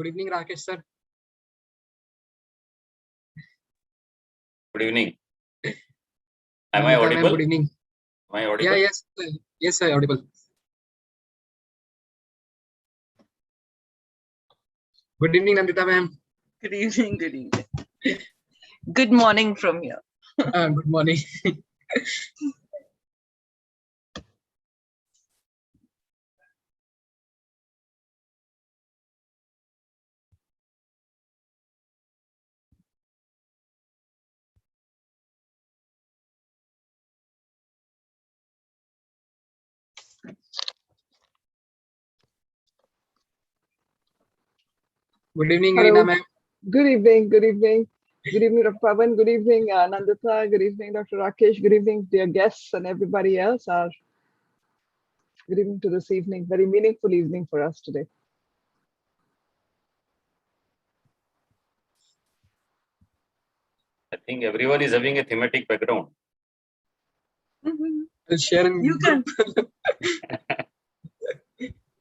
Good evening, Rakesh sir. Good evening. Am I audible? Good evening. Am I audible? Yeah, yes. Yes, sir, audible. Good evening, Nandita ma'am. Good evening, good evening. Good morning from here. Good morning. Good evening, Hello. Reena ma'am. Good evening, good evening. Good evening, Dr. Pavan. Good evening, Nandita. Good evening, Dr. Rakesh. Good evening, dear guests and everybody else. Good evening to this evening. Very meaningful evening for us today. I think everyone is having a thematic background. I'll share in You can.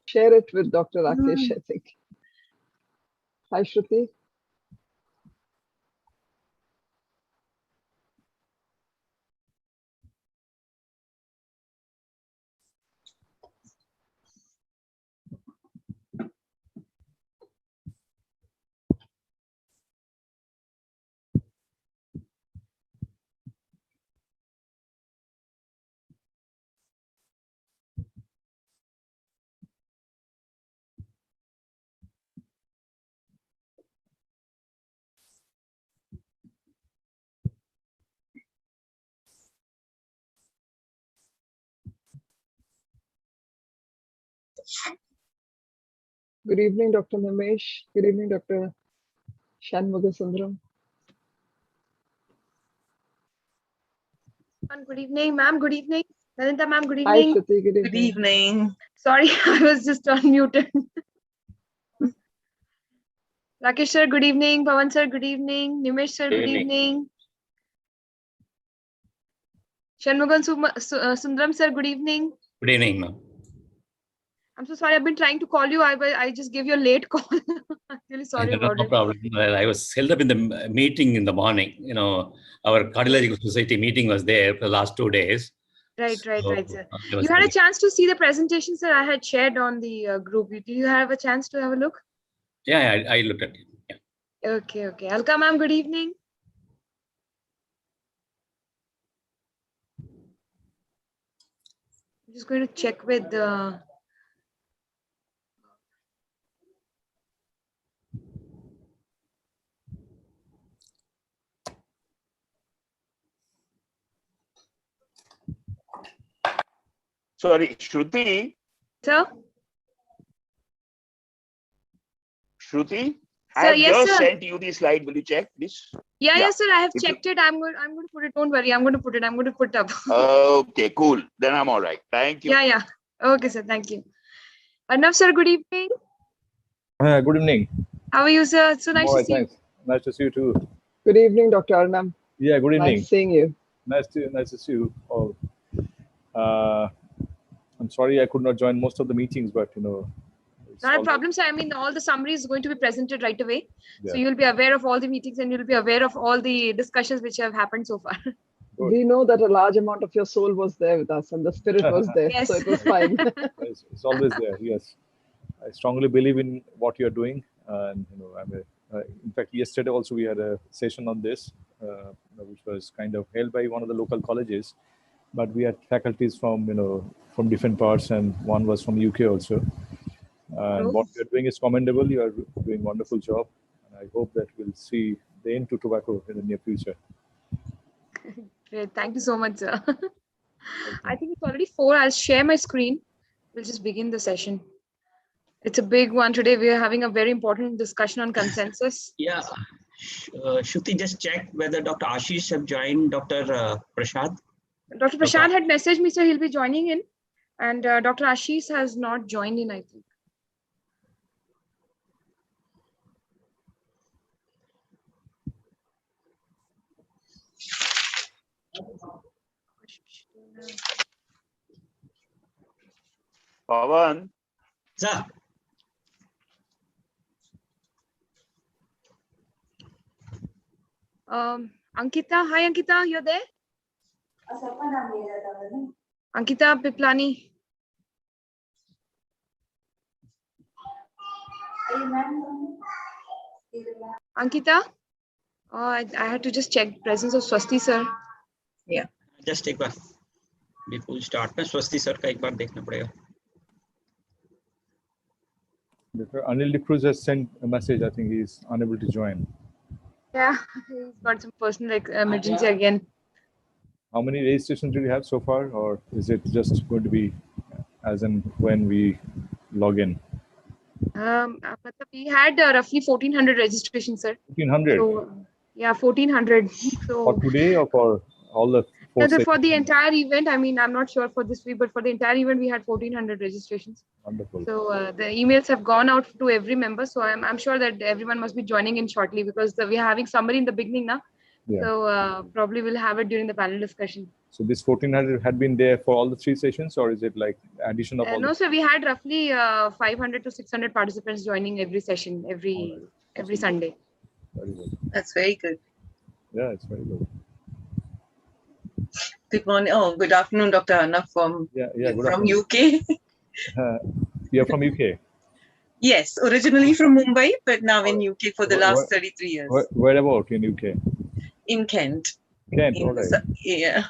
Share it with Dr. Rakesh, I think. Hi, Shruti. Good evening, Dr. Nimesh. Good evening, Dr. Shanmugasundram. Good evening, ma'am. Good evening. Nandita ma'am, good Hi, evening. Shruti. Good Good evening. evening. Sorry, I was just unmuted. Rakesh sir, good evening. Pawan sir, good evening. Nimesh sir, good evening. Shanmugan Sundaram sir, good evening. Good evening, ma'am. I'm so sorry, I've been trying to call you. I just gave you a late call. I'm really sorry about No it. problem. I was held up in the meeting in the morning. You know, our cardiological society meeting was there for the last 2 days. Right, sir. It was You had a very- chance to see the presentation, sir. I had shared on the group. Did you have a chance to have a look? Yeah, I looked at it. Yeah. Okay. Alka ma'am, good evening. I'm just going to check with the. Sorry, Shruti. Sir? Shruti, I Sir, have yes, just sir. sent you the slide. Will you check, please? Yeah, Yeah. yes, sir. I have If you- checked it. I'm going to put it. Don't worry. I'm going to put it. I'm going to put up. Okay, cool. Then I'm all right. Thank you. Yeah. Okay, sir. Thank you. Arnav, sir, good evening. Good evening. How are you, sir? It's so nice All to right, see you. thanks. Nice to see you too. Good evening, Dr. Arnam. Yeah, good evening. Nice seeing you. Nice to see you all. I'm sorry I could not join most of the meetings, but you know, it's Not a all- problem, sir. I mean, all the summary is going to be presented right away. So Yeah. you'll be aware of all the meetings and you'll be aware of all the discussions which have happened so far. Good. We know that a large amount of your soul was there with us and the spirit was there. Yes. So it was fine. It's always there. Yes, I strongly believe in what you are doing, and you know, in fact, yesterday also we had a session on this, which was kind of held by one of the local colleges, but we had faculties from from different parts, and one was from UK also. And what you're doing is commendable. You are doing a wonderful job, and I hope that we'll see the end to tobacco in the near future. Great. Thank you so much, sir. I think it's already 4. I'll share my screen. We'll just begin the session. It's a big one today. We are having a very important discussion on consensus. Yeah, Shruti, just check whether Dr. Ashish have joined Dr. Prashad. Dr. Prashad had messaged me, so he'll be joining in. And Dr. Ashish has not joined in, I think. Pawan, Sir, Ankita, hi Ankita, you're there? Ankita Piplani. Ankita? Oh, I had to just check presence of Swasti sir. Yeah, just एक बार before we start में स्वस्ति sir का एक बार देखना पड़ेगा. Dr. Anil De Cruz has sent a message. I think he's unable to join. Yeah, he's got some personal emergency again. How many registrations do we have so far, or is it just going to be as and when we log in? We had roughly 1400 registrations, sir. 1400? So, yeah, 1400. So, for today or for all the four for the entire event, I mean, I'm not sure for this week, but for the entire event, we had 1400 registrations. Wonderful. So the emails have gone out to every member. So I'm sure that everyone must be joining in shortly because we are having summary in the beginning now. Yeah. So probably we'll have it during the panel discussion. So this 1400 had been there for all the 3 sessions, or is it like addition of all? No, sir, we had roughly 500 to 600 participants joining every session, every Sunday. Very good. That's very good. Yeah, it's very good. Good morning. Oh, good afternoon, Dr. Anna from UK. You're from UK? Yes, originally from Mumbai, but now in UK for the last 33 years. Where about in UK? In Kent. Kent, all right. Yeah.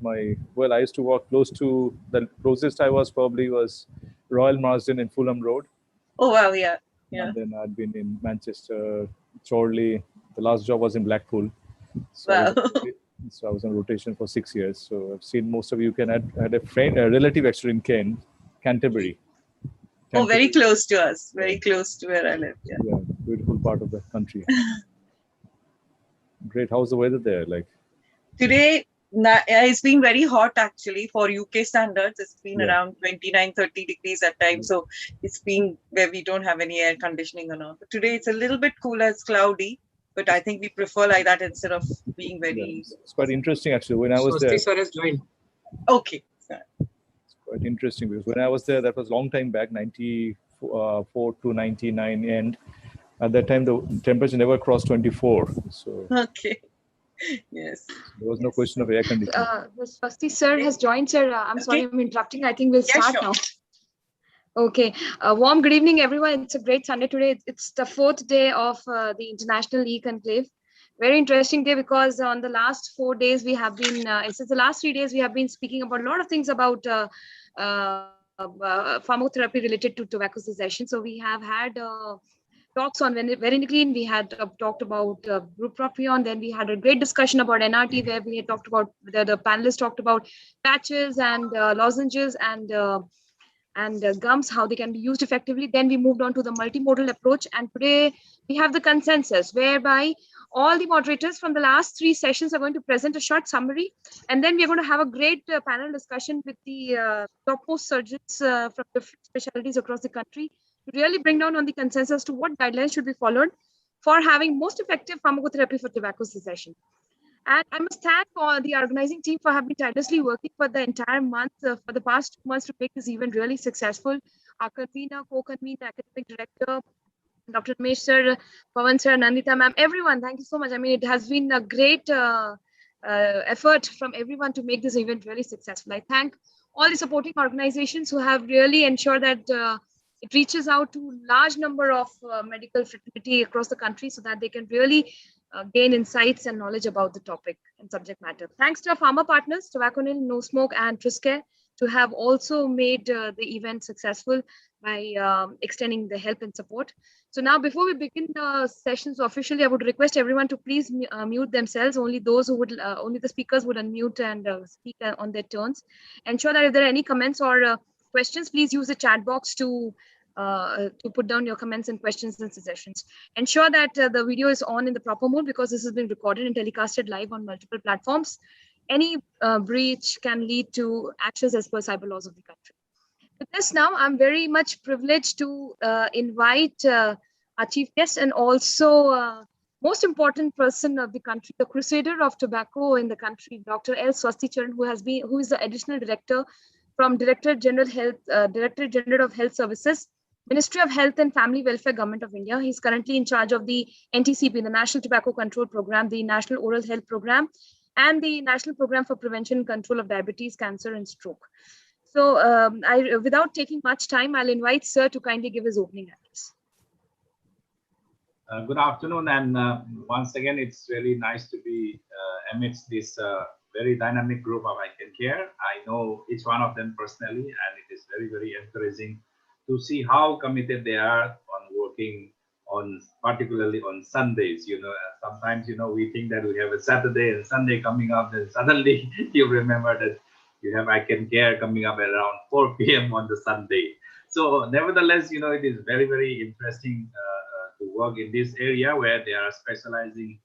I used to work close to, the closest I was probably was Royal Marsden in Fulham Road. Oh, wow, yeah. Yeah. And then I'd been in Manchester, Chorley. The last job was in Blackpool. So wow. So I was on rotation for 6 years. So I've seen most of you. I had a friend, a relative actually in Canterbury. Oh, very close to us. Very close to where I live. Yeah. Yeah, beautiful part of the country. Great. How's the weather there? Like today, it's been very hot actually for UK standards. It's been around 29, 30 degrees at times. So it's been where we don't have any air conditioning or not. But today it's a little bit cooler. It's cloudy. But I think we prefer like that instead of being very... It's quite interesting actually. When I was there... sir has joined. Okay. It's quite interesting because when I was there, that was a long time back, 94 to 99. And at that time, the temperature never crossed 24. So... Okay. Yes. There was no question of air conditioning. The Swasti sir has joined, sir. I'm sorry, I'm interrupting. I think we'll start now. Okay. Warm good evening, everyone. It's a great Sunday today. It's the 4th day of the International E-Conclave. Very interesting day because on the last 4 days, we have been, since the last 3 days, we have been speaking about a lot of things about pharmacotherapy related to tobacco cessation. So we have had talks on Varenicline, we had talked about Bupropion, then we had a great discussion about NRT where we had talked about, the panelists talked about patches and lozenges and gums, how they can be used effectively. Then we moved on to the multimodal approach. And today we have the consensus whereby all the moderators from the last 3 sessions are going to present a short summary. And then we're going to have a great panel discussion with the topmost surgeons from different specialties across the country to really bring down on the consensus to what guidelines should be followed for having most effective pharmacotherapy for tobacco cessation. And I must thank the organizing team for having tirelessly working for the entire month, for the past 2 months to make this event really successful. Our convener, co-convener, academic director, Dr. Ramesh sir, Pawan sir, Nandita ma'am, everyone, thank you so much. I mean, it has been a great effort from everyone to make this event really successful. I thank all the supporting organizations who have really ensured that it reaches out to large number of medical fraternity across the country so that they can really gain insights and knowledge about the topic and subject matter. Thanks to our pharma partners, Tobacco Nil, No Smoke, and Transdermal, to have also made the event successful by extending the help and support. So now, before we begin the sessions officially, I would request everyone to please mute themselves. Only those who would, only the speakers would unmute and speak on their turns. Ensure that if there are any comments or questions, please use the chat box to put down your comments and questions and suggestions. Ensure that the video is on in the proper mode because this has been recorded and telecasted live on multiple platforms. Any breach can lead to actions as per cyber laws of the country. With this now, I'm very much privileged to invite our chief guest and also most important person of the country, the crusader of tobacco in the country, Dr. L. Swasti Charan, who is the additional director from Director General of Health Services Ministry of Health and Family Welfare, Government of India. He's currently in charge of the NTCP, the National Tobacco Control Program, the National Oral Health Program, and the National Program for Prevention and Control of Diabetes, Cancer, and Stroke. So without taking much time, I'll invite Sir to kindly give his opening address. Good afternoon, and once again, it's really nice to be amidst this very dynamic group of ICanCaRe. I know each one of them personally, and it is very, very encouraging to see how committed they are on working on, particularly on Sundays. Sometimes, we think that we have a Saturday and Sunday coming up, then suddenly you remember that you have ICanCaRe coming up around 4 p.m. on the Sunday. So nevertheless, it is very, very interesting to work in this area where they are specializing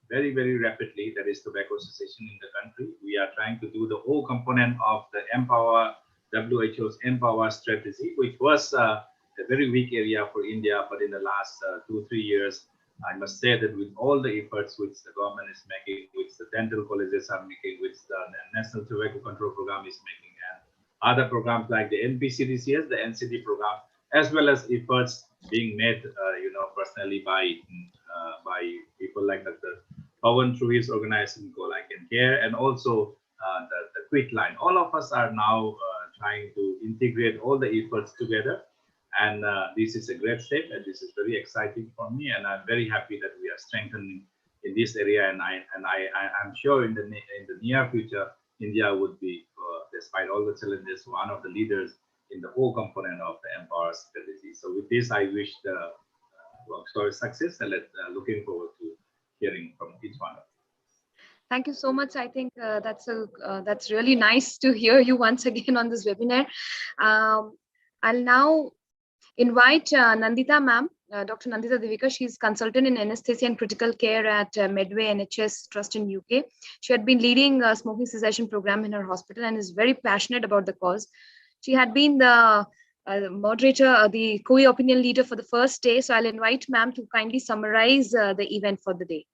very, very rapidly. That is tobacco cessation in the country. We are trying to do the whole component of the WHO's Empower strategy, which was a very weak area for India. But in the last 2-3 years, I must say that with all the efforts which the government is making, which the dental colleges are making, which the National Tobacco Control Program is making, and other programs like the NPCDCS, the NCD program, as well as efforts being made, personally by people like Dr. Pawan through his organization called ICanCaRe, and also the Quick Line. All of us are now trying to integrate all the efforts together, and this is a great step, and this is very exciting for me, and I'm very happy that we are strengthening in this area, and I'm sure in the near future, India would be, despite all the challenges, one of the leaders in the whole component of the Empower strategy. So with this, I wish the workshop success, and looking forward to hearing from each one of you. Thank you so much. I think that's really nice to hear you once again on this webinar. I'll now invite Nandita ma'am, Dr. Nandita Devika. She's consultant in anesthesia and critical care at Medway NHS Trust in UK. She had been leading a smoking cessation program in her hospital and is very passionate about the cause. She had been the moderator, the COE opinion leader for the first day. So I'll invite ma'am to kindly summarize the event for the day.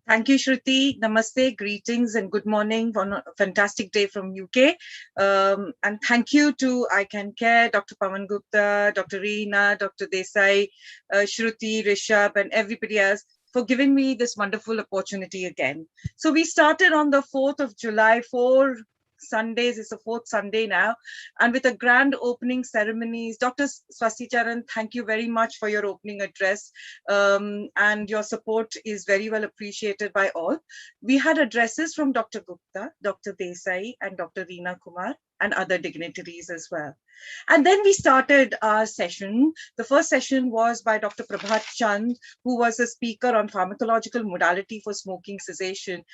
Thank you, Shruti. Namaste, greetings, and good morning on a fantastic day from UK. And thank you to ICanCaRe, Dr. Pawan Gupta, Dr. Reena, Dr. Desai, Shruti, Rishabh, and everybody else for giving me this wonderful opportunity again. So we started on the 4th of July, 4 Sundays, it's the 4th Sunday now, and with a grand opening ceremonies. Dr. Swasti-Charan, thank you very much for your opening address, and your support is very well appreciated by all. We had addresses from Dr. Gupta, Dr. Desai, and Dr. Reena Kumar, and other dignitaries as well. And then we started our session. The first session was by Dr. Prabhat Chand, who was a speaker on pharmacological modality for smoking cessation,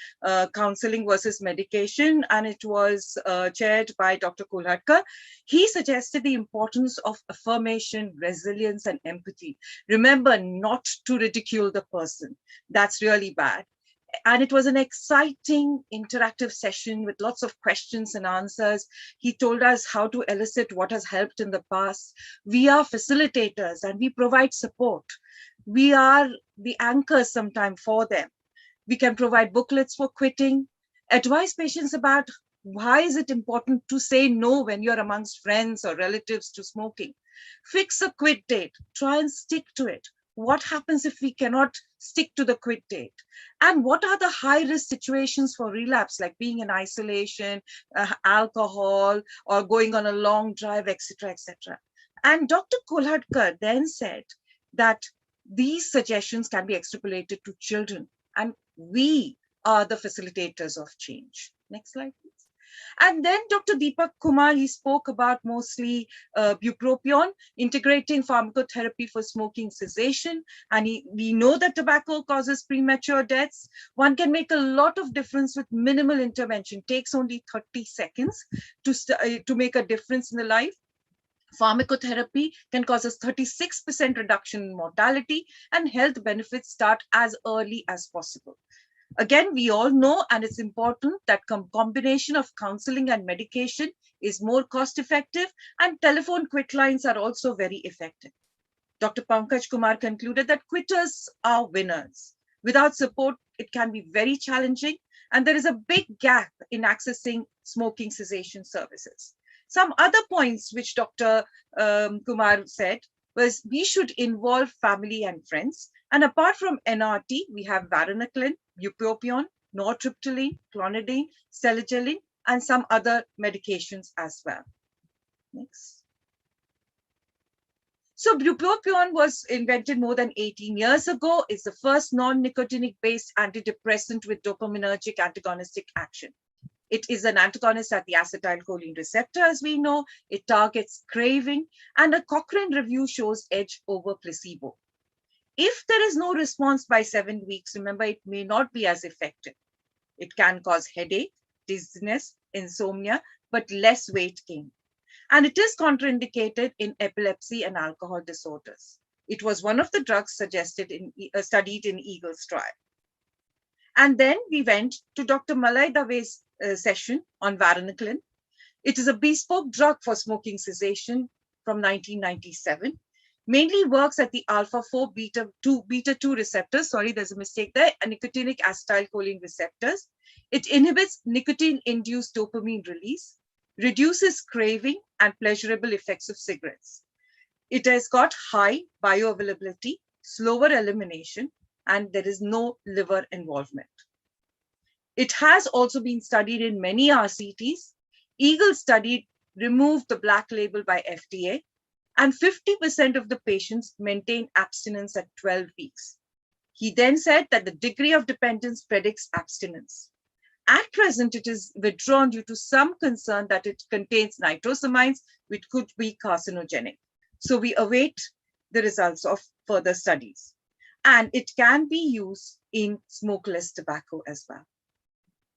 counseling versus medication, and it was chaired by Dr. Kolhatkar. He suggested the importance of affirmation, resilience, and empathy. Remember not to ridicule the person. That's really bad. And it was an exciting interactive session with lots of questions and answers. He told us how to elicit what has helped in the past. We are facilitators and we provide support. We are the anchors sometimes for them. We can provide booklets for quitting, advise patients about why is it important to say no when you're amongst friends or relatives to smoking. Fix a quit date, try and stick to it. What happens if we cannot stick to the quit date? And what are the high-risk situations for relapse, like being in isolation, alcohol, or going on a long drive, etc., etc. And Dr. Kolhatkar then said that these suggestions can be extrapolated to children, and we are the facilitators of change. Next slide, please. And then Dr. Deepak Kumar, he spoke about mostly Bupropion, integrating pharmacotherapy for smoking cessation. And we know that tobacco causes premature deaths. One can make a lot of difference with minimal intervention. Takes only 30 seconds to make a difference in the life. Pharmacotherapy can cause a 36% reduction in mortality, and health benefits start as early as possible. Again, we all know, and it's important, that combination of counseling and medication is more cost effective, and telephone quit lines are also very effective. Dr. Pankaj Kumar concluded that quitters are winners. Without support, it can be very challenging, and there is a big gap in accessing smoking cessation services. Some other points which Dr. Kumar said was we should involve family and friends. And apart from NRT, we have Varenicline, Bupropion, Nortriptyline, Clonidine, Selagelin, and some other medications as well. Next. So Bupropion was invented more than 18 years ago. It's the first non-nicotinic based antidepressant with dopaminergic antagonistic action. It is an antagonist at the acetylcholine receptor, as we know. It targets craving, and a Cochrane review shows edge over placebo. If there is no response by 7 weeks, remember, it may not be as effective. It can cause headache, dizziness, insomnia, but less weight gain. And it is contraindicated in epilepsy and alcohol disorders. It was one of the drugs studied in Eagle's trial. And then we went to Dr. Malay Dave's session on Varenicline. It is a bespoke drug for smoking cessation from 1997. Mainly works at the alpha-4 beta-2 receptors. Sorry, there's a mistake there. And nicotinic acetylcholine receptors. It inhibits nicotine-induced dopamine release, reduces craving and pleasurable effects of cigarettes. It has got high bioavailability, slower elimination, and there is no liver involvement. It has also been studied in many RCTs. Eagle study removed the black label by FDA, and 50% of the patients maintain abstinence at 12 weeks. He then said that the degree of dependence predicts abstinence. At present, it is withdrawn due to some concern that it contains nitrosamines, which could be carcinogenic. So we await the results of further studies. And it can be used in smokeless tobacco as well.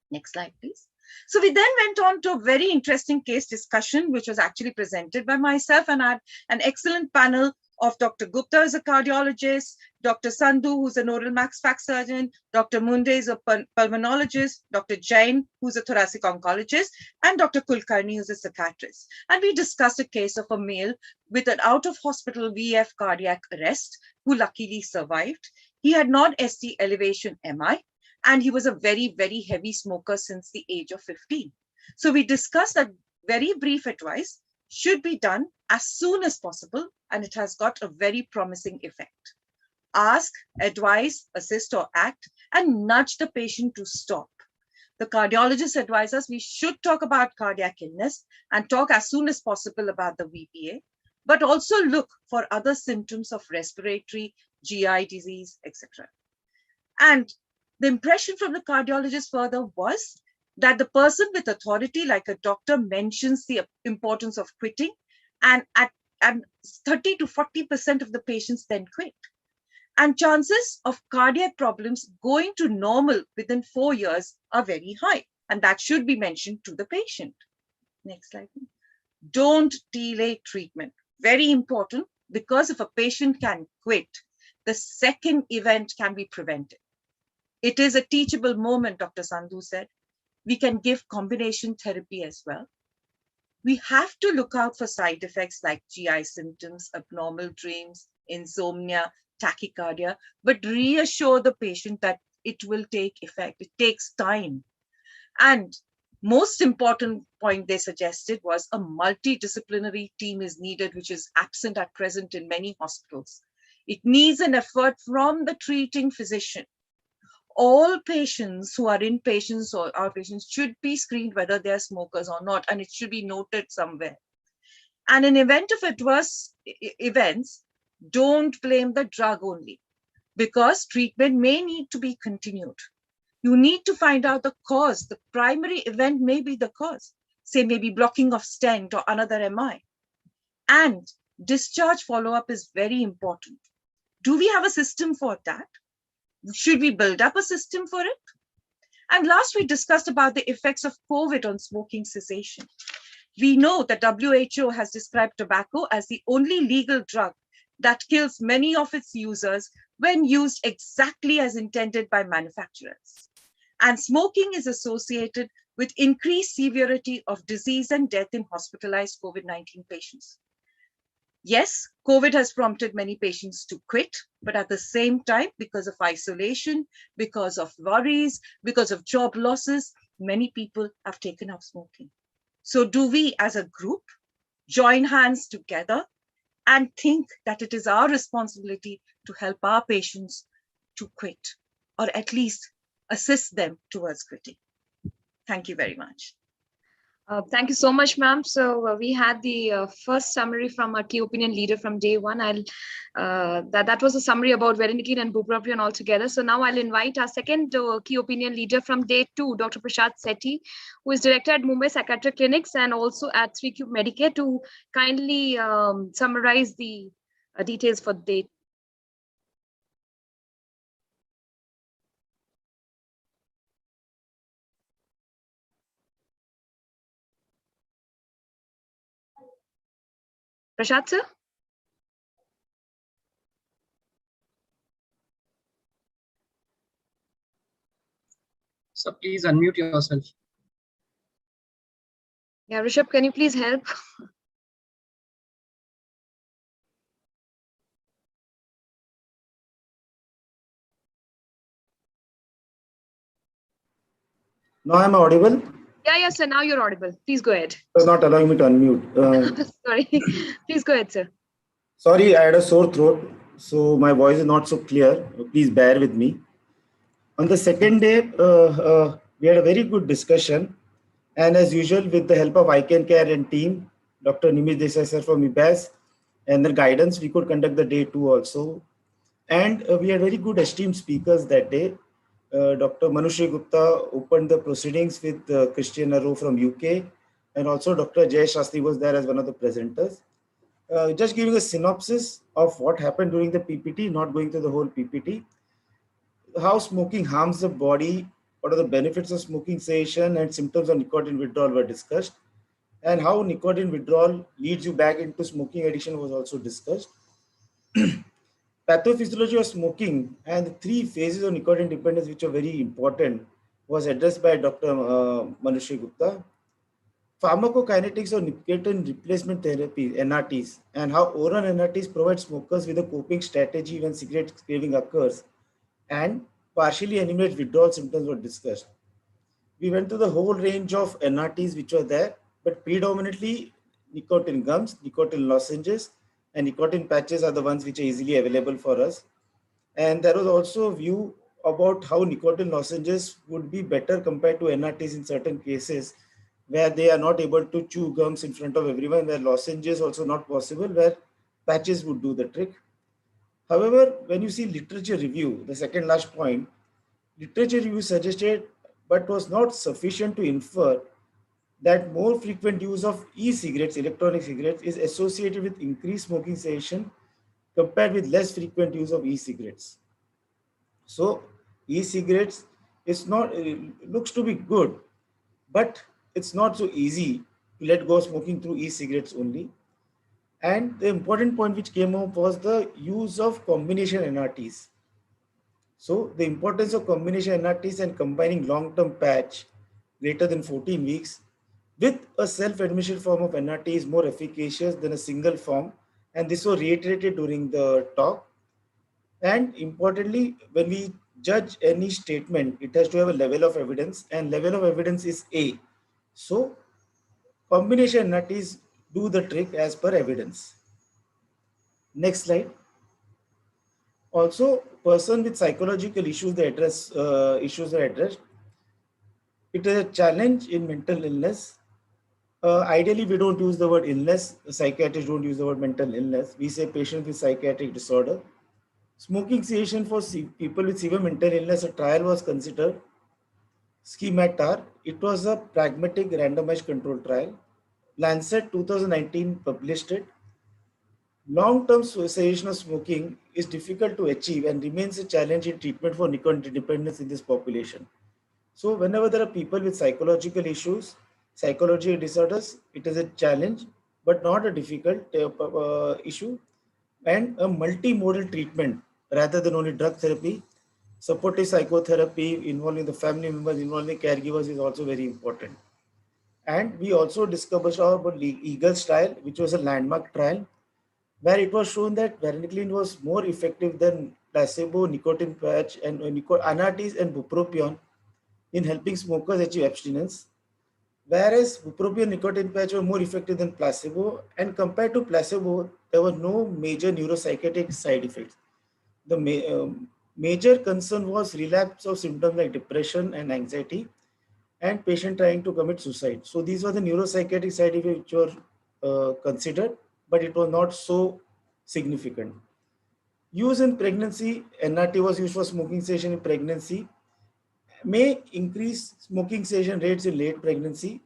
Next slide, please. So we then went on to a very interesting case discussion, which was actually presented by myself, and I had an excellent panel of Dr. Gupta, who's a cardiologist, Dr. Sandhu, who's an oral max fac surgeon, Dr. Munde is a pulmonologist, Dr. Jain, who's a thoracic oncologist, and Dr. Kulkarni, who's a psychiatrist. And we discussed a case of a male with an out-of-hospital VF cardiac arrest, who luckily survived. He had non-ST elevation MI, and he was a very, very heavy smoker since the age of 15. So we discussed that very brief advice should be done as soon as possible, and it has got a very promising effect. Ask, advise, assist, or act, and nudge the patient to stop. The cardiologist advised us we should talk about cardiac illness and talk as soon as possible about the VPA, but also look for other symptoms of respiratory, GI disease, etc. And the impression from the cardiologist further was that the person with authority, like a doctor, mentions the importance of quitting, and 30 to 40% of the patients then quit. And chances of cardiac problems going to normal within 4 years are very high, and that should be mentioned to the patient. Next slide. Don't delay treatment. Very important, because if a patient can quit, the second event can be prevented. It is a teachable moment, Dr. Sandhu said. We can give combination therapy as well. We have to look out for side effects like GI symptoms, abnormal dreams, insomnia, tachycardia, but reassure the patient that it will take effect. It takes time. And most important point they suggested was a multidisciplinary team is needed, which is absent at present in many hospitals. It needs an effort from the treating physician. All patients who are inpatients or outpatients should be screened whether they are smokers or not, and it should be noted somewhere. And in event of adverse events, don't blame the drug only, because treatment may need to be continued. You need to find out the cause. The primary event may be the cause, say maybe blocking of stent or another MI. And discharge follow-up is very important. Do we have a system for that? Should we build up a system for it? And last, we discussed about the effects of COVID on smoking cessation. We know that WHO has described tobacco as the only legal drug that kills many of its users when used exactly as intended by manufacturers. And smoking is associated with increased severity of disease and death in hospitalized COVID-19 patients. Yes, COVID has prompted many patients to quit, but at the same time, because of isolation, because of worries, because of job losses, many people have taken up smoking. So do we as a group join hands together and think that it is our responsibility to help our patients to quit, or at least assist them towards quitting? Thank you very much. Thank you so much, ma'am. So we had the first summary from our key opinion leader from day one. That was a summary about Varenicline and Bupropion altogether. So now I'll invite our second key opinion leader from day two, Dr. Prashad Sethi, who is director at Mumbai Psychiatric Clinics and also at 3Q Medicare, to kindly summarize the details for day. Prashad, sir? So please unmute yourself. Yeah, Rishabh, can you please help? Now I'm audible? Yeah, sir. Now you're audible. Please go ahead. It's not allowing me to unmute. Sorry. Please go ahead, sir. Sorry, I had a sore throat, so my voice is not so clear. Please bear with me. On the second day, we had a very good discussion. And as usual, with the help of ICanCaRe and team, Dr. Nimish Desai sir from IHBAS, and their guidance, we could conduct the day two also. And we had very good esteemed speakers that day. Dr. Manushree Gupta opened the proceedings with Christian Arrow from UK, and also Dr. Jay Shastri was there as one of the presenters. Just giving a synopsis of what happened during the PPT, not going through the whole PPT. How smoking harms the body, what are the benefits of smoking cessation, and symptoms of nicotine withdrawal were discussed. And how nicotine withdrawal leads you back into smoking addiction was also discussed. Pathophysiology of smoking and the 3 phases of nicotine dependence, which are very important, was addressed by Dr. Manushree Gupta. Pharmacokinetics of nicotine replacement therapy, NRTs, and how oral NRTs provide smokers with a coping strategy when cigarette craving occurs, and partially eliminate withdrawal symptoms were discussed. We went through the whole range of NRTs which were there, but predominantly nicotine gums, nicotine lozenges, and nicotine patches are the ones which are easily available for us. And there was also a view about how nicotine lozenges would be better compared to NRTs in certain cases, where they are not able to chew gums in front of everyone, where lozenges also not possible, where patches would do the trick. However, when you see literature review, the second last point, literature review suggested, but was not sufficient to infer, that more frequent use of e-cigarettes, electronic cigarettes, is associated with increased smoking cessation compared with less frequent use of e-cigarettes. So e-cigarettes is not, looks to be good, but it's not so easy to let go of smoking through e-cigarettes only. And the important point which came up was the use of combination NRTs. So the importance of combination NRTs and combining long-term patch greater than 14 weeks with a self-administered form of NRT is more efficacious than a single form. And this was reiterated during the talk. And importantly, when we judge any statement, it has to have a level of evidence, and level of evidence is A. So combination NRTs do the trick as per evidence. Next slide. Also, person with psychological issues, they address issues are addressed. It is a challenge in mental illness. Ideally, we don't use the word illness. Psychiatrists don't use the word mental illness. We say patient with psychiatric disorder. Smoking cessation for people with severe mental illness, a trial was considered. Schematar, it was a pragmatic randomized control trial. Lancet 2019 published it. Long-term cessation of smoking is difficult to achieve and remains a challenge in treatment for nicotine dependence in this population. So whenever there are people with psychological issues, psychological disorders, it is a challenge, but not a difficult issue. And a multimodal treatment rather than only drug therapy. Supportive psychotherapy involving the family members, involving caregivers is also very important. And we also discussed about Eagles trial, which was a landmark trial, where it was shown that Varenicline was more effective than placebo, nicotine patch, and NRTs and Bupropion in helping smokers achieve abstinence. whereas bupropion nicotine patch were more effective than placebo, and compared to placebo, there were no major neuropsychiatric side effects. The major concern was relapse of symptoms like depression and anxiety, and patient trying to commit suicide. So these were the neuropsychiatric side effects which were considered, but it was not so significant. Use in pregnancy, NRT was used for smoking cessation in pregnancy, may increase smoking cessation rates in late pregnancy.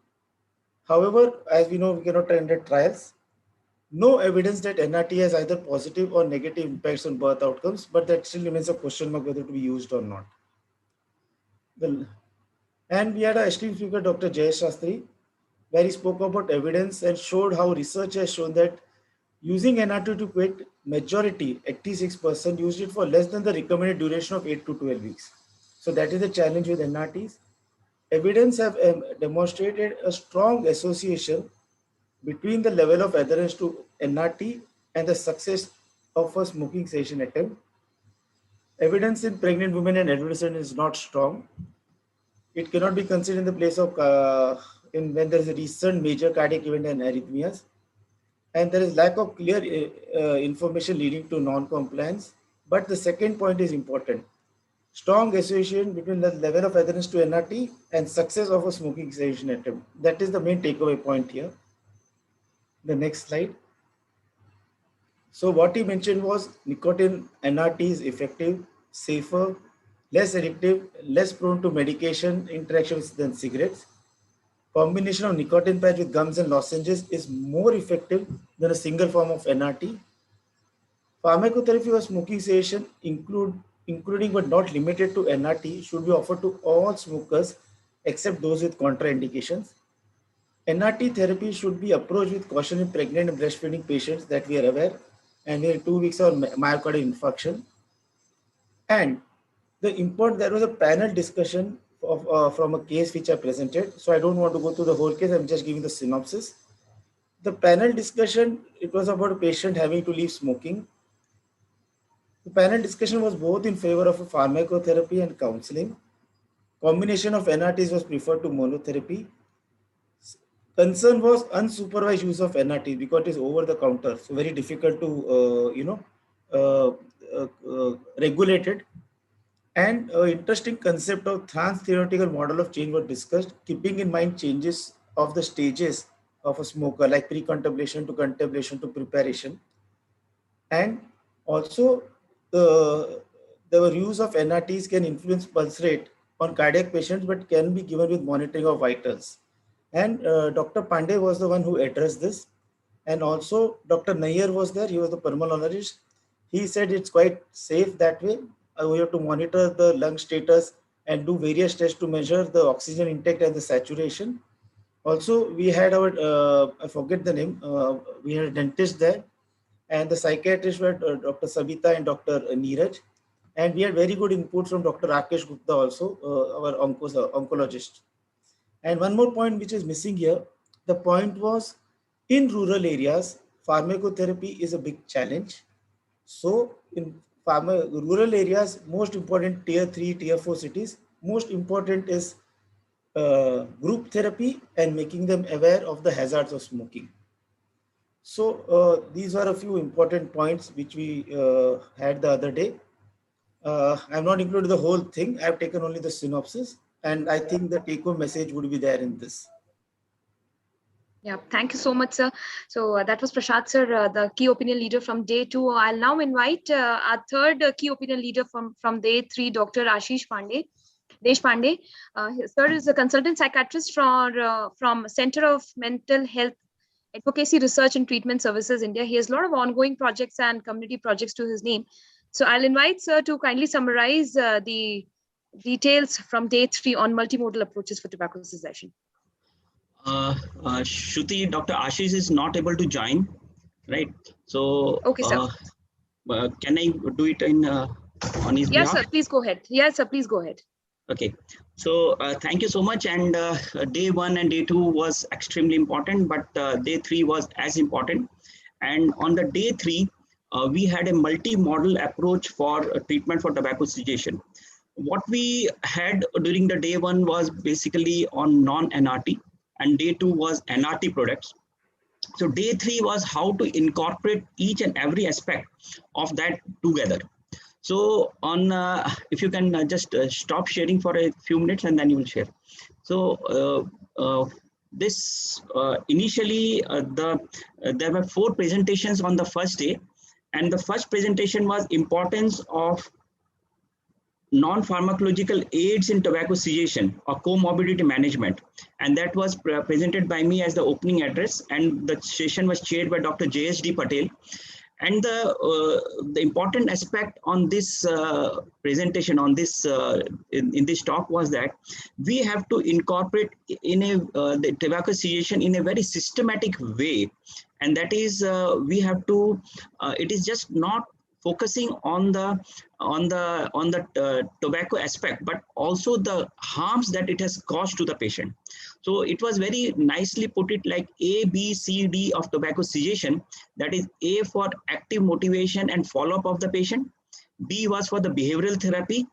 However, as we know, we cannot conduct trials. No evidence that NRT has either positive or negative impacts on birth outcomes, but that still remains a question mark whether to be used or not. And we had our esteemed speaker, Dr. Jayesh Shastri, where he spoke about evidence and showed how research has shown that using NRT to quit, majority, 86%, used it for less than the recommended duration of 8 to 12 weeks. So that is the challenge with NRTs. Evidence have demonstrated a strong association between the level of adherence to NRT and the success of a smoking cessation attempt. Evidence in pregnant women and adolescents is not strong. It cannot be considered in the place of when there is a recent major cardiac event and arrhythmias. And there is lack of clear information leading to non-compliance. But the second point is important. Strong association between the level of adherence to NRT and success of a smoking cessation attempt. That is the main takeaway point here. The next slide. So what he mentioned was nicotine NRT is effective, safer, less addictive, less prone to medication interactions than cigarettes. Combination of nicotine patch with gums and lozenges is more effective than a single form of NRT. Pharmacotherapy for smoking cessation, including but not limited to NRT, should be offered to all smokers except those with contraindications. NRT therapy should be approached with caution in pregnant and breastfeeding patients that we are aware, and in 2 weeks of myocardial infarction. And there was a panel discussion from a case which I presented. So I don't want to go through the whole case. I'm just giving the synopsis. The panel discussion, it was about a patient having to leave smoking. The panel discussion was both in favor of a pharmacotherapy and counseling. Combination of NRTs was preferred to monotherapy. Concern was unsupervised use of NRT because it is over the counter, so very difficult to regulate it. And an interesting concept of trans-theoretical model of change was discussed, keeping in mind changes of the stages of a smoker, like pre-contemplation to contemplation to preparation. And also, the use of NRTs can influence pulse rate on cardiac patients, but can be given with monitoring of vitals. And Dr. Pandey was the one who addressed this. And also Dr. Nair was there. He was the pulmonologist. He said it's quite safe that way. We have to monitor the lung status and do various tests to measure the oxygen intake and the saturation. Also, we had our, I forget the name, we had a dentist there, and the psychiatrists were Dr. Sabita and Dr. Neeraj. And we had very good input from Dr. Rakesh Gupta also, our oncologist. And one more point which is missing here, the point was in rural areas, pharmacotherapy is a big challenge. So in rural areas, most important tier 3, tier 4 cities, most important is group therapy and making them aware of the hazards of smoking. So these are a few important points which we had the other day. I'm not included the whole thing. I've taken only the synopsis. And I think the take-home message would be there in this. Yeah, thank you so much, sir. So that was Prashad, sir, the key opinion leader from day 2. I'll now invite our third key opinion leader from day 3, Dr. Ashish Pandey. Desh Pandey. Sir is a consultant psychiatrist from Center of Mental Health Advocacy Research and Treatment Services, India. He has a lot of ongoing projects and community projects to his name. So I'll invite sir to kindly summarize the details from day 3 on multimodal approaches for tobacco cessation. Shruti, Dr. Ashish is not able to join, right? So okay, sir. Can I do it on his behalf? Yes, sir. Please go ahead. Yes, sir. Please go ahead. Okay. So thank you so much. And day 1 and day 2 was extremely important, but day 3 was as important. And on the day 3, we had a multi-modal approach for treatment for tobacco cessation. What we had during the day 1 was basically on non-NRT. and day 2 was NRT products. So day 3 was how to incorporate each and every aspect of that together. So on, if you can just stop sharing for a few minutes and then you will share. So this initially there were 4 presentations on the first day, and the first presentation was importance of non-pharmacological aids in tobacco cessation or comorbidity management, and that was presented by me as the opening address, and the session was chaired by Dr. JSD Patel. And the important aspect on this presentation, on this in this talk, was that we have to incorporate in the tobacco cessation in a very systematic way, and that is we have to. It is just not focusing on the tobacco aspect, but also the harms that it has caused to the patient. So it was very nicely put it like A, B, C, D of tobacco cessation. That is A for active motivation and follow-up of the patient. B was for the behavioral therapy.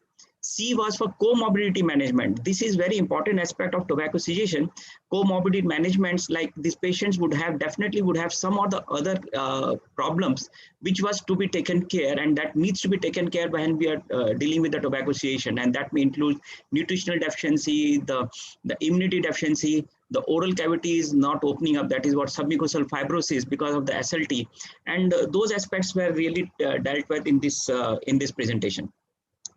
C was for comorbidity management. This is very important aspect of tobacco cessation. Comorbidity managements, like these patients would have definitely would have some or the other problems which was to be taken care, and that needs to be taken care when we are dealing with the tobacco cessation, and that may include nutritional deficiency, the immunity deficiency, the oral cavity is not opening up, that is what submucosal fibrosis because of the SLT, and those aspects were really dealt with in this presentation.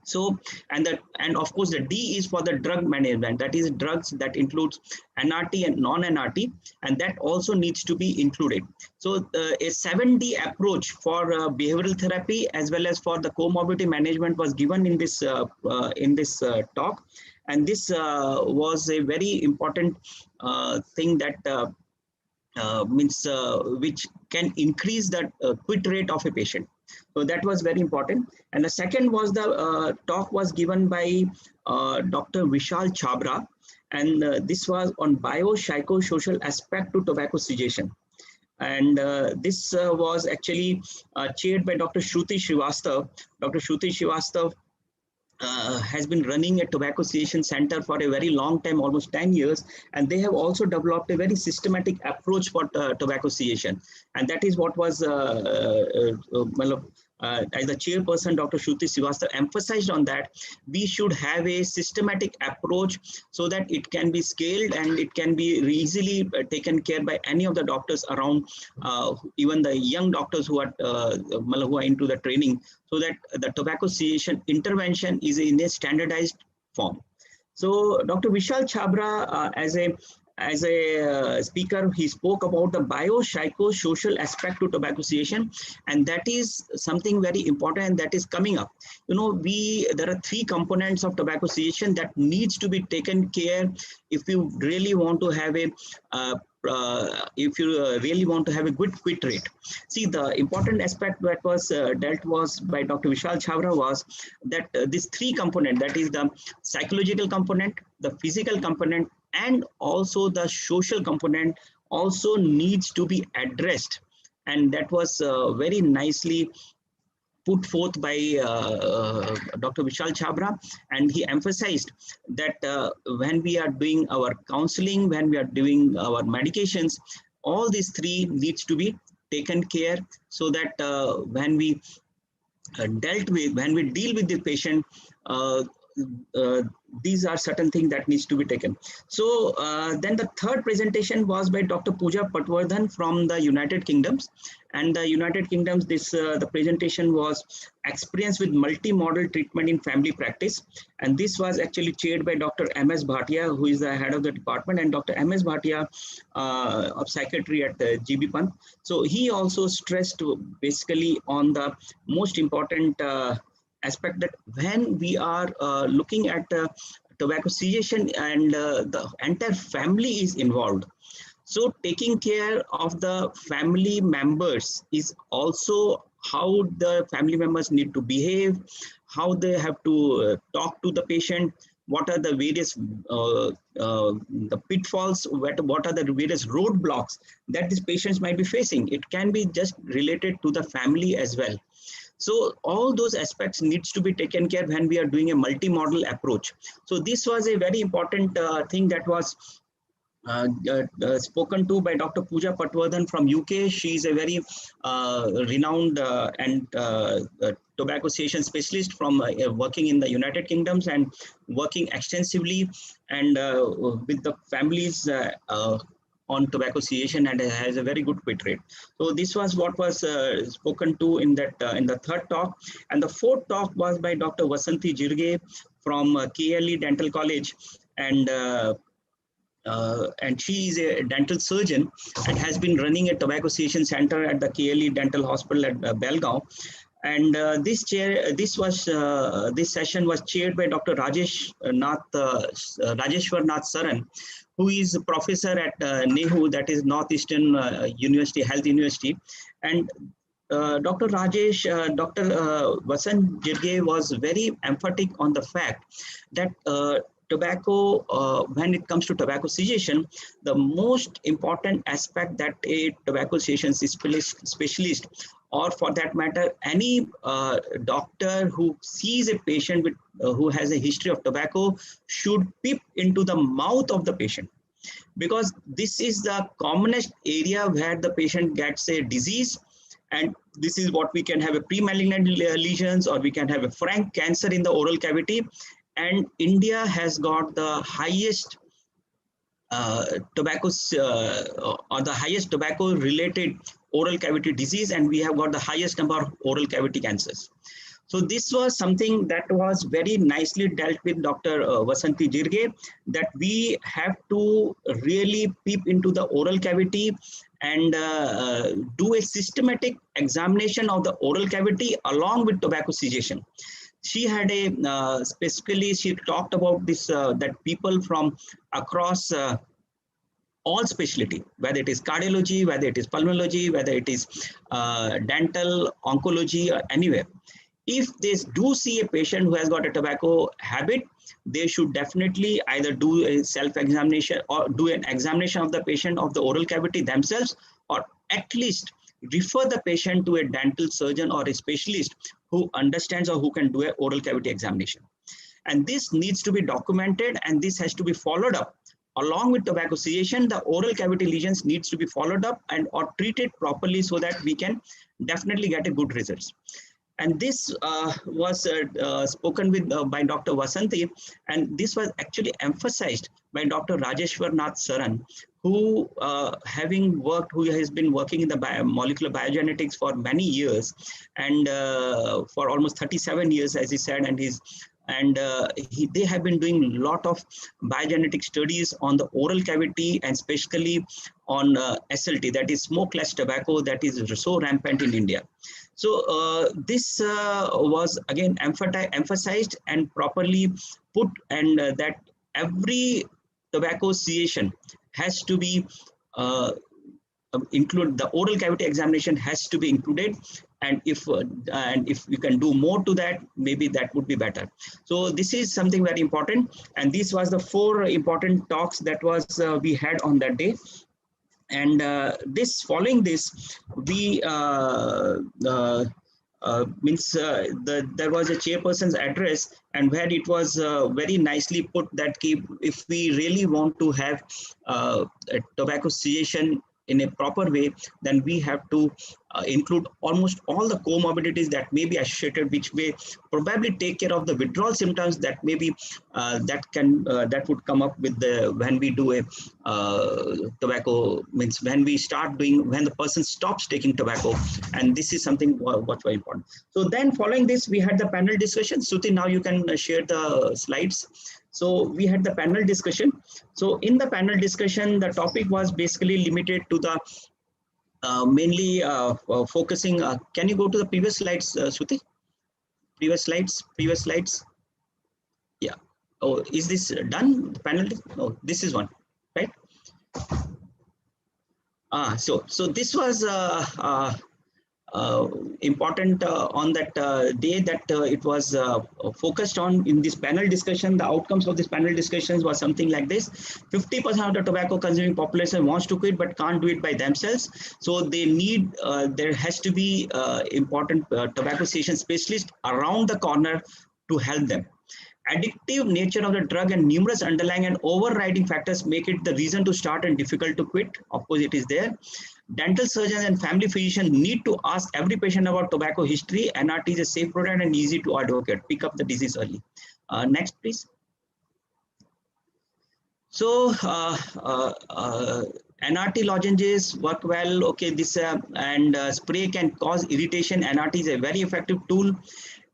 So, and of course the D is for the drug management, that is drugs that includes NRT and non-NRT, and that also needs to be included. So a 7D approach for behavioral therapy as well as for the comorbidity management was given in this talk, and this was a very important thing that which can increase the quit rate of a patient. So that was very important. And the second was the talk was given by Dr. Vishal Chhabra, and this was on biopsychosocial aspect to tobacco cessation. And this was actually chaired by Dr. Shruti Srivastav. Dr. Shruti Srivastav has been running a tobacco cessation center for a very long time, almost 10 years, and they have also developed a very systematic approach for tobacco cessation, and that is what was as the chairperson, Dr. Shruti Srivastav emphasized on that we should have a systematic approach so that it can be scaled and it can be easily taken care by any of the doctors around, even the young doctors who are into the training, so that the tobacco cessation intervention is in a standardized form. So Dr. Vishal Chhabra, as a speaker, he spoke about the biopsychosocial aspect to tobacco cessation, and that is something very important, and that is coming up. You know, there are 3 components of tobacco cessation that needs to be taken care if you really want to have a good quit rate. See, the important aspect that was dealt was by Dr. Vishal Chhabra was that these 3 components, that is the psychological component, the physical component, and also the social component also needs to be addressed, and that was very nicely put forth by Dr. Vishal Chhabra, and he emphasized that when we are doing our counseling, when we are doing our medications, all these 3 needs to be taken care, so that when we deal with the patient, these are certain things that needs to be taken. So then the third presentation was by Dr. Pooja Patwardhan from the United Kingdoms, and the United Kingdoms, the presentation was experience with multi-model treatment in family practice, and this was actually chaired by Dr. MS Bhatia, who is the head of the department, and Dr. MS Bhatia of psychiatry at GB Pant. So he also stressed basically on the most important aspect, that when we are looking at tobacco cessation and the entire family is involved, so taking care of the family members is also how the family members need to behave, how they have to talk to the patient, what are the various the pitfalls, what are the various roadblocks that these patients might be facing. It can be just related to the family as well. So all those aspects needs to be taken care when we are doing a multi-model approach. So this was a very important thing that was spoken to by Dr. Pooja Patwardhan from UK. She is a very renowned and tobacco cessation specialist from working in the United Kingdoms and working extensively and with the families on tobacco cessation, and has a very good quit rate. So this was what was spoken to in that in the third talk, and the fourth talk was by Dr. Vasanti Jirge from KLE Dental College, and she is a dental surgeon and has been running a tobacco cessation center at the KLE Dental Hospital at Belgaum. And this session was chaired by Dr. Rajeshwar Nath Saran, who is a professor at NEHU, that is Northeastern University, Health University. And Dr. Vasant Jirge was very emphatic on the fact that tobacco, when it comes to tobacco cessation, the most important aspect that a tobacco cessation specialist, or for that matter, any doctor who sees a patient with, who has a history of tobacco, should peep into the mouth of the patient, because this is the commonest area where the patient gets a disease. And this is what we can have a pre-malignant lesions, or we can have a frank cancer in the oral cavity. And India has got the highest tobacco related oral cavity disease, and we have got the highest number of oral cavity cancers. So this was something that was very nicely dealt with Dr. Vasanti Jirge, that we have to really peep into the oral cavity and do a systematic examination of the oral cavity along with tobacco cessation. She had a specifically, she talked about this, that people from across all specialty, whether it is cardiology, whether it is pulmonology, whether it is dental, oncology, or anywhere, if they do see a patient who has got a tobacco habit, they should definitely either do a self-examination or do an examination of the patient of the oral cavity themselves, or at least refer the patient to a dental surgeon or a specialist who understands or who can do an oral cavity examination. And this needs to be documented, and this has to be followed up. Along with tobacco cessation, the oral cavity lesions needs to be followed up and or treated properly, so that we can definitely get a good results. And this was spoken with by Dr. Vasanti, and this was actually emphasized by Dr. Rajeshwar Nath Saran, who who has been working in the molecular biogenetics for many years, and for almost 37 years, as he said, and they have been doing a lot of biogenetic studies on the oral cavity, and especially on SLT, that is smokeless tobacco, that is so rampant in India. So this was again emphasized and properly put, and that every tobacco cessation has to be included. The oral cavity examination has to be included, and if we can do more to that, maybe that would be better. So this is something very important, and this was the 4 important talks that was we had on that day. And following this, we there was a chairperson's address, and where it was very nicely put that if we really want to have a tobacco cessation in a proper way, then we have to include almost all the comorbidities that may be associated, which may probably take care of the withdrawal symptoms that may be that would come up with when we do a tobacco, means when the person stops taking tobacco, and this is something what's very important. So then following this, we had the panel discussion. Suti, now you can share the slides. So we had the panel discussion. So in the panel discussion, the topic was basically limited to the mainly focusing. Can you go to the previous slides, Shruti? Previous slides. Yeah. Oh, is this done? The panel? No, this is one, right? So this was important on that day, that it was focused on in this panel discussion. The outcomes of this panel discussions was something like this: 50% of the tobacco consuming population wants to quit but can't do it by themselves. So they need, there has to be important tobacco cessation specialists around the corner to help them. addictive nature of the drug and numerous underlying and overriding factors make it the reason to start and difficult to quit. Of course, it is there. Dental surgeons and family physicians need to ask every patient about tobacco history. NRT is a safe product and easy to advocate. Pick up the disease early. Next, please. So NRT lozenges work well. Okay, this and spray can cause irritation. NRT is a very effective tool.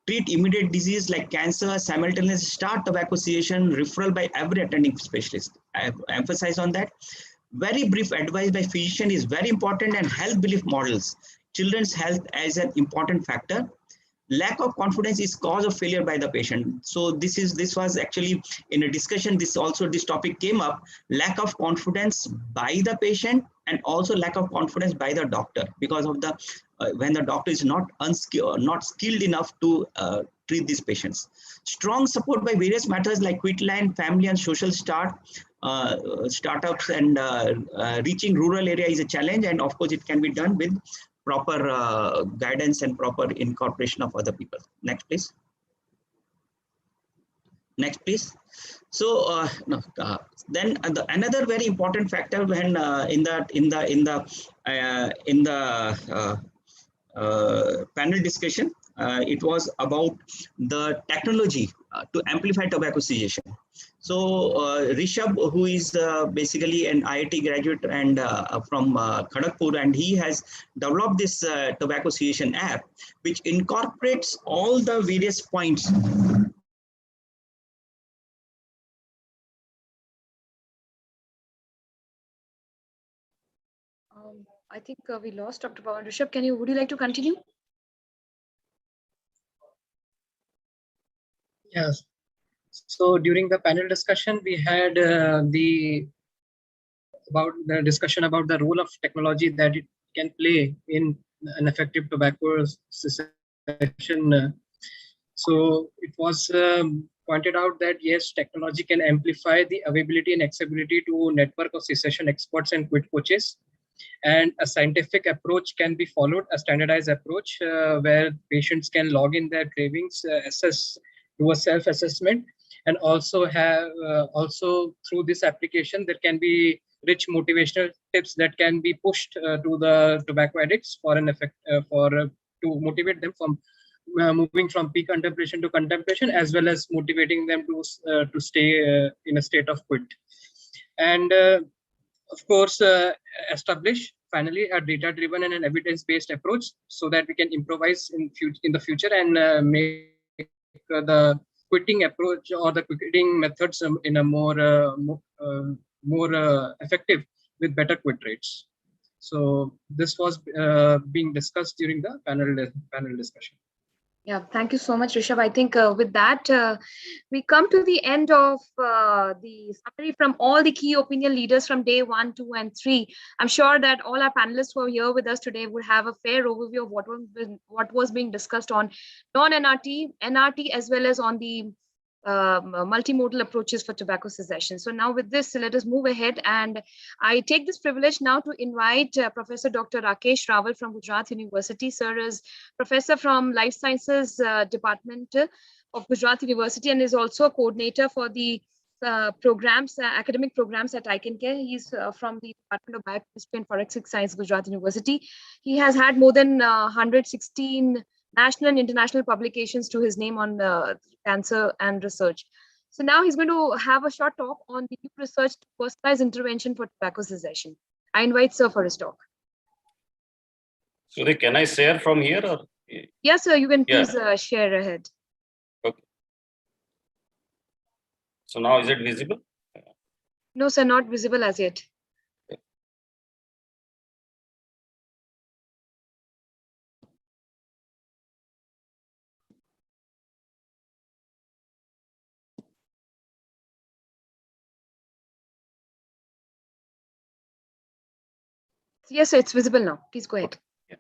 Treat immediate disease like cancer, simultaneously start tobacco cessation, referral by every attending specialist. I emphasize on that. Very brief advice by physician is very important, and health belief models. Children's health as an important factor. Lack of confidence is cause of failure by the patient. So this was actually in a discussion. This topic came up. Lack of confidence by the patient and also lack of confidence by the doctor because of the when the doctor is not skilled enough to treat these patients. Strong support by various methods like quitline, family and social startups and reaching rural area is a challenge, and of course it can be done with proper guidance and proper incorporation of other people. Next, please. Next, please. So then another very important factor when in the panel discussion, it was about the technology to amplify tobacco cessation. So Rishabh, who is basically an IIT graduate and from Kharagpur, and he has developed this tobacco cessation app, which incorporates all the various points. I think we lost Dr. Pawan. Rishabh, would you like to continue? Yes. So during the panel discussion, we had the discussion about the role of technology that it can play in an effective tobacco cessation. So it was pointed out that yes, technology can amplify the availability and accessibility to network of cessation experts and quit coaches. And a scientific approach can be followed, a standardized approach where patients can log in their cravings, do a self-assessment, and also have through this application there can be rich motivational tips that can be pushed to the tobacco addicts for an effect to motivate them from moving from pre-contemplation to contemplation, as well as motivating them to stay in a state of quit. And of course, establish finally a data-driven and an evidence-based approach so that we can improvise in the future and make the quitting approach or the quitting methods in a more effective with better quit rates. So this was being discussed during the panel discussion. Yeah, thank you so much, Rishabh. I think with that, we come to the end of the summary from all the key opinion leaders from day 1, 2, and 3. I'm sure that all our panelists who are here with us today would have a fair overview of what was being discussed on non-NRT, NRT, as well as on the multimodal approaches for tobacco cessation. So now with this, let us move ahead, and I take this privilege now to invite Professor Dr. Rakesh Rawal from Gujarat University. Sir is professor from Life Sciences Department of Gujarat University and is also a coordinator for the academic programs at ICanCaRe. He's from the Department of Biochemistry and Forensic Science, Gujarat University. He has had more than 116 national and international publications to his name on cancer and research. So now he's going to have a short talk on the new research to personalized intervention for tobacco cessation. I invite sir for his talk. So can I share from here? Or? Yes, sir, you can please share ahead. Okay. So now is it visible? No, sir, not visible as yet. Yes, sir, it's visible now. Please go ahead. Okay. Yeah.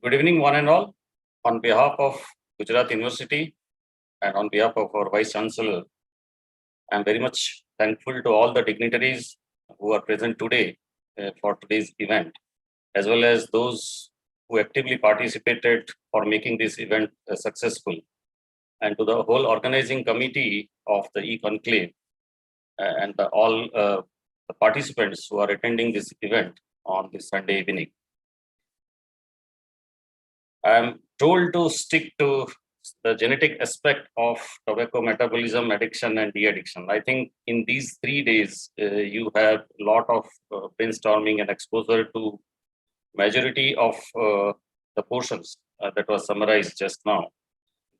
Good evening, one and all. On behalf of Gujarat University and on behalf of our Vice Chancellor, I am very much thankful to all the dignitaries who are present today for today's event, as well as those who actively participated for making this event successful, and to the whole organizing committee of the E-Conclave and all the participants who are attending this event on this Sunday evening. I am told to stick to the genetic aspect of tobacco metabolism, addiction, and de-addiction. I think in these 3 days, you have a lot of brainstorming and exposure to majority of the portions that was summarized just now,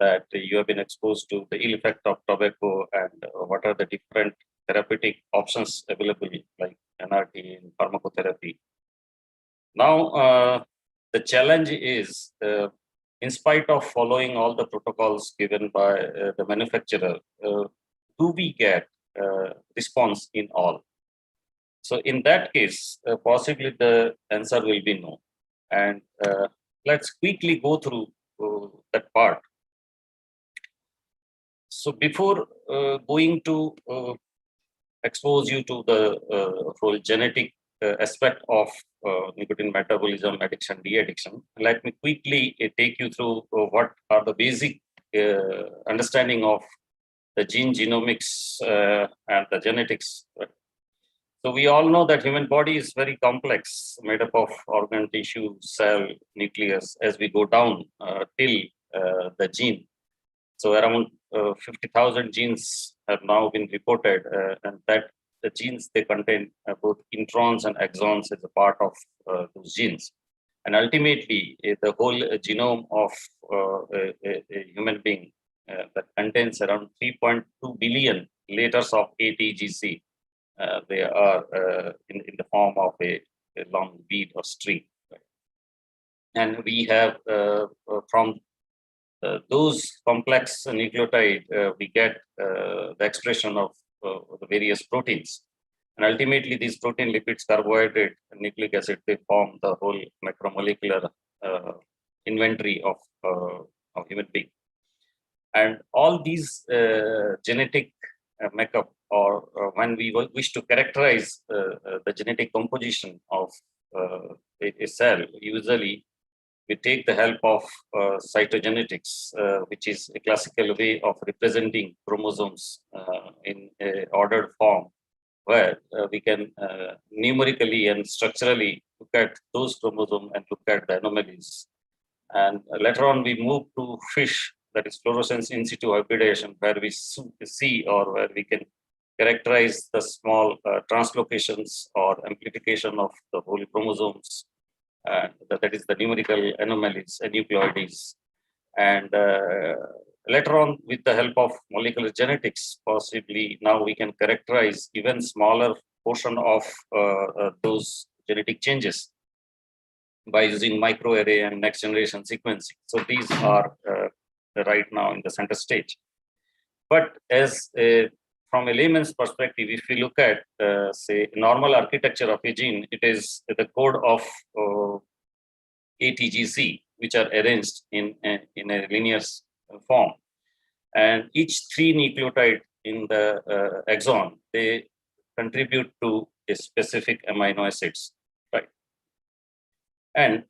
that you have been exposed to the ill effect of tobacco and what are the different therapeutic options available, like NRT and pharmacotherapy. Now, the challenge is, in spite of following all the protocols given by the manufacturer, do we get response in all? So in that case, possibly the answer will be no. And let's quickly go through that part. So before going to expose you to the whole genetic aspect of nicotine metabolism, addiction, de-addiction, let me quickly take you through what are the basic understanding of the gene genomics and the genetics. So we all know that human body is very complex, made up of organ, tissue, cell, nucleus, as we go down till the gene. So around 50,000 genes have now been reported, and that the genes, they contain both introns and exons as a part of those genes. And ultimately, the whole genome of a human being that contains around 3.2 billion letters of ATGC. They are in the form of a long bead or string. Right? And we have from those complex nucleotide, we get the expression of the various proteins. And ultimately, these protein, lipids, carbohydrate, and nucleic acid, they form the whole macromolecular inventory of human being. And all these genetic makeup, or when we wish to characterize the genetic composition of a cell, usually we take the help of cytogenetics, which is a classical way of representing chromosomes in an ordered form, where we can numerically and structurally look at those chromosomes and look at the anomalies. And later on, we move to FISH, that is fluorescence in situ hybridization, where we see, or where we can characterize the small translocations or amplification of the whole chromosomes. That is the numerical anomalies and nucleoides. And later on, with the help of molecular genetics, possibly now we can characterize even smaller portion of those genetic changes by using microarray and next generation sequencing. So these are right now in the center stage. But as from a layman's perspective, if we look at, say, normal architecture of a gene, it is the code of ATGC, which are arranged in a linear form. And each 3 nucleotide in the exon, they contribute to a specific amino acids, right? And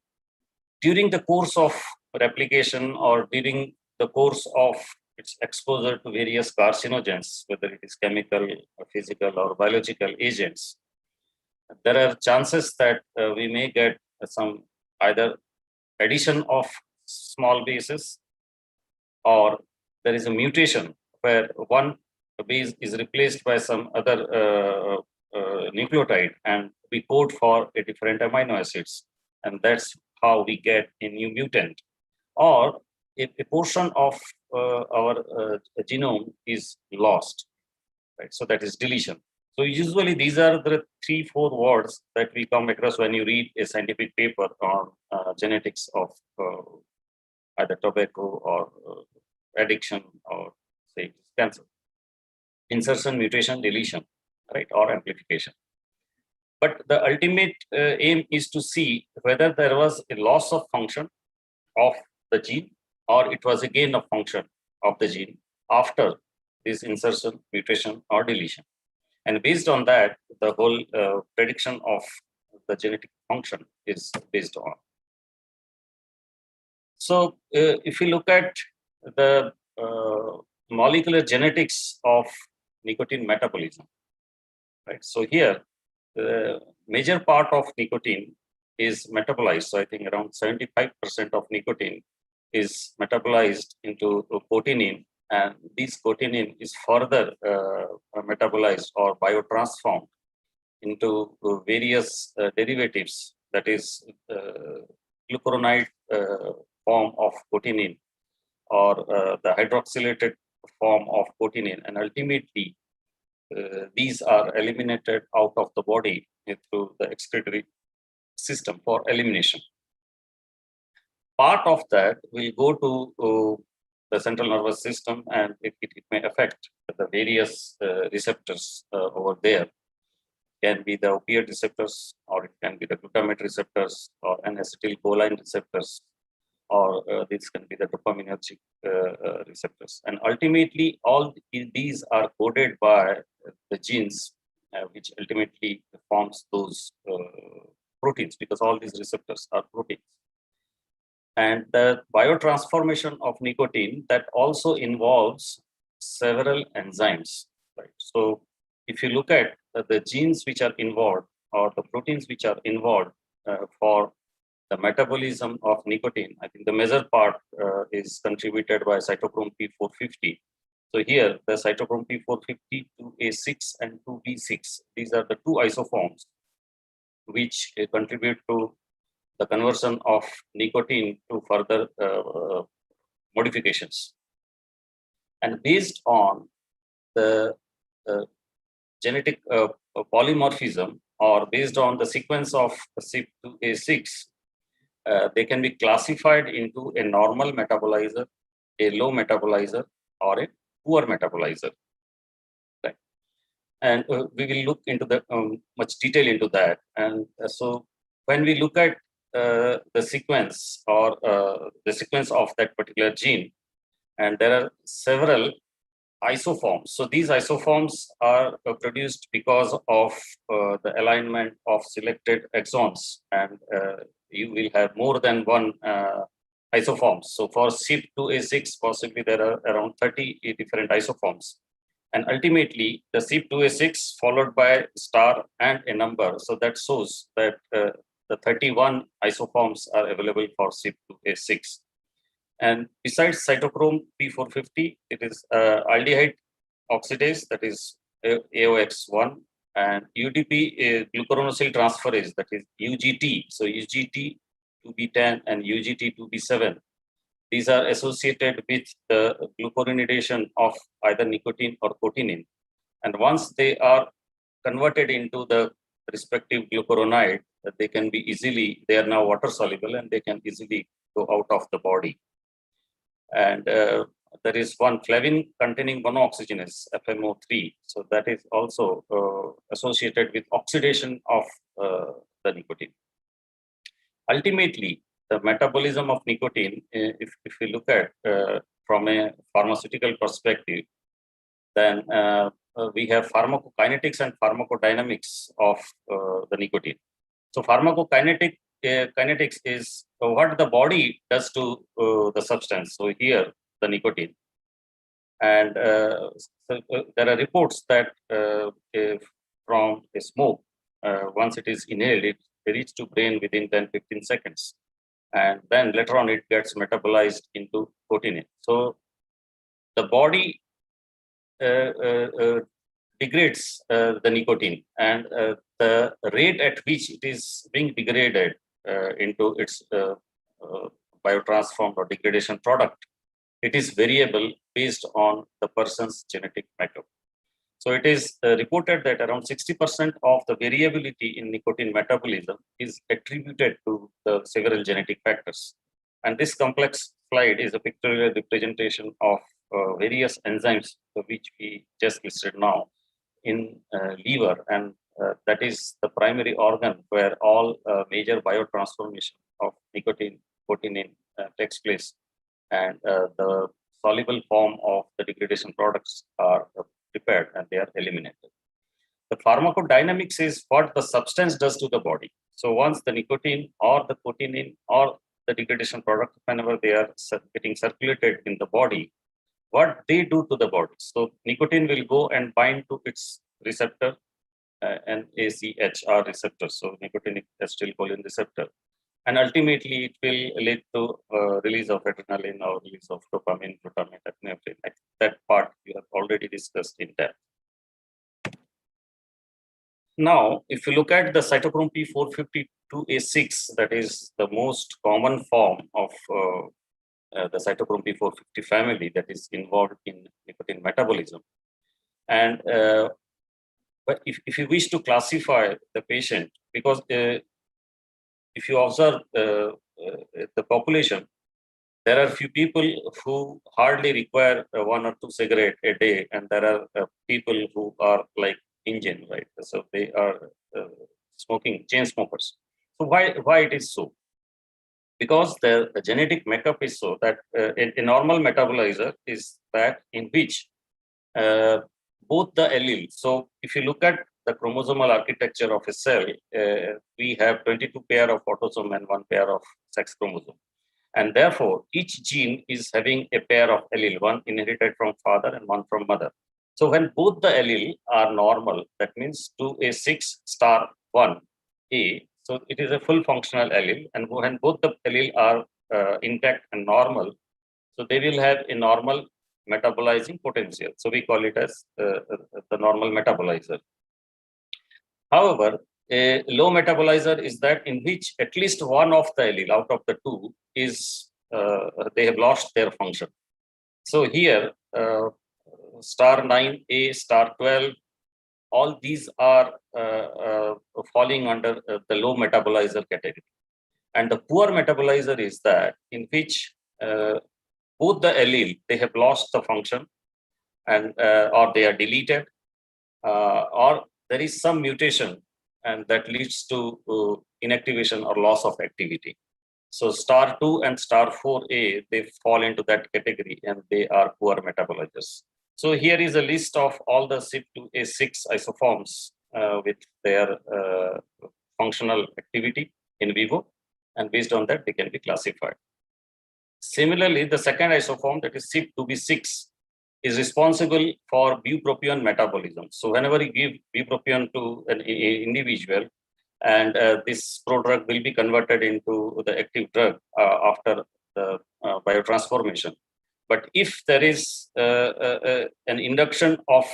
during the course of replication, or during the course of its exposure to various carcinogens, whether it is chemical, or physical, or biological agents, there are chances that we may get some either addition of small bases, or there is a mutation where one base is replaced by some other nucleotide, and we code for a different amino acids. And that's how we get a new mutant. Or if a portion of our genome is lost, right? So that is deletion. So usually these are the 3-4 words that we come across when you read a scientific paper on genetics of either tobacco or addiction, or say cancer. Insertion, mutation, deletion, right, or amplification. But the ultimate aim is to see whether there was a loss of function of the gene, or it was a gain of function of the gene after this insertion, mutation, or deletion. And based on that, the whole prediction of the genetic function is based on. So if you look at the molecular genetics of nicotine metabolism, right? So here, the major part of nicotine is metabolized. So I think around 75% of nicotine is metabolized into cotinine, and this cotinine is further metabolized or biotransformed into various derivatives, that is glucuronide form of cotinine or the hydroxylated form of cotinine, and ultimately these are eliminated out of the body through the excretory system for elimination. Part of that will go to the central nervous system, and it may affect the various receptors over there. It can be the opioid receptors, or it can be the glutamate receptors, or N-acetylcholine receptors, or this can be the dopaminergic receptors. And ultimately, all these are coded by the genes, which ultimately forms those proteins, because all these receptors are proteins. And the biotransformation of nicotine, that also involves several enzymes, right? So if you look at the genes which are involved, or the proteins which are involved for the metabolism of nicotine, I think the major part is contributed by cytochrome P450. So here, the cytochrome P450, 2A6 and 2B6, these are the two isoforms which contribute to the conversion of nicotine to further modifications. And based on the genetic polymorphism, or based on the sequence of CYP2A6, they can be classified into a normal metabolizer, a low metabolizer, or a poor metabolizer. Right? And we will look into the much detail into that. And so when we look at the sequence, or the sequence of that particular gene, and there are several isoforms. So these isoforms are produced because of the alignment of selected exons, and you will have more than one isoforms. So for CYP2A6, possibly there are around 30 different isoforms. And ultimately, the CYP2A6 followed by star and a number. So that shows that the 31 isoforms are available for CYP2A6. And besides cytochrome P450, it is aldehyde oxidase, that is AOX1, and UDP glucuronosyl transferase, that is UGT. So UGT 2B10 and UGT 2B7. These are associated with the glucuronidation of either nicotine or cotinine. And once they are converted into the respective glucuronide, they can be easily, they are now water soluble, and they can easily go out of the body. And there is one flavin containing monooxygenase, FMO3. So that is also associated with oxidation of the nicotine. Ultimately, the metabolism of nicotine, if we look at from a pharmaceutical perspective, then we have pharmacokinetics and pharmacodynamics of the nicotine. So pharmacokinetics is what the body does to the substance. So here, the nicotine. And so, there are reports that from a smoke, once it is inhaled, it reaches to brain within 10-15 seconds. And then later on, it gets metabolized into cotinine. So the body degrades the nicotine, and the rate at which it is being degraded into its biotransformed or degradation product, it is variable based on the person's genetic makeup. So it is reported that around 60% of the variability in nicotine metabolism is attributed to the several genetic factors. And this complex slide is a pictorial representation of various enzymes which we just listed now in liver, and that is the primary organ where all major biotransformation of nicotine, cotinine takes place, and the soluble form of the degradation products are prepared and they are eliminated. The pharmacodynamics is what the substance does to the body. So once the nicotine or the cotinine or the degradation product, whenever they are getting circulated in the body, what they do to the body. So nicotine will go and bind to its receptor, NACHR receptor, so nicotinic acetylcholine receptor. And ultimately, it will lead to release of adrenaline or release of dopamine, glutamate, epinephrine. That part you have already discussed in depth. Now, if you look at the cytochrome P452A6, that is the most common form of the cytochrome P450 family that is involved in nicotine metabolism. And but if you wish to classify the patient, because if you observe the population, there are few people who hardly require 1 or 2 cigarettes a day, and there are people who are like engine, right? So they are smoking, chain smokers. So why it is so? Because the genetic makeup is so that a normal metabolizer is that in which both the alleles. So if you look at the chromosomal architecture of a cell, we have 22 pair of autosome and 1 pair of sex chromosome. And therefore, each gene is having a pair of allele, one inherited from father and one from mother. So when both the allele are normal, that means 2A6*1A, so it is a full functional allele. And when both the allele are intact and normal, so they will have a normal metabolizing potential. So we call it as the normal metabolizer. However, a low metabolizer is that in which at least one of the allele out of the 2 is they have lost their function. So here *9A, *12, all these are falling under the low metabolizer category. And the poor metabolizer is that in which both the allele, they have lost the function, and or they are deleted, or there is some mutation, and that leads to inactivation or loss of activity. So *2 and *4A, they fall into that category, and they are poor metabolizers. So here is a list of all the CYP2A6 isoforms with their functional activity in vivo, and based on that, they can be classified. Similarly, the second isoform, that is CYP2B6, is responsible for bupropion metabolism. So whenever you give bupropion to an individual, and this prodrug will be converted into the active drug after the biotransformation. But if there is an induction of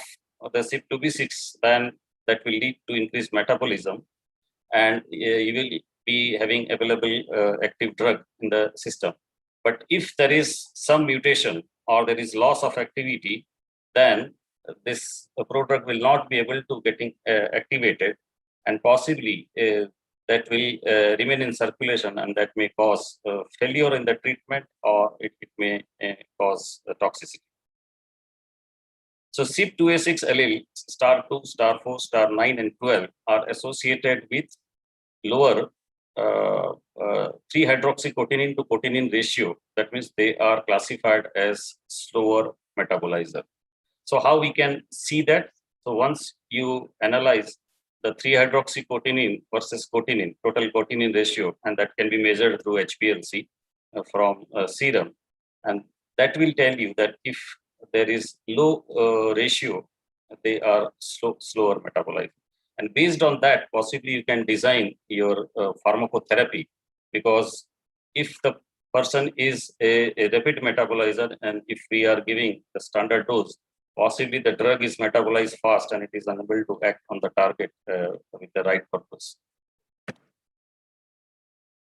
the CYP2B6, then that will lead to increased metabolism, and you will be having available active drug in the system. But if there is some mutation or there is loss of activity, then this prodrug will not be able to getting activated, and possibly that will remain in circulation, and that may cause failure in the treatment, or it may cause toxicity. So CYP2A6 allele *2, *4, *9, and 12 are associated with lower 3-hydroxycotinine to cotinine ratio. That means they are classified as slower metabolizer. So how we can see that? So once you analyze the 3-hydroxycotinine versus cotinine, total cotinine ratio, and that can be measured through HPLC from serum, and that will tell you that if there is low ratio, they are slower metabolized. And based on that, possibly you can design your pharmacotherapy, because if the person is a rapid metabolizer, and if we are giving the standard dose, possibly the drug is metabolized fast and it is unable to act on the target with the right purpose.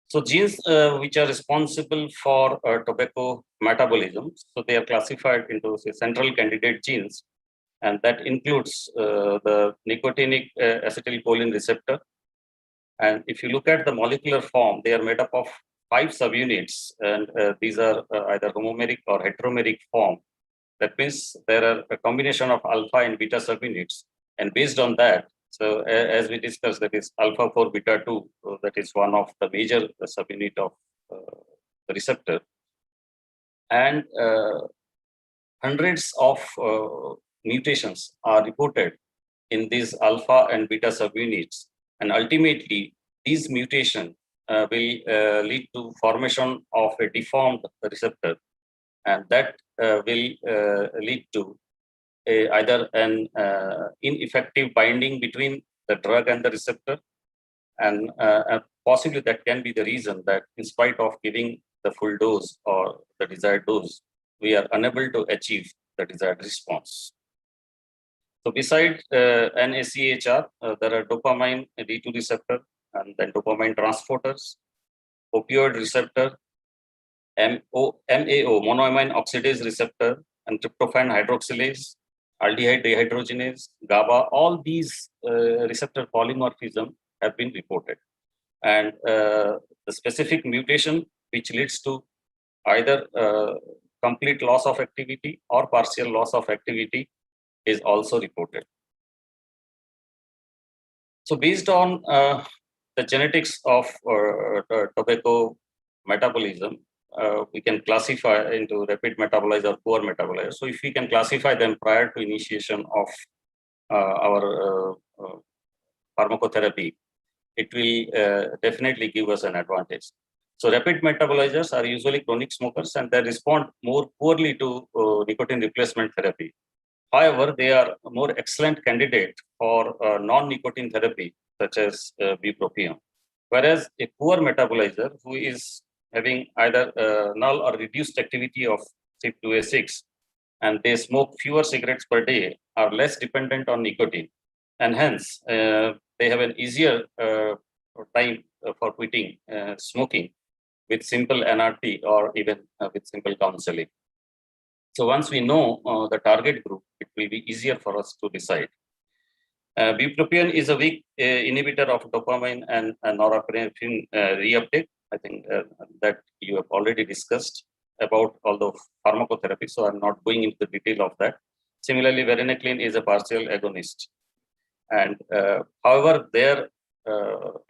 So genes which are responsible for tobacco metabolism, so they are classified into central candidate genes, and that includes the nicotinic acetylcholine receptor. And if you look at the molecular form, they are made up of 5 subunits, and these are either homomeric or heteromeric form. That means there are a combination of alpha and beta subunits, and based on that, so as we discussed, that is alpha 4 beta 2, that is one of the major subunit of the receptor, and hundreds of mutations are reported in these alpha and beta subunits. And ultimately, these mutations will lead to formation of a deformed receptor. And that will lead to either an ineffective binding between the drug and the receptor. And possibly that can be the reason that in spite of giving the full dose or the desired dose, we are unable to achieve the desired response. So besides NACHR, there are dopamine D2 receptor and then dopamine transporters, opioid receptor, MAO, monoamine oxidase receptor, and tryptophan hydroxylase, aldehyde dehydrogenase, GABA. All these receptor polymorphism have been reported. And the specific mutation which leads to either complete loss of activity or partial loss of activity is also reported. So based on the genetics of tobacco metabolism, we can classify into rapid metabolizer or poor metabolizer. So if we can classify them prior to initiation of our pharmacotherapy, it will definitely give us an advantage. So rapid metabolizers are usually chronic smokers and they respond more poorly to nicotine replacement therapy. However, they are a more excellent candidate for non-nicotine therapy, such as Bupropion. Whereas a poor metabolizer who is having either null or reduced activity of CYP2A6 and they smoke fewer cigarettes per day are less dependent on nicotine. And hence, they have an easier time for quitting smoking with simple NRT or even with simple counseling. So once we know the target group, it will be easier for us to decide. Bupropion is a weak inhibitor of dopamine and norepinephrine reuptake. I think that you have already discussed about all the pharmacotherapy, so I'm not going into the detail of that. Similarly, Varenicline is a partial agonist. And however, their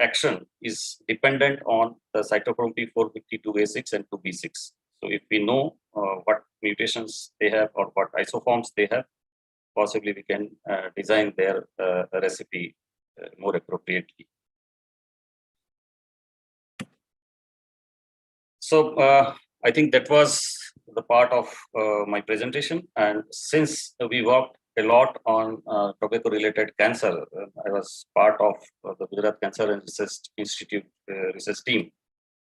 action is dependent on the cytochrome P452A6 and 2B6. So if we know what mutations they have or what isoforms they have, possibly we can design their recipe more appropriately. So I think that was the part of my presentation. And since we worked a lot on tobacco-related cancer, I was part of the Gujarat Cancer and Research Institute research team,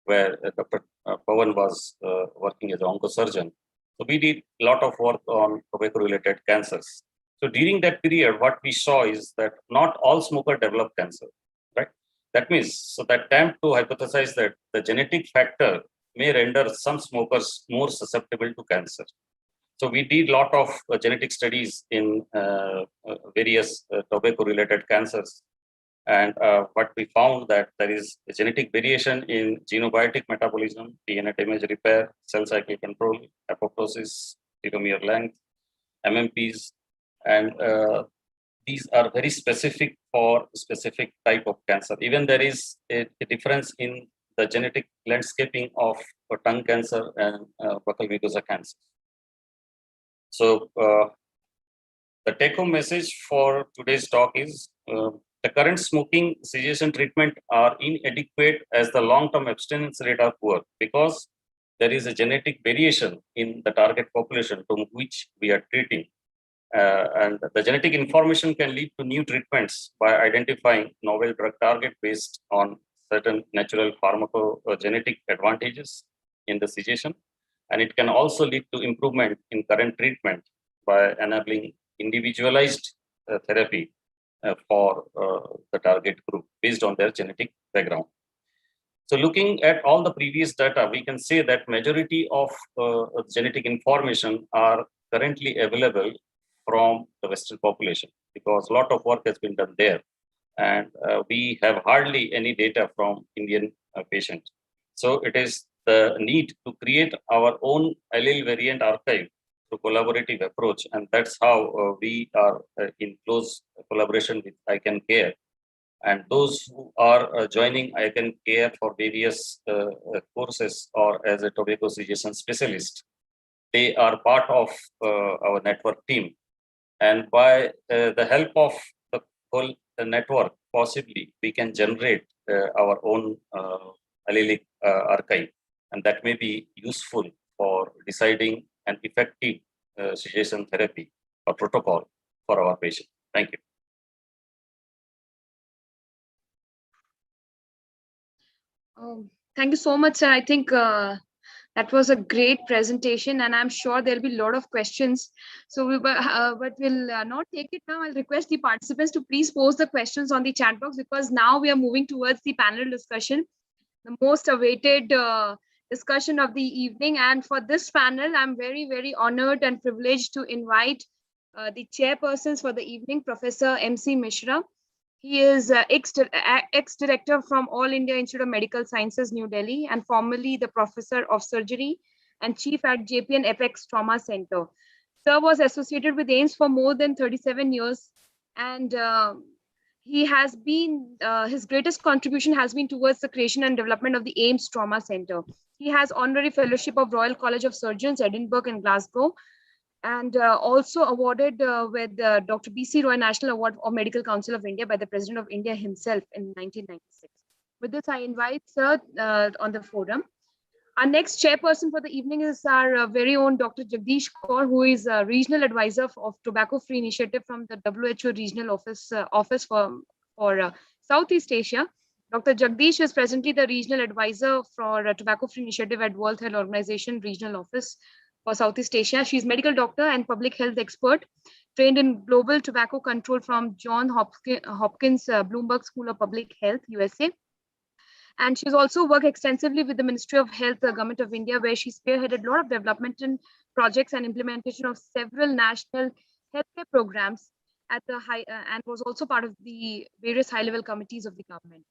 where Dr. Pawan was working as an oncosurgeon. So we did a lot of work on tobacco-related cancers. So during that period, what we saw is that not all smokers develop cancer, right? That means, so that attempt to hypothesize that the genetic factor may render some smokers more susceptible to cancer. So we did a lot of genetic studies in various tobacco-related cancers. And what we found that there is a genetic variation in xenobiotic metabolism, DNA damage repair, cell cycle control, apoptosis, telomere length, MMPs, and these are very specific for specific type of cancer. Even there is a difference in the genetic landscaping of tongue cancer and buccal mucosa cancer. So the take-home message for today's talk is the current smoking cessation treatment are inadequate as the long-term abstinence rate are poor because there is a genetic variation in the target population to which we are treating. And the genetic information can lead to new treatments by identifying novel drug target based on certain natural pharmacogenetic advantages in the cessation. And it can also lead to improvement in current treatment by enabling individualized therapy for the target group based on their genetic background. So looking at all the previous data, we can say that majority of genetic information are currently available from the Western population because a lot of work has been done there. And we have hardly any data from Indian patients. So it is the need to create our own allele variant archive through collaborative approach. And that's how we are in close collaboration with ICanCaRe. And those who are joining ICanCaRe for various courses or as a tobacco cessation specialist, they are part of our network team. And by the help of the whole network, possibly we can generate our own allelic archive, and that may be useful for deciding an effective cessation therapy or protocol for our patient. Thank you. Thank you so much, sir. I think that was a great presentation, and I'm sure there'll be a lot of questions. So, but we'll not take it now. I'll request the participants to please post the questions on the chat box, because now we are moving towards the panel discussion, the most awaited discussion of the evening. And for this panel, I'm very, very honored and privileged to invite the chairpersons for the evening, Professor M.C. Mishra. He is ex-director from All India Institute of Medical Sciences, New Delhi, and formerly the professor of surgery and chief at JPN Apex Trauma Center. Sir was associated with AIIMS for more than 37 years, and he has been, his greatest contribution has been towards the creation and development of the AIIMS Trauma Center. He has honorary fellowship of Royal College of Surgeons, Edinburgh and Glasgow, and also awarded with Dr. B.C. Roy National Award of Medical Council of India by the President of India himself in 1996. With this, I invite Sir on the forum. Our next chairperson for the evening is our very own Dr. Jagdish Kaur, who is a regional advisor of Tobacco Free Initiative from the WHO Regional Office for Southeast Asia. Dr. Jagdish is presently the regional advisor for Tobacco Free Initiative at World Health Organization Regional Office for Southeast Asia. She's medical doctor and public health expert, trained in global tobacco control from Johns Hopkins Bloomberg School of Public Health, USA. And she's also worked extensively with the Ministry of Health, the Government of India, where she spearheaded a lot of development projects and implementation of several national healthcare programs at the and was also part of the various high-level committees of the government.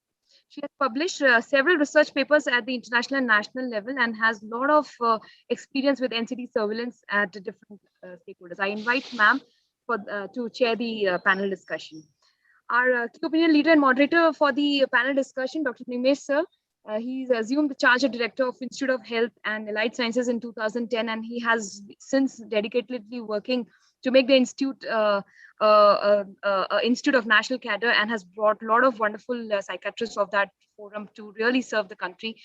She has published several research papers at the international and national level, and has a lot of experience with NCD surveillance at different stakeholders. I invite ma'am to chair the panel discussion. Our key opinion leader and moderator for the panel discussion, Dr. Nimesh sir. He's assumed the charge of director of Institute of Health and Allied Sciences in 2010, and he has since dedicatedly working to make the institute Institute of National Cadre, and has brought a lot of wonderful psychiatrists of that forum to really serve the country.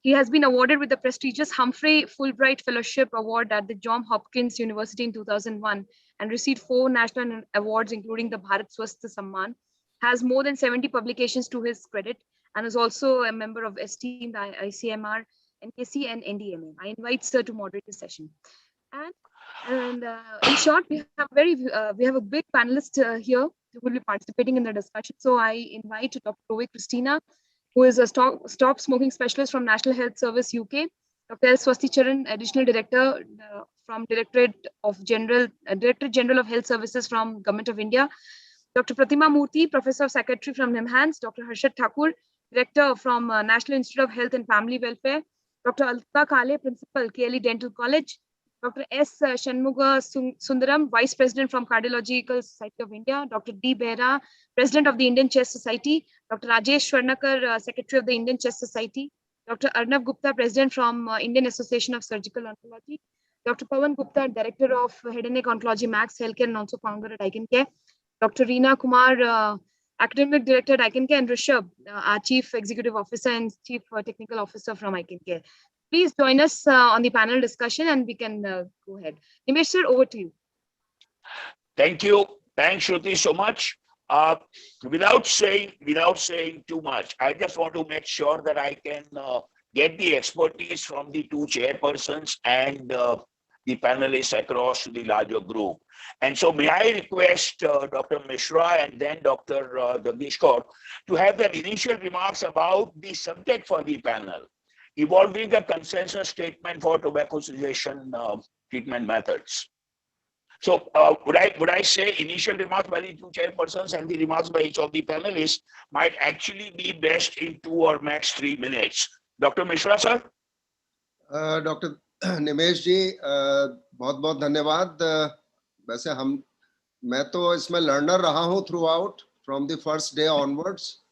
He has been awarded with the prestigious Humphrey Fulbright Fellowship Award at the Johns Hopkins University in 2001, and received 4 national awards, including the Bharat Swasthya Samman. Has more than 70 publications to his credit, and is also a member of esteemed ICMR, NKC, and NDMA. I invite sir to moderate the session. And in short, we have a big panelist here who will be participating in the discussion. So I invite Dr. Rowe Christina, who is a stop smoking specialist from National Health Service UK, Dr. L. Swasticharan, additional director from Directorate General of Health Services from Government of India, Dr. Pratima Murthy, Professor of Psychiatry from NIMHANS, Dr. Harshad Thakur, Director from National Institute of Health and Family Welfare, Dr. Alka Kale, Principal, KLE Dental College, Dr. S. Shanmuga Sundaram, Vice President from Cardiological Society of India, Dr. D. Behra, President of the Indian Chest Society, Dr. Rajesh Swarnakar, Secretary of the Indian Chest Society, Dr. Arnav Gupta, President from Indian Association of Surgical Oncology, Dr. Pawan Gupta, Director of Head and Neck Oncology, Max Healthcare, and also founder at ICanCaRe, Dr. Reena Kumar, Academic Director at ICanCaRe, and Rishabh, our Chief Executive Officer and Chief Technical Officer from ICanCaRe. Please join us on the panel discussion, and we can go ahead. Nimesh sir, over to you. Thank you. Thanks, Shruti, so much. Without saying too much, I just want to make sure that I can get the expertise from the 2 chairpersons and the panelists across the larger group. And so may I request Dr. Mishra and then Dr. Jagdish Kaur to have their initial remarks about the subject for the panel, evolving a consensus statement for tobacco cessation treatment methods. So would I say initial remarks by the 2 chairpersons and the remarks by each of the panelists might actually be best in 2 or max 3 minutes. Dr. Mishra, sir. Dr. निमेश जी बहुत बहुत धन्यवाद. वैसे मैं तो इसमें learner रहा हूँ throughout from the first day onwards,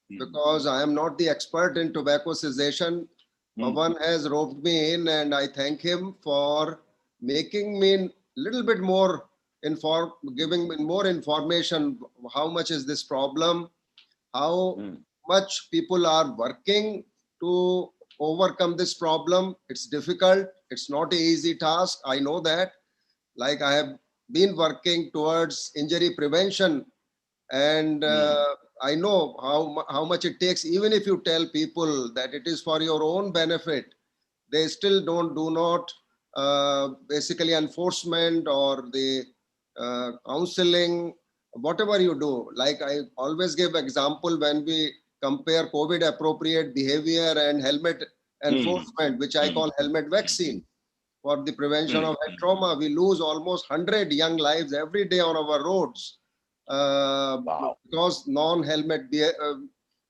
because I am not the expert in tobacco cessation. Pawan has roped me in, and I thank him for making me a little bit more giving more information, how much is this problem, how much people are working to overcome this problem. It's difficult. It's not an easy task. I know that. Like I have been working towards injury prevention, and I know how much it takes. Even if you tell people that it is for your own benefit, they still do not basically enforcement or the counseling, whatever you do. Like I always give example when we compare COVID appropriate behavior and helmet enforcement, which I call helmet vaccine. For the prevention of head trauma, we lose almost 100 young lives every day on our roads because non-helmet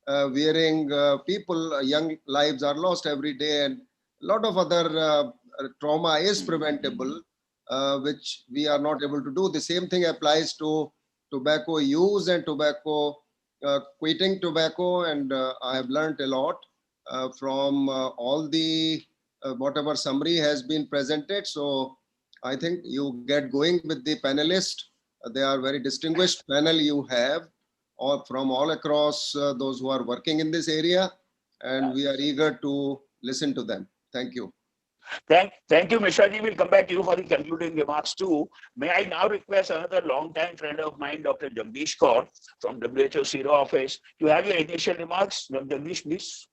wearing people, young lives are lost every day, and a lot of other trauma is preventable, which we are not able to do. The same thing applies to tobacco use and tobacco quitting tobacco, and I have learned a lot from all the whatever summary has been presented. So I think you get going with the panelists. They are very distinguished panel you have, all from all across those who are working in this area, and we are eager to listen to them. Thank you. Thank you, Mishra ji. We'll come back to you for the concluding remarks too. May I now request another long-time friend of mine, Dr. Jagdish Kaur from WHO Sero Office, to have your initial remarks. Dr. Jagdish, please.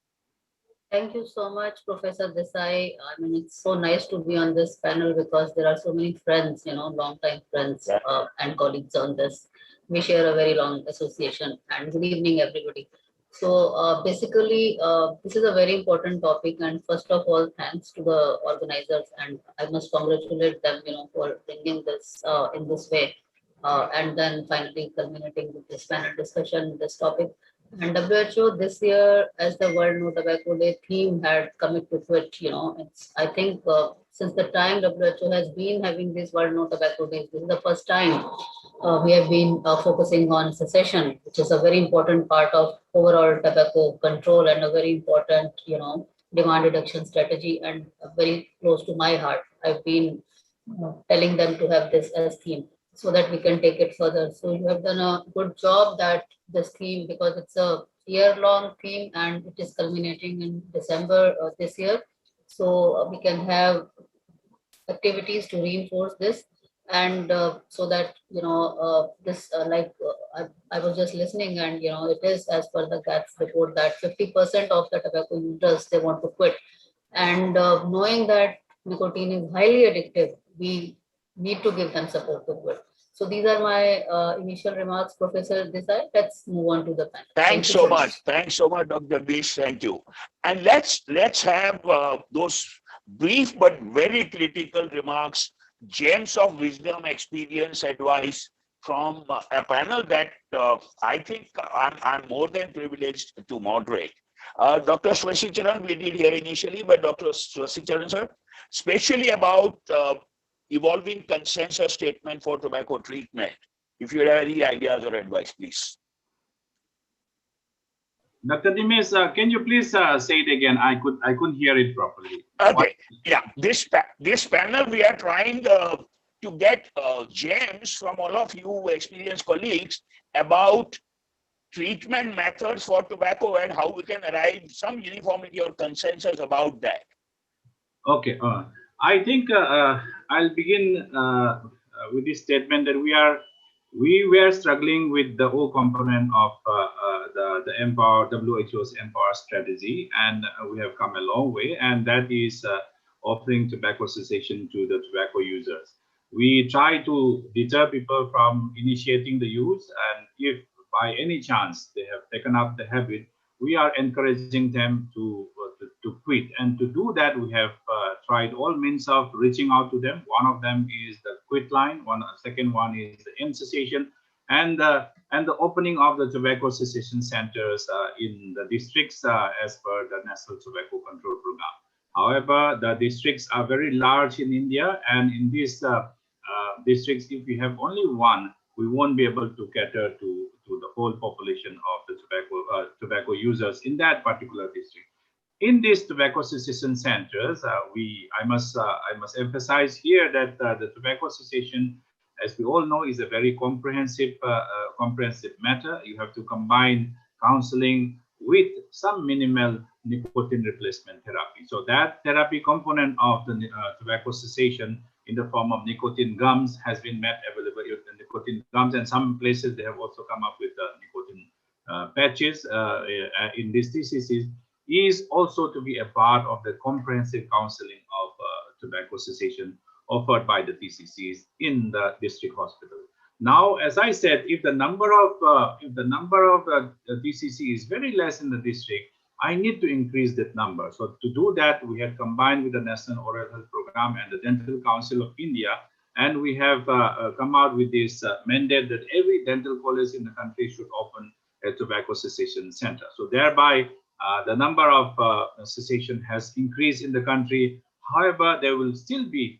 Thank you so much, Professor Desai. I mean, it's so nice to be on this panel because there are so many friends, long-time friends and colleagues on this. We share a very long association. And good evening, everybody. So basically, this is a very important topic. And first of all, thanks to the organizers. And I must congratulate them, for bringing this in this way. And then finally culminating with this panel discussion, this topic. And WHO this year, as the World No Tobacco Day theme had committed to quit, I think since the time WHO has been having this World No Tobacco Days, this is the first time we have been focusing on cessation, which is a very important part of overall tobacco control and a very important, demand reduction strategy, and very close to my heart. I've been telling them to have this as theme, so that we can take it further. So you have done a good job that this theme, because it's a year-long theme and it is culminating in December this year. So we can have activities to reinforce this, and so that, this I was just listening, and, it is as per the GATS report that 50% of the tobacco users, they want to quit. And knowing that nicotine is highly addictive, we need to give them support to quit. So these are my initial remarks, Professor Desai. Let's move on to the panel. Thanks so much. Thanks so much, Dr. Bish. Thank you. And let's have those brief but very critical remarks, gems of wisdom, experience, advice from a panel that I think I'm more than privileged to moderate. Dr. Swasicharan, we did hear initially, but Dr. Swasicharan, sir, especially about evolving consensus statement for tobacco treatment. If you have any ideas or advice, please. Dr. Dimesh, can you please say it again? I couldn't hear it properly. Okay, yeah, this panel, we are trying to get gems from all of you experienced colleagues about treatment methods for tobacco and how we can arrive some uniformity or consensus about that. Okay, I think I'll begin with this statement that we were struggling with the O component of the Empower, WHO's Empower strategy, and we have come a long way, and that is offering tobacco cessation to the tobacco users. We try to deter people from initiating the use, and if by any chance they have taken up the habit, we are encouraging them to quit. And to do that, we have tried all means of reaching out to them. One of them is the quit line. Second one is the end cessation, and the opening of the tobacco cessation centers in the districts as per the National Tobacco Control Program. However, the districts are very large in India, and in these districts, if we have only one, we won't be able to cater to the whole population of the tobacco users in that particular district. In these tobacco cessation centers, I must emphasize here that the tobacco cessation as we all know, is a very comprehensive matter. You have to combine counseling with some minimal nicotine replacement therapy. So that therapy component of the tobacco cessation in the form of nicotine gums has been made available in the nicotine gums, and some places they have also come up with nicotine patches in these TCCs, is also to be a part of the comprehensive counseling of tobacco cessation offered by the TCCs in the district hospital. Now, as I said, if the number of TCC is very less in the district, I need to increase that number. So to do that, we have combined with the National Oral Health Program and the Dental Council of India, and we have come out with this mandate that every dental college in the country should open a tobacco cessation center. So thereby, the number of cessation has increased in the country. However, there will still be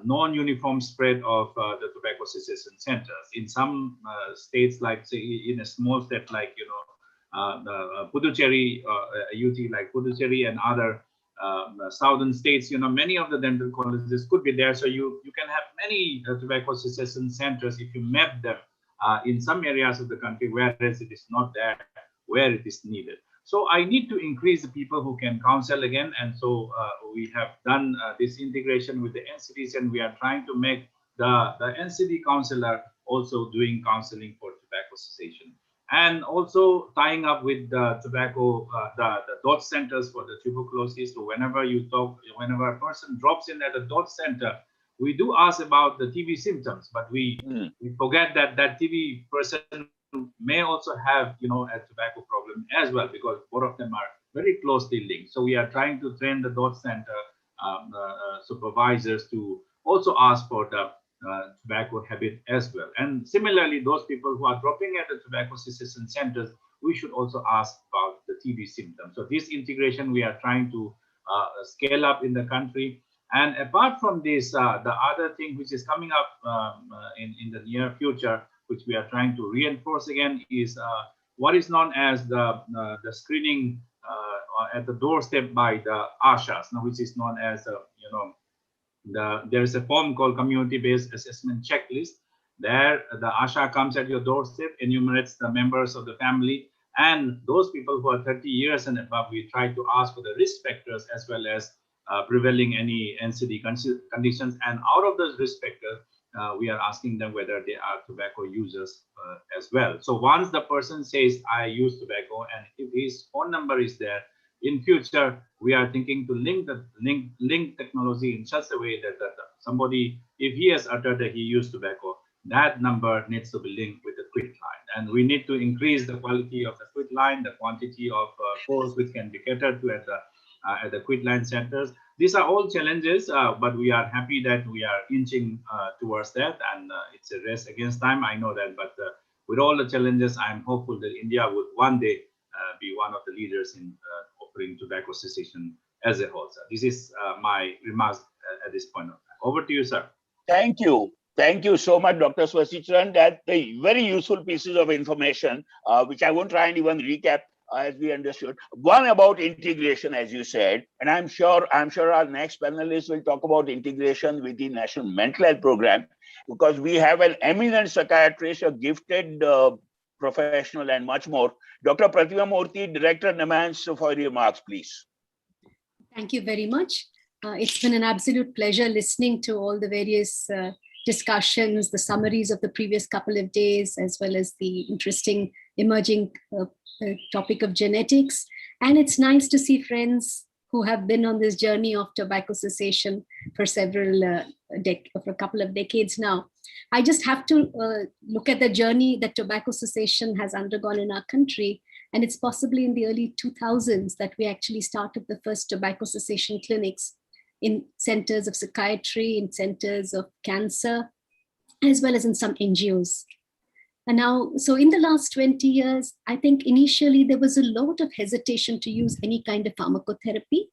non-uniform spread of the tobacco cessation centers. In some states, like say in a small state like Puducherry, UT like Puducherry and other southern states, many of the dental colleges could be there. So you can have many tobacco cessation centers if you map them in some areas of the country, whereas it is not there where it is needed. So I need to increase the people who can counsel again. And so we have done this integration with the NCDs, and we are trying to make the NCD counselor also doing counseling for tobacco cessation. And also tying up with the tobacco, the DOT centers for the tuberculosis. So whenever a person drops in at a DOT center, we do ask about the TB symptoms, but we forget that TB person may also have, a tobacco problem as well, because both of them are very closely linked. So we are trying to train the DOT center supervisors to also ask for the tobacco habit as well. And similarly, those people who are dropping at the tobacco cessation centers, we should also ask about the TB symptoms. So this integration we are trying to scale up in the country. And apart from this, the other thing which is coming up in the near future, which we are trying to reinforce again, is what is known as the screening at the doorstep by the ASHAs, which is known as there is a form called community-based assessment checklist. There, the ASHA comes at your doorstep, enumerates the members of the family, and those people who are 30 years and above, we try to ask for the risk factors as well as prevailing any NCD conditions. And out of those risk factors, we are asking them whether they are tobacco users as well. So once the person says, I use tobacco, and if his phone number is there, in future, we are thinking to link technology in such a way that somebody, if he has uttered that he used tobacco, that number needs to be linked with the quit line. And we need to increase the quality of the quit line, the quantity of calls which can be catered to at the quit line centers. These are all challenges, but we are happy that we are inching towards that, and it's a race against time, I know that, but with all the challenges, I'm hopeful that India would one day be one of the leaders in offering tobacco cessation as a whole, sir. This is my remarks at this point of time. Over to you, sir. Thank you. Thank you so much, Dr. Swasicharan. That's the very useful pieces of information, which I won't try and even recap as we understood. One about integration, as you said, and I'm sure our next panelists will talk about integration with the National Mental Health Program, because we have an eminent psychiatrist, a gifted professional, and much more. Dr. Pratima Murthy, Director, NAMANS, for your remarks, please. Thank you very much. It's been an absolute pleasure listening to all the various discussions, the summaries of the previous couple of days, as well as the interesting emerging topic of genetics. And it's nice to see friends who have been on this journey of tobacco cessation for a couple of decades now. I just have to look at the journey that tobacco cessation has undergone in our country. And it's possibly in the early 2000s that we actually started the first tobacco cessation clinics in centers of psychiatry, in centers of cancer, as well as in some NGOs. And now, so in the last 20 years, I think initially there was a lot of hesitation to use any kind of pharmacotherapy.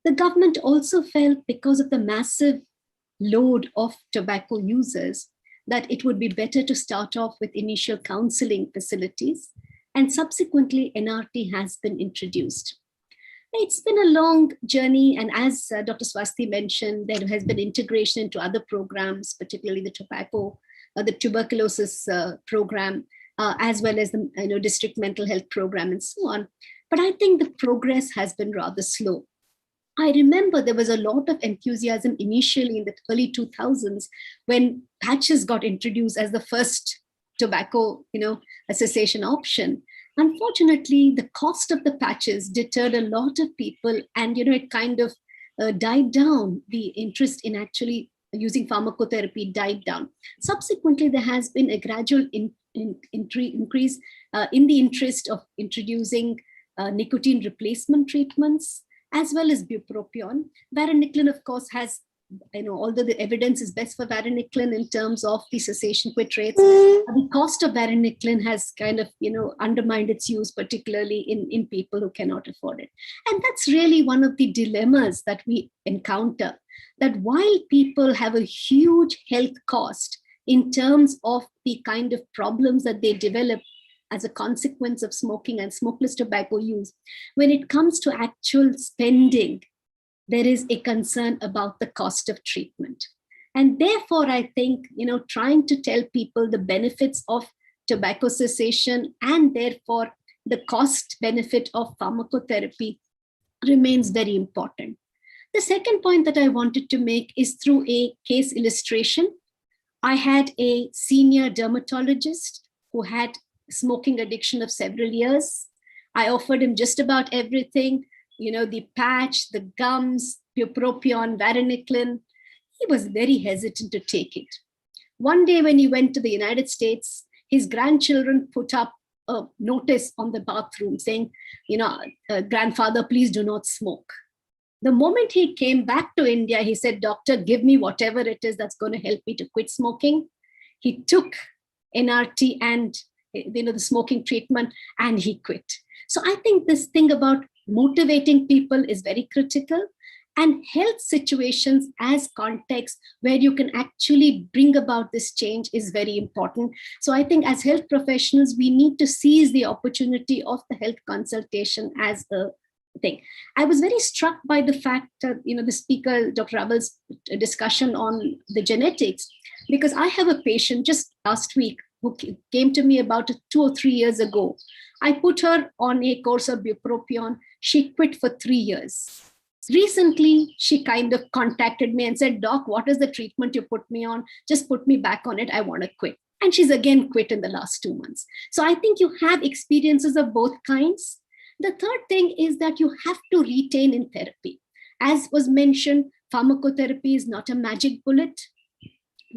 The government also felt, because of the massive load of tobacco users, that it would be better to start off with initial counseling facilities, and subsequently NRT has been introduced. It's been a long journey, and as Dr. Swasti mentioned, there has been integration into other programs, particularly the tuberculosis program, as well as the district mental health program and so on. But I think the progress has been rather slow. I remember there was a lot of enthusiasm initially in the early 2000s when patches got introduced as the first tobacco, cessation option. Unfortunately, the cost of the patches deterred a lot of people, and it kind of died down. The interest in actually using pharmacotherapy died down. Subsequently, there has been a gradual increase in the interest of introducing nicotine replacement treatments, as well as bupropion. Varenicline, of course, has, although the evidence is best for varenicline in terms of the cessation quit rates, the cost of varenicline has kind of, undermined its use, particularly in people who cannot afford it. And that's really one of the dilemmas that we encounter, that while people have a huge health cost in terms of the kind of problems that they develop as a consequence of smoking and smokeless tobacco use, when it comes to actual spending, there is a concern about the cost of treatment. And therefore, I think, trying to tell people the benefits of tobacco cessation and therefore the cost benefit of pharmacotherapy remains very important. The second point that I wanted to make is through a case illustration. I had a senior dermatologist who had smoking addiction of several years. I offered him just about everything, the patch, the gums, bupropion, varenicline. He was very hesitant to take it. One day when he went to the United States, his grandchildren put up a notice on the bathroom saying, grandfather, please do not smoke. The moment he came back to India, he said, doctor, give me whatever it is that's going to help me to quit smoking. He took NRT and the smoking treatment, and he quit. So I think this thing about motivating people is very critical, and health situations as context where you can actually bring about this change is very important. So I think as health professionals, we need to seize the opportunity of the health consultation as a thing. I was very struck by the fact that, the speaker, Dr. Raval's discussion on the genetics, because I have a patient just last week who came to me about 2 or 3 years ago. I put her on a course of bupropion. She quit for 3 years. Recently, she kind of contacted me and said, doc, what is the treatment you put me on? Just put me back on it. I want to quit. And she's again quit in the last 2 months. So I think you have experiences of both kinds. The third thing is that you have to retain in therapy. As was mentioned, pharmacotherapy is not a magic bullet.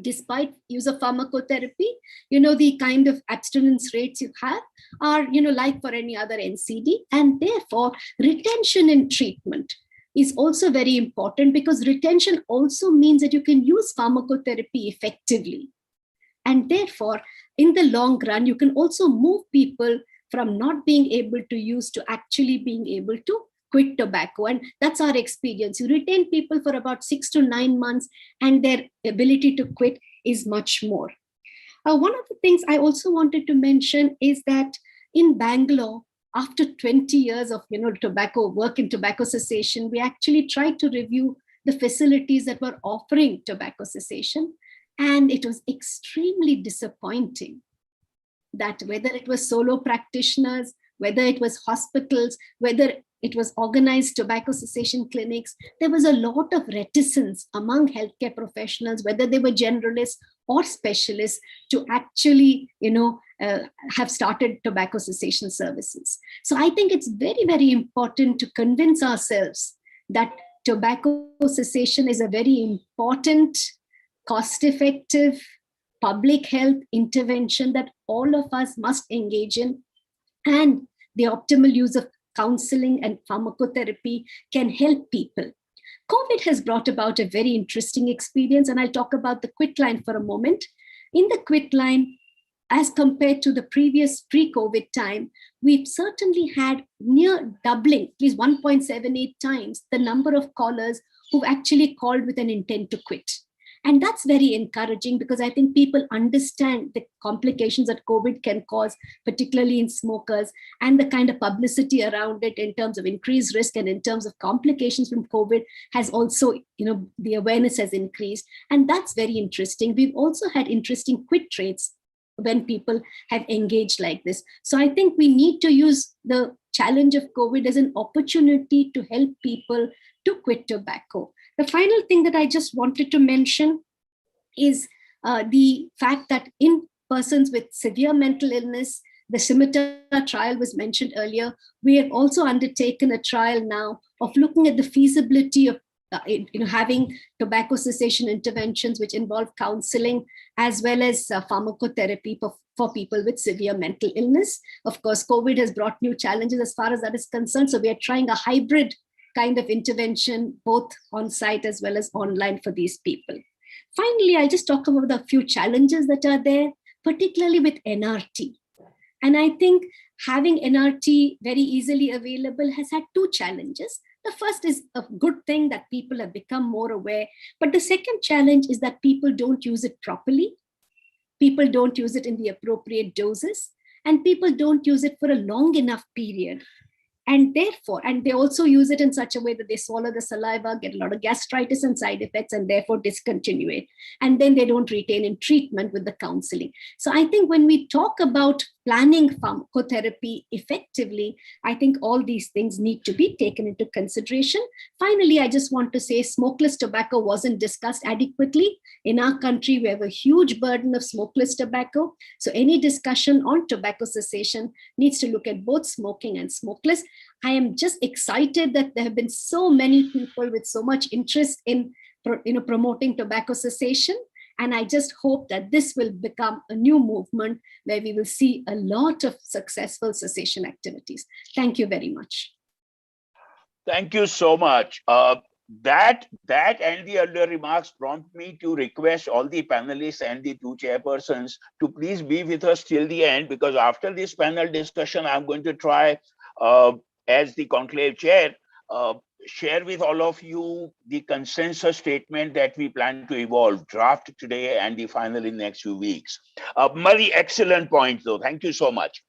Despite use of pharmacotherapy, the kind of abstinence rates you have are, like for any other NCD. And therefore, retention in treatment is also very important, because retention also means that you can use pharmacotherapy effectively. And therefore, in the long run, you can also move people from not being able to use to actually being able to quit tobacco. And that's our experience. You retain people for about 6 to 9 months, and their ability to quit is much more. One of the things I also wanted to mention is that in Bangalore, after 20 years of tobacco work in tobacco cessation, we actually tried to review the facilities that were offering tobacco cessation. And it was extremely disappointing that whether it was solo practitioners, whether it was hospitals, whether it was organized tobacco cessation clinics, there was a lot of reticence among healthcare professionals, whether they were generalists or specialists, to actually, have started tobacco cessation services. So I think it's very, very important to convince ourselves that tobacco cessation is a very important, cost-effective public health intervention that all of us must engage in, and the optimal use of counseling and pharmacotherapy can help people. COVID has brought about a very interesting experience, and I'll talk about the quit line for a moment. In the quit line, as compared to the previous pre-COVID time, we've certainly had near doubling, at least 1.78 times, the number of callers who've actually called with an intent to quit. And that's very encouraging because I think people understand the complications that COVID can cause, particularly in smokers, and the kind of publicity around it in terms of increased risk and in terms of complications from COVID has also, the awareness has increased. And that's very interesting. We've also had interesting quit rates when people have engaged like this. So I think we need to use the challenge of COVID as an opportunity to help people to quit tobacco. The final thing that I just wanted to mention is the fact that in persons with severe mental illness, the scimitar trial was mentioned earlier. We have also undertaken a trial now of looking at the feasibility of having tobacco cessation interventions which involve counseling as well as pharmacotherapy for people with severe mental illness. Of course, COVID has brought new challenges as far as that is concerned. So we are trying a hybrid kind of intervention, both on site as well as online for these people. Finally, I'll just talk about the few challenges that are there, particularly with NRT. And I think having NRT very easily available has had two challenges. The first is a good thing that people have become more aware. But the second challenge is that people don't use it properly. People don't use it in the appropriate doses. And people don't use it for a long enough period. And therefore, and they also use it in such a way that they swallow the saliva, get a lot of gastritis and side effects, and therefore discontinue it. And then they don't retain in treatment with the counseling. So I think when we talk about planning pharmacotherapy effectively, I think all these things need to be taken into consideration. Finally, I just want to say smokeless tobacco wasn't discussed adequately. In our country, we have a huge burden of smokeless tobacco. So any discussion on tobacco cessation needs to look at both smoking and smokeless. I am just excited that there have been so many people with so much interest in promoting tobacco cessation. And I just hope that this will become a new movement where we will see a lot of successful cessation activities. Thank you very much. Thank you so much. That and the earlier remarks prompt me to request all the panelists and the two chairpersons to please be with us till the end, because after this panel discussion, I'm going to try, as the conclave chair, share with all of you the consensus statement that we plan to evolve, draft today and the final in the next few weeks. Very excellent point, though. Thank you so much.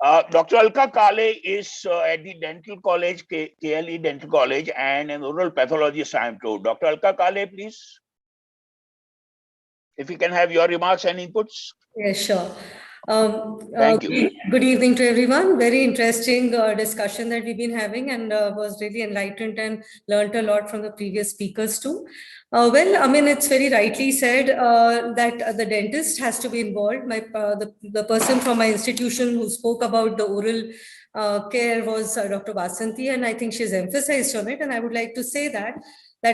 Dr. Alka Kale is at the Dental College, KLE Dental College, and an oral pathologist, I am told. Dr. Alka Kale, please. If you can have your remarks and inputs. Yeah, sure. Thank you. Good evening to everyone. Very interesting discussion that we've been having, and was really enlightened and learned a lot from the previous speakers too. Well, I mean, it's very rightly said that the dentist has to be involved. The person from my institution who spoke about the oral care was Dr. Vasanthi, and I think she's emphasized on it. And I would like to say that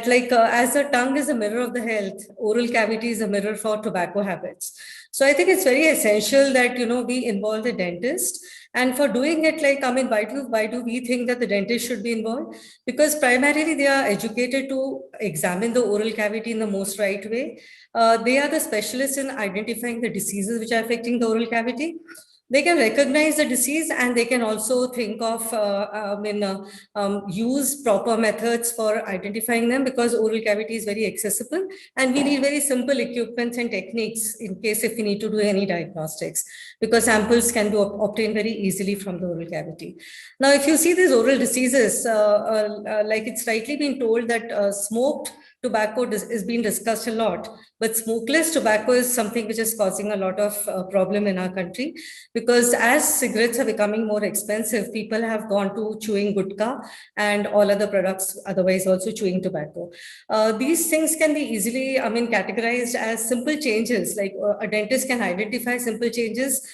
like as the tongue is a mirror of the health, oral cavity is a mirror for tobacco habits. So I think it's very essential that, we involve the dentist. And for doing it, like, I mean, why do we think that the dentist should be involved? Because primarily they are educated to examine the oral cavity in the most right way. They are the specialists in identifying the diseases which are affecting the oral cavity. They can recognize the disease, and they can also think of, use proper methods for identifying them, because oral cavity is very accessible and we need very simple equipment and techniques in case if we need to do any diagnostics, because samples can be obtained very easily from the oral cavity. Now, if you see these oral diseases, like it's rightly been told that smoked tobacco is being discussed a lot, but smokeless tobacco is something which is causing a lot of problem in our country, because as cigarettes are becoming more expensive, people have gone to chewing gutka and all other products, otherwise also chewing tobacco. These things can be easily, categorized as simple changes, like a dentist can identify simple changes,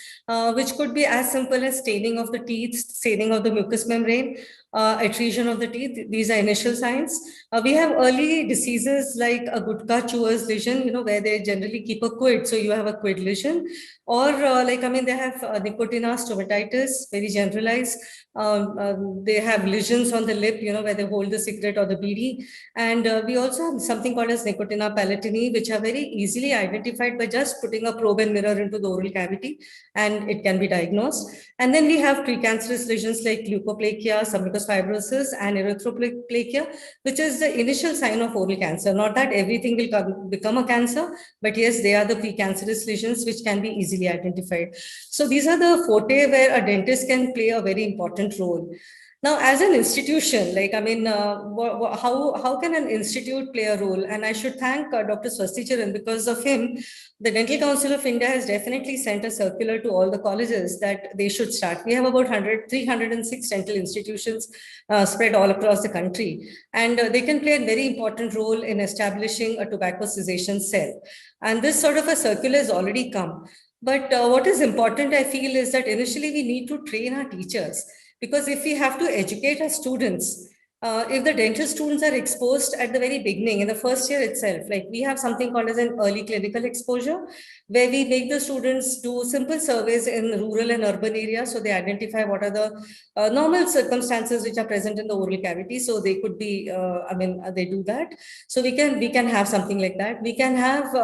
which could be as simple as staining of the teeth, staining of the mucous membrane, atresion of the teeth. These are initial signs. We have early diseases like a gutka chewer's lesion, where they generally keep a quid, so you have a quid lesion, or they have nicotina stomatitis, very generalized. They have lesions on the lip, where they hold the cigarette or the bidi. And we also have something called as nicotina palatini, which are very easily identified by just putting a probe and mirror into the oral cavity, and it can be diagnosed. And then we have precancerous lesions like leukoplakia, submucous cutaneous fibrosis and erythroplakia, which is the initial sign of oral cancer. Not that everything will become a cancer, but yes, they are the precancerous lesions which can be easily identified. So these are the forte where a dentist can play a very important role. Now, as an institution, like, I mean, how can an institute play a role? And I should thank Dr. Swasti Charan. Because of him, the Dental Council of India has definitely sent a circular to all the colleges that they should start. We have about 306 dental institutions spread all across the country. And they can play a very important role in establishing a tobacco cessation cell. And this sort of a circular has already come. But what is important, I feel, is that initially we need to train our teachers. Because if we have to educate our students, if the dental students are exposed at the very beginning, in the first year itself, like we have something called as an early clinical exposure, where we make the students do simple surveys in rural and urban areas. So they identify what are the normal circumstances which are present in the oral cavity. So they could be, they do that. So we can have something like that. We can have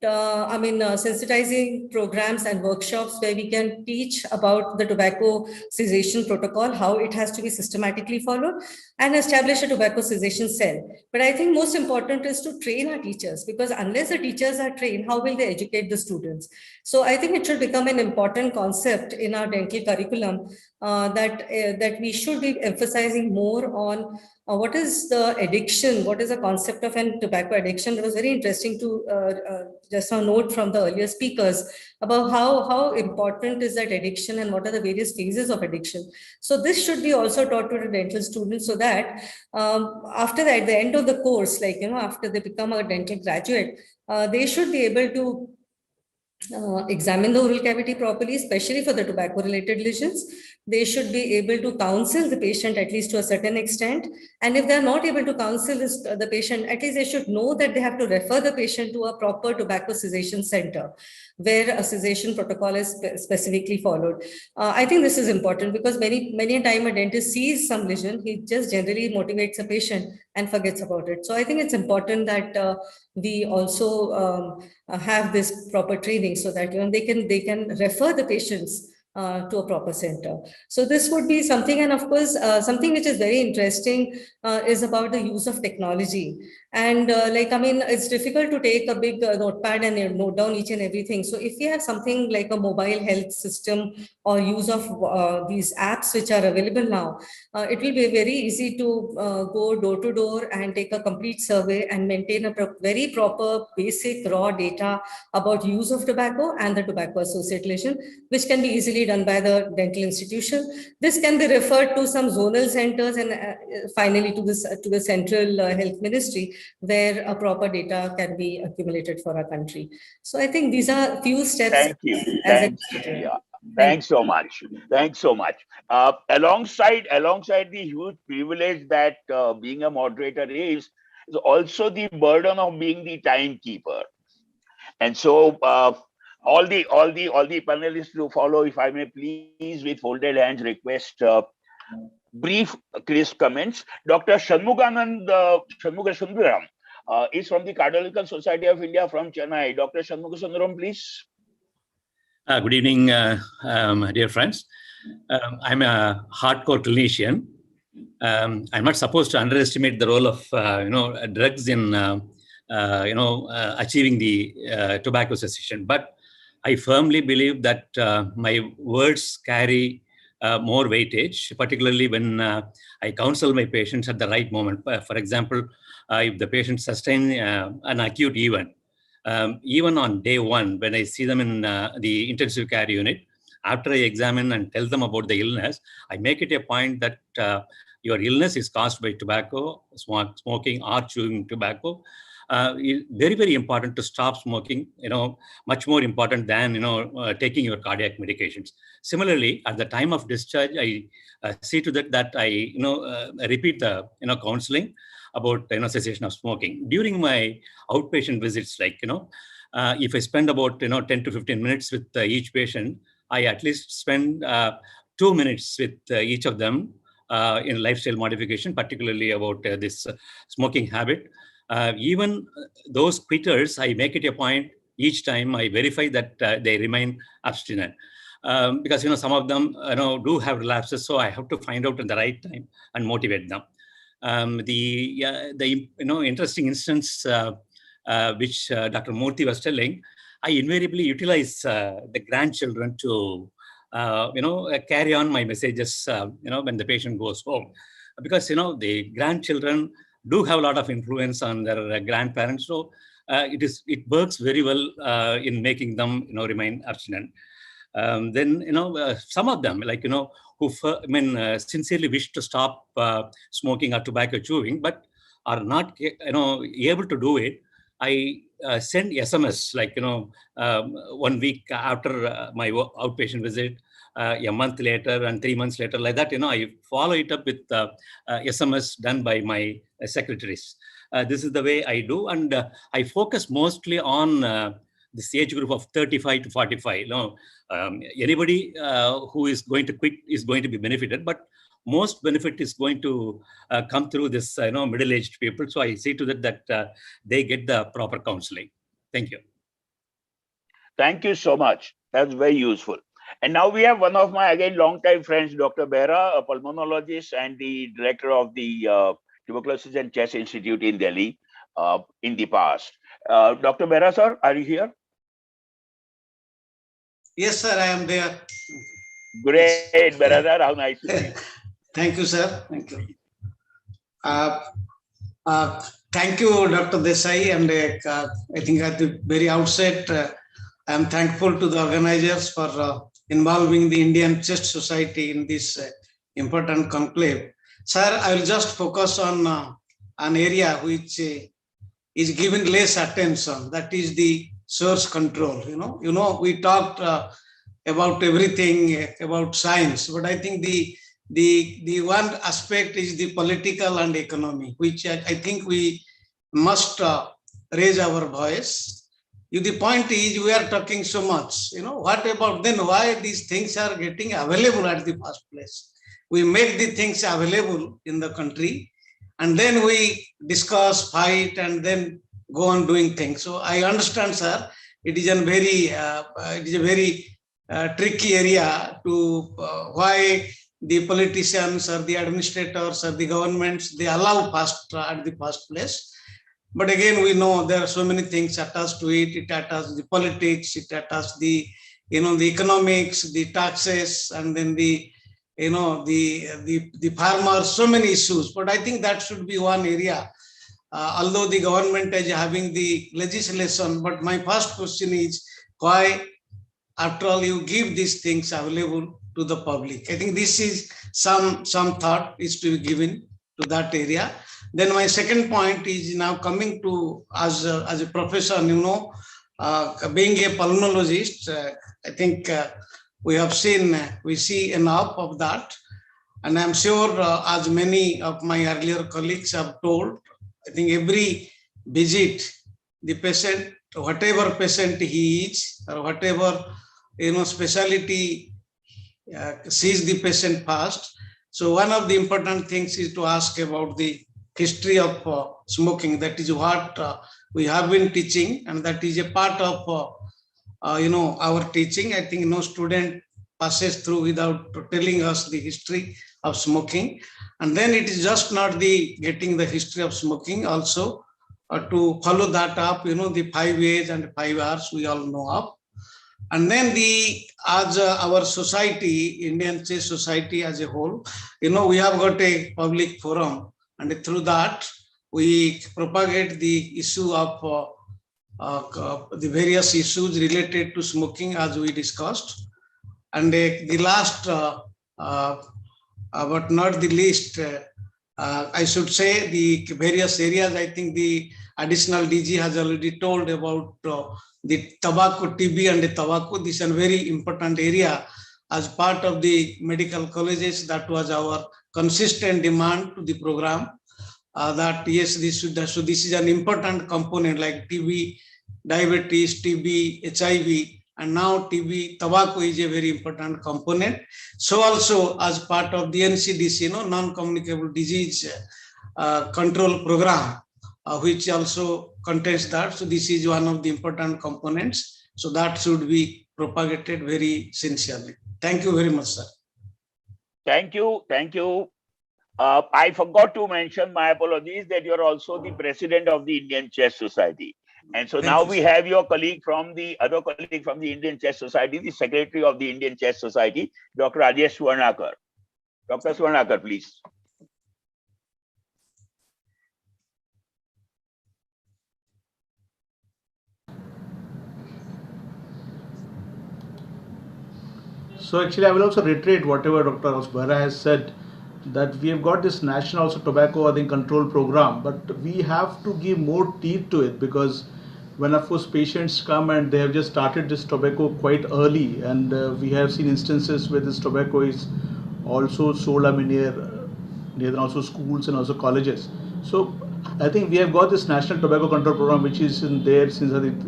sensitizing programs and workshops where we can teach about the tobacco cessation protocol, how it has to be systematically followed, and establish a tobacco cessation cell. But I think most important is to train our teachers, because unless the teachers are trained, how will they educate the students? So I think it should become an important concept in our dental curriculum that we should be emphasizing more on what is the addiction, what is the concept of an tobacco addiction. It was very interesting to just a note from the earlier speakers about how important is that addiction and what are the various phases of addiction. So this should be also taught to the dental students, so that after that, at the end of the course, like, after they become a dental graduate, they should be able to examine the oral cavity properly, especially for the tobacco related lesions. They should be able to counsel the patient at least to a certain extent. And if they're not able to counsel the patient, at least they should know that they have to refer the patient to a proper tobacco cessation center, where a cessation protocol is specifically followed. I think this is important, because many a time a dentist sees some lesion, he just generally motivates a patient and forgets about it. So I think it's important that we also have this proper training, so that they can refer the patients to a proper center. So this would be something. And of course, something which is very interesting is about the use of technology. And it's difficult to take a big notepad and note down each and everything. So if we have something like a mobile health system or use of these apps which are available now, it will be very easy to go door to door and take a complete survey and maintain a very proper basic raw data about use of tobacco and the tobacco associated lesion, which can be easily done by the dental institution. This can be referred to some zonal centers and finally to the central health ministry, where a proper data can be accumulated for our country. So I think these are few steps. Thank you. Thanks so much. Thanks so much. Alongside the huge privilege that being a moderator is also the burden of being the timekeeper. And so all the panelists to follow, if I may please, with folded hands, request brief, crisp comments. Dr. Shanmugha Sundaram is from the Cardiological Society of India from Chennai. Dr. Shanmugha Sundaram, please. Good evening, dear friends. I'm a hardcore clinician. I'm not supposed to underestimate the role of drugs in achieving the tobacco cessation, but I firmly believe that my words carry more weightage, particularly when I counsel my patients at the right moment. For example, if the patient sustains an acute event, even on day one, when I see them in the intensive care unit, after I examine and tell them about the illness, I make it a point that your illness is caused by tobacco, smoking or chewing tobacco. Very, very important to stop smoking, much more important than, taking your cardiac medications. Similarly, at the time of discharge, I see to that I, repeat the, counseling about, cessation of smoking. During my outpatient visits, if I spend about, 10 to 15 minutes with each patient, I at least spend 2 minutes with each of them in lifestyle modification, particularly about this smoking habit. Even those quitters, I make it a point each time I verify that they remain abstinent. because some of them do have relapses, so I have to find out at the right time and motivate them. The interesting instance which Dr. Murthy was telling, I invariably utilize the grandchildren to carry on my messages when the patient goes home, because the grandchildren do have a lot of influence on their grandparents, so it works very well in making them remain abstinent. Then some of them, like who sincerely wish to stop smoking or tobacco chewing, but are not able to do it. I send SMS like 1 week after my outpatient visit, a month later and 3 months later, like that. I follow it up with SMS done by my secretaries. This is the way I do, and I focus mostly on this age group of 35 to 45. Anybody who is going to quit is going to be benefited, but most benefit is going to come through this middle-aged people. So I see to that they get the proper counseling. Thank you. Thank you so much. That's very useful. And now we have one of my, again, longtime friends, Dr. Behra, a pulmonologist and the director of the Tuberculosis and Chest Institute in Delhi in the past. Dr. Behra, sir, are you here? Yes, sir, I am there. Great, Behra sir, how nice to see you. Thank you, sir. Thank you. Thank you, Dr. Desai. And I think at the very outset, I am thankful to the organizers for involving the Indian Chest Society in this important conclave. Sir, I will just focus on an area which is given less attention, that is the source control. We talked about everything about science, but I think the one aspect is the political and economy, which I think we must raise our voice. The point is, we are talking so much, what about then why these things are getting available at the first place? We make the things available in the country, and then we discuss, fight, and then go on doing things. So I understand, sir, it is a very tricky area to why the politicians or the administrators or the governments, they allow fast at the first place. But again, we know there are so many things attached to it. It attaches the politics, it attaches the the economics, the taxes, and then the farmers, so many issues. But I think that should be one area. Although the government is having the legislation, but my first question is why, after all, you give these things available to the public? I think this is some thought is to be given to that area. Then my second point is now coming to as a profession, being a pulmonologist, I think we see enough of that. And I'm sure as many of my earlier colleagues have told, I think every visit, the patient, whatever patient he is, or whatever specialty sees the patient first. So one of the important things is to ask about the history of smoking. That is what we have been teaching, and that is a part of our teaching. I think no student passes through without telling us the history of smoking. And then it is just not the getting the history of smoking, also to follow that up, the 5 A's and 5 R's we all know of. And then as our society, Indian Chest Society as a whole, we have got a public forum, and through that we propagate the issue of the various issues related to smoking as we discussed. And the last, but not the least, I should say the various areas. I think the additional DG has already told about the tobacco, TB and the tobacco. This is a very important area as part of the medical colleges. That was our consistent demand to the program, that yes, this is an important component like TB, diabetes, TB, HIV, and now TB, tobacco is a very important component. So also as part of the NCDC, non-communicable disease control program, which also contains that. So this is one of the important components. So that should be propagated very sincerely. Thank you very much, sir. Thank you. Thank you. I forgot to mention, my apologies, that you're also the president of the Indian Chess Society. And so now we have your colleague from the other colleague from the Indian Chess Society, the secretary of the Indian Chess Society, Dr. Rajesh Swarnakar. Dr. Swarnakar, please. So actually, I will also reiterate whatever Dr. Osbara has said, that we have got this national also tobacco control program, but we have to give more teeth to it, because when of course patients come and they have just started this tobacco quite early, and we have seen instances where this tobacco is also sold near also schools and also colleges. So I think we have got this national tobacco control program which is in there since I think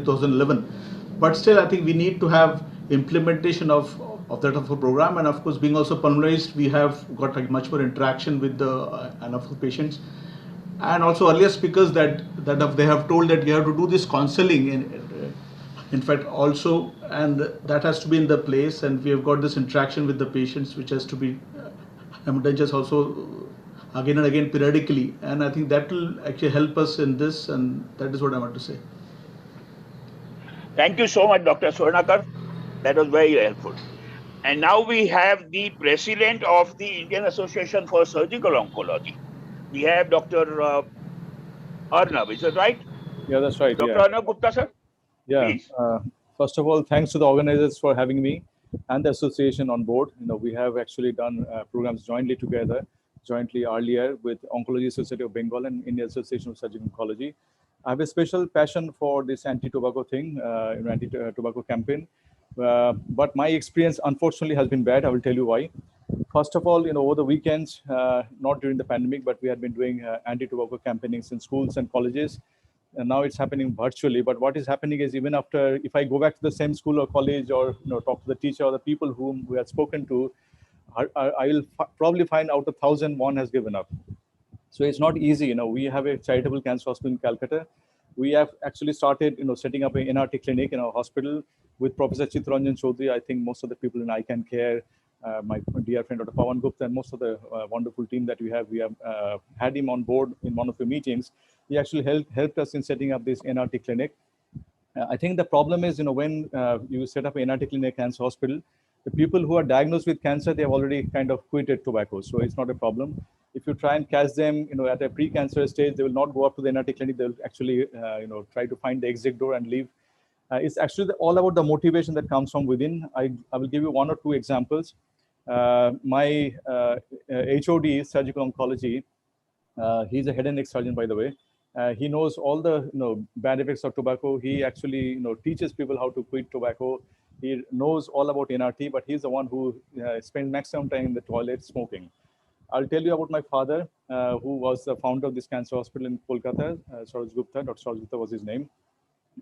2011, but still I think we need to have implementation of that of a program, and of course being also pulmonized, we have got like much more interaction with the patients, and also earlier speakers that they have told that you have to do this counseling in fact also, and that has to be in the place, and we have got this interaction with the patients which has to be just also again and again periodically, and I think that will actually help us in this, and that is what I want to say. Thank you so much, Dr. Swarnakar. That was very helpful. And now we have the president of the Indian Association for Surgical Oncology. We have Dr. Arnab, is that right? Yeah, that's right. Dr. Yeah. Arnab Gupta, sir? Yeah. First of all, thanks to the organizers for having me and the association on board. We have actually done programs jointly earlier with Oncology Society of Bengal and Indian Association of Surgical Oncology. I have a special passion for this anti-tobacco thing, anti-tobacco campaign. But my experience, unfortunately, has been bad. I will tell you why. First of all, over the weekends, not during the pandemic, but we had been doing anti-tobacco campaignings in schools and colleges. And now it's happening virtually. But what is happening is, even after, if I go back to the same school or college, or talk to the teacher or the people whom we had spoken to, I will probably find out of 1,000, one has given up. So it's not easy. We have a charitable cancer hospital in Calcutta. We have actually started, setting up an NRT clinic in our hospital with Professor Chittaranjan Chaudhary. I think most of the people in ICanCaRe, my dear friend Dr. Pawan Gupta, and most of the wonderful team that we have had him on board in one of the meetings. He actually helped us in setting up this NRT clinic. I think the problem is, when you set up an NRT clinic, cancer hospital, the people who are diagnosed with cancer, they have already kind of quitted tobacco. So it's not a problem. If you try and catch them, at a pre-cancer stage, they will not go up to the NRT clinic. They'll actually, try to find the exit door and leave. It's actually all about the motivation that comes from within. I will give you one or two examples. My HOD, surgical oncology, he's a head and neck surgeon, by the way. He knows all the bad effects of tobacco. He actually teaches people how to quit tobacco. He knows all about NRT, but he's the one who spends maximum time in the toilet smoking. I'll tell you about my father, who was the founder of this cancer hospital in Kolkata, Saroj Gupta. Dr. Saroj Gupta was his name.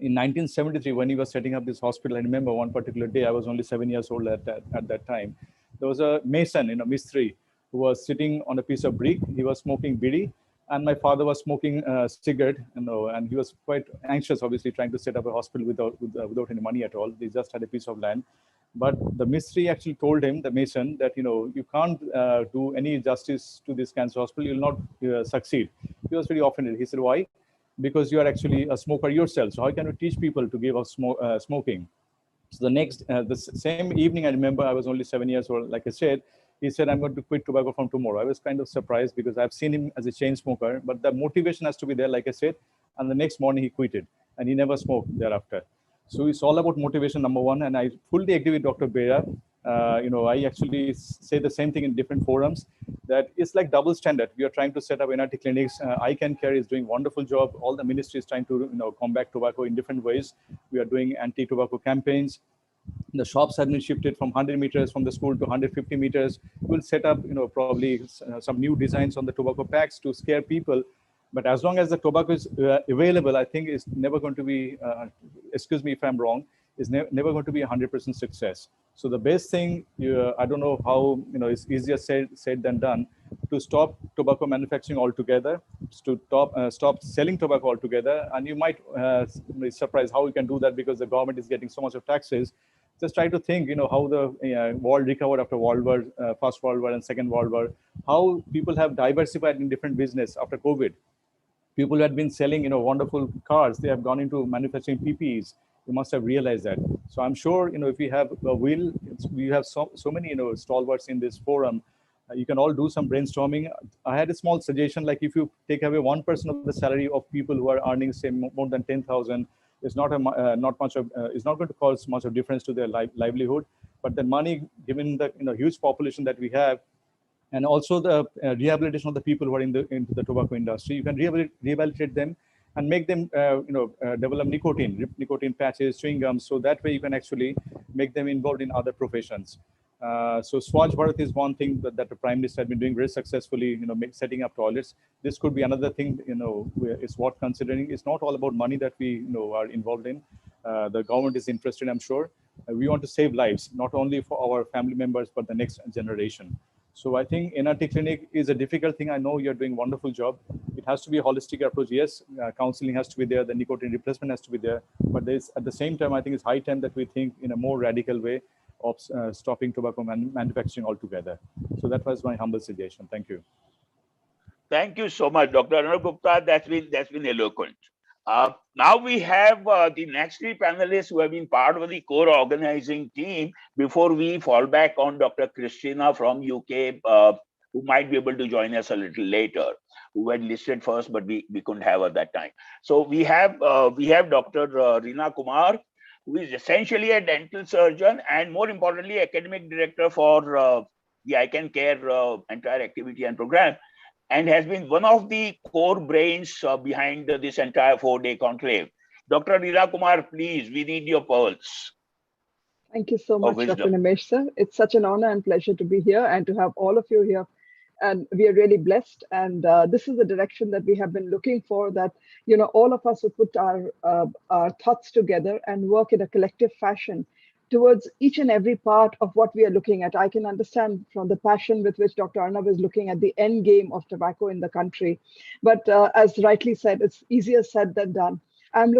In 1973, when he was setting up this hospital, I remember one particular day, I was only 7 years old at that time. There was a mason, Mistri, who was sitting on a piece of brick. He was smoking bidi, and my father was smoking a cigarette, and he was quite anxious, obviously, trying to set up a hospital without any money at all. They just had a piece of land. But the Mistri actually told him, the mason, that, you can't do any justice to this cancer hospital. You'll not succeed. He was very offended. He said, why? Because you are actually a smoker yourself. So how can you teach people to give up smoking? So the same evening, I remember I was only 7 years old, like I said, he said, I'm going to quit tobacco from tomorrow. I was kind of surprised because I've seen him as a chain smoker, but the motivation has to be there, like I said. And the next morning he quitted and he never smoked thereafter. So it's all about motivation, number one. And I fully agree with Dr. Bera. I actually say the same thing in different forums, that it's like double standard. We are trying to set up NRT clinics. ICanCaRe is doing a wonderful job. All the ministry is trying to combat tobacco in different ways. We are doing anti-tobacco campaigns. The shops have been shifted from 100 meters from the school to 150 meters. We'll set up, probably some new designs on the tobacco packs to scare people. But as long as the tobacco is available, I think it's never going to be, excuse me if I'm wrong, is never going to be a 100% success. So the best thing, I don't know how, it's easier said than done, to stop tobacco manufacturing altogether, to stop selling tobacco altogether. And you might be surprised how we can do that, because the government is getting so much of taxes. Just try to think, how the world recovered after World War, First World War and Second World War, how people have diversified in different business after COVID. People who had been selling, wonderful cars, they have gone into manufacturing PPEs. You must have realized that. So I'm sure, if we have a will, we have so many, stalwarts in this forum. You can all do some brainstorming. I had a small suggestion, like if you take away 1% of the salary of people who are earning, say, more than 10,000, it's not it's not going to cause much of difference to their livelihood. But the money, given the huge population that we have, and also the rehabilitation of the people who are into the tobacco industry, you can rehabilitate them and make them, develop nicotine patches, chewing gums. So that way you can actually make them involved in other professions. So Swachh Bharat is one thing that the Prime Minister has been doing very successfully, setting up toilets. This could be another thing, is worth considering. It's not all about money that we, are involved in. The government is interested, I'm sure. We want to save lives, not only for our family members, but the next generation. So I think NRT clinic is a difficult thing. I know you're doing a wonderful job. It has to be a holistic approach. Yes, counseling has to be there. The nicotine replacement has to be there. But there's, at the same time, I think it's high time that we think in a more radical way of stopping tobacco manufacturing altogether. So that was my humble suggestion. Thank you. Thank you so much, Dr. Anurag Gupta. That's been eloquent. Now we have the next three panelists who have been part of the core organizing team. Before we fall back on Dr. Christina from UK, who might be able to join us a little later, who had listed first, but we couldn't have her that time. So we have Dr. Reena Kumar, who is essentially a dental surgeon and, more importantly, academic director for the ICanCaRe entire activity and program, and has been one of the core brains behind this entire 4-day conclave. Dr. Reena Kumar, please, we need your pearls. Thank you so much, Dr. Nimesh sir. It's such an honor and pleasure to be here and to have all of you here. And we are really blessed. And this is the direction that we have been looking for, that, all of us would put our thoughts together and work in a collective fashion towards each and every part of what we are looking at. I can understand from the passion with which Dr. Arnav is looking at the end game of tobacco in the country. But as rightly said, it's easier said than done. I'm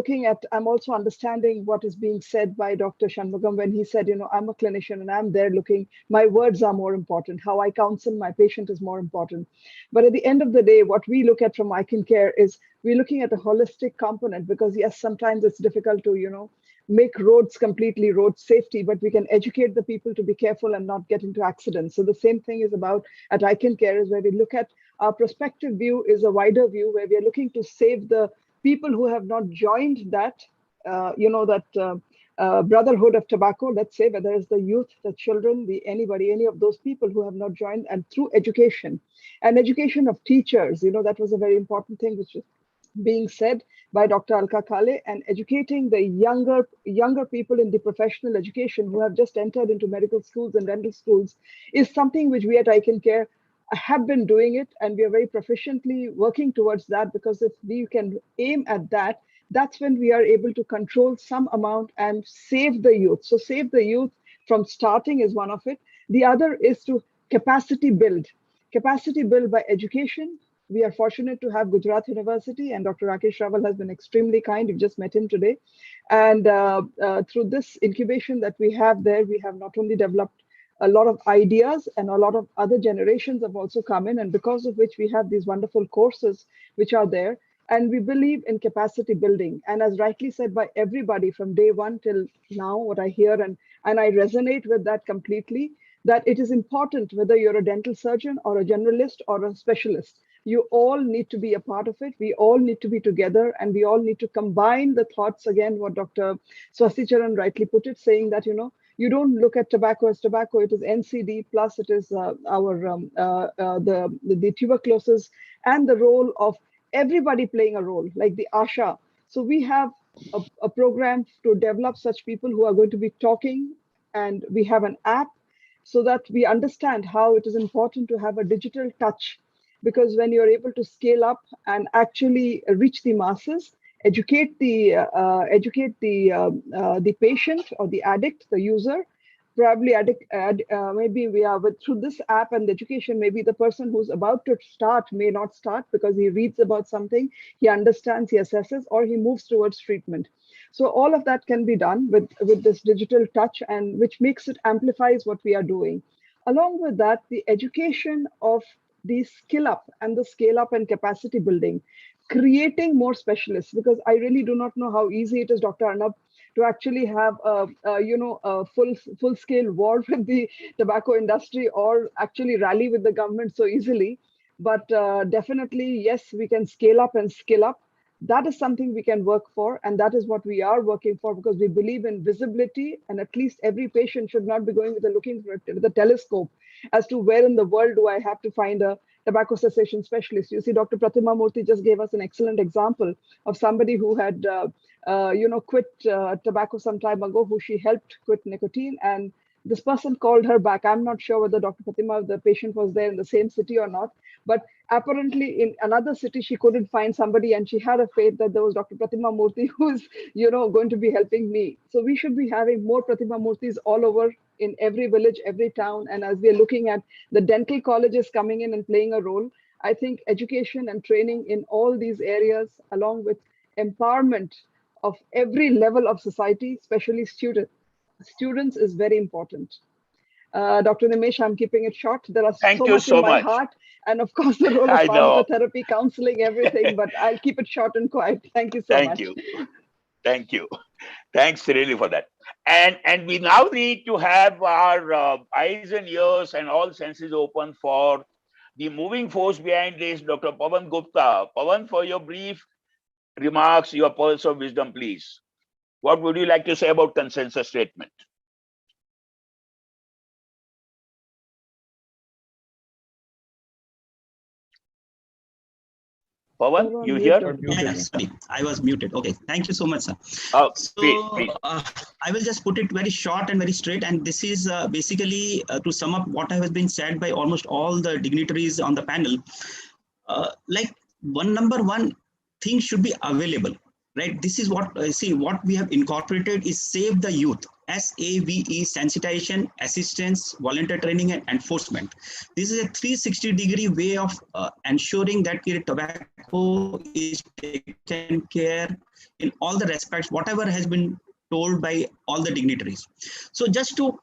also understanding what is being said by Dr. Shanmugam when he said, I'm a clinician and I'm there looking, my words are more important. How I counsel my patient is more important. But at the end of the day, what we look at from ICanCaRe is we're looking at a holistic component, because yes, sometimes it's difficult to, make roads completely road safety, but we can educate the people to be careful and not get into accidents. So the same thing is about at ICanCaRe, is where we look at our prospective view is a wider view, where we are looking to save the people who have not joined that, brotherhood of tobacco, let's say, whether it's the youth, the children, any of those people who have not joined, and through education and education of teachers, that was a very important thing which was being said by Dr. Alka Kale, and educating the younger people in the professional education who have just entered into medical schools and dental schools is something which we at ICanCaRe have been doing it, and we are very proficiently working towards that, because if we can aim at that, that's when we are able to control some amount and save the youth. So save the youth from starting is one of it. The other is to capacity build by education. We are fortunate to have Gujarat University, and Dr. Rakesh Raval has been extremely kind. You've just met him today. And through this incubation that we have there, we have not only developed a lot of ideas, and a lot of other generations have also come in, and because of which we have these wonderful courses which are there. And we believe in capacity building. And as rightly said by everybody from day one till now, what I hear, and I resonate with that completely, that it is important whether you're a dental surgeon or a generalist or a specialist. You all need to be a part of it. We all need to be together, and we all need to combine the thoughts. Again, what Dr. Swasti rightly put it, saying that, you don't look at tobacco as tobacco. It is NCD, plus it is the tuberculosis, and the role of everybody playing a role, like the ASHA. So we have a program to develop such people who are going to be talking, and we have an app so that we understand how it is important to have a digital touch, because when you're able to scale up and actually reach the masses, educate the patient or the addict, the user, probably maybe we are through this app and the education, maybe the person who's about to start may not start because he reads about something, he understands, he assesses, or he moves towards treatment. So all of that can be done with this digital touch, and which makes it amplifies what we are doing. Along with that, the education of the skill up and the scale up and capacity building, creating more specialists, because I really do not know how easy it is, Dr. Arnab, to actually have a full scale war with the tobacco industry, or actually rally with the government so easily. But definitely, yes, we can scale up and skill up. That is something we can work for, and that is what we are working for, because we believe in visibility, and at least every patient should not be going with a telescope as to where in the world do I have to find a tobacco cessation specialist. You see, Dr. Pratima Murthy just gave us an excellent example of somebody who had quit tobacco some time ago, who she helped quit nicotine, and this person called her back. I'm not sure whether Dr. Pratima, the patient, was there in the same city or not, but apparently in another city she couldn't find somebody, and she had a faith that there was Dr. Pratima Murthy who's going to be helping me. So we should be having more Pratima Murthis all over in every village, every town. And as we are looking at the dental colleges coming in and playing a role, I think education and training in all these areas, along with empowerment of every level of society, especially students, is very important. Dr. Nimesh, I'm keeping it short. There are so much in my heart, and of course the role of pharmacotherapy, counseling, everything, but I'll keep it short and quiet. Thank you so much. Thank you. Thanks really for that. And we now need to have our eyes and ears and all senses open for the moving force behind this, Dr. Pawan Gupta. Pawan, for your brief remarks, your pearls of wisdom, please. What would you like to say about consensus statement? Pawan, you here? Sorry, I was muted. Okay, thank you so much, sir. Please. I will just put it very short and very straight. And this is basically to sum up what has been said by almost all the dignitaries on the panel. Number one thing should be available, right? This is what what we have incorporated is Save the Youth. SAVE, sensitization, assistance, volunteer training, and enforcement. This is a 360-degree way of ensuring that tobacco is taken care in all the respects, whatever has been told by all the dignitaries. So just to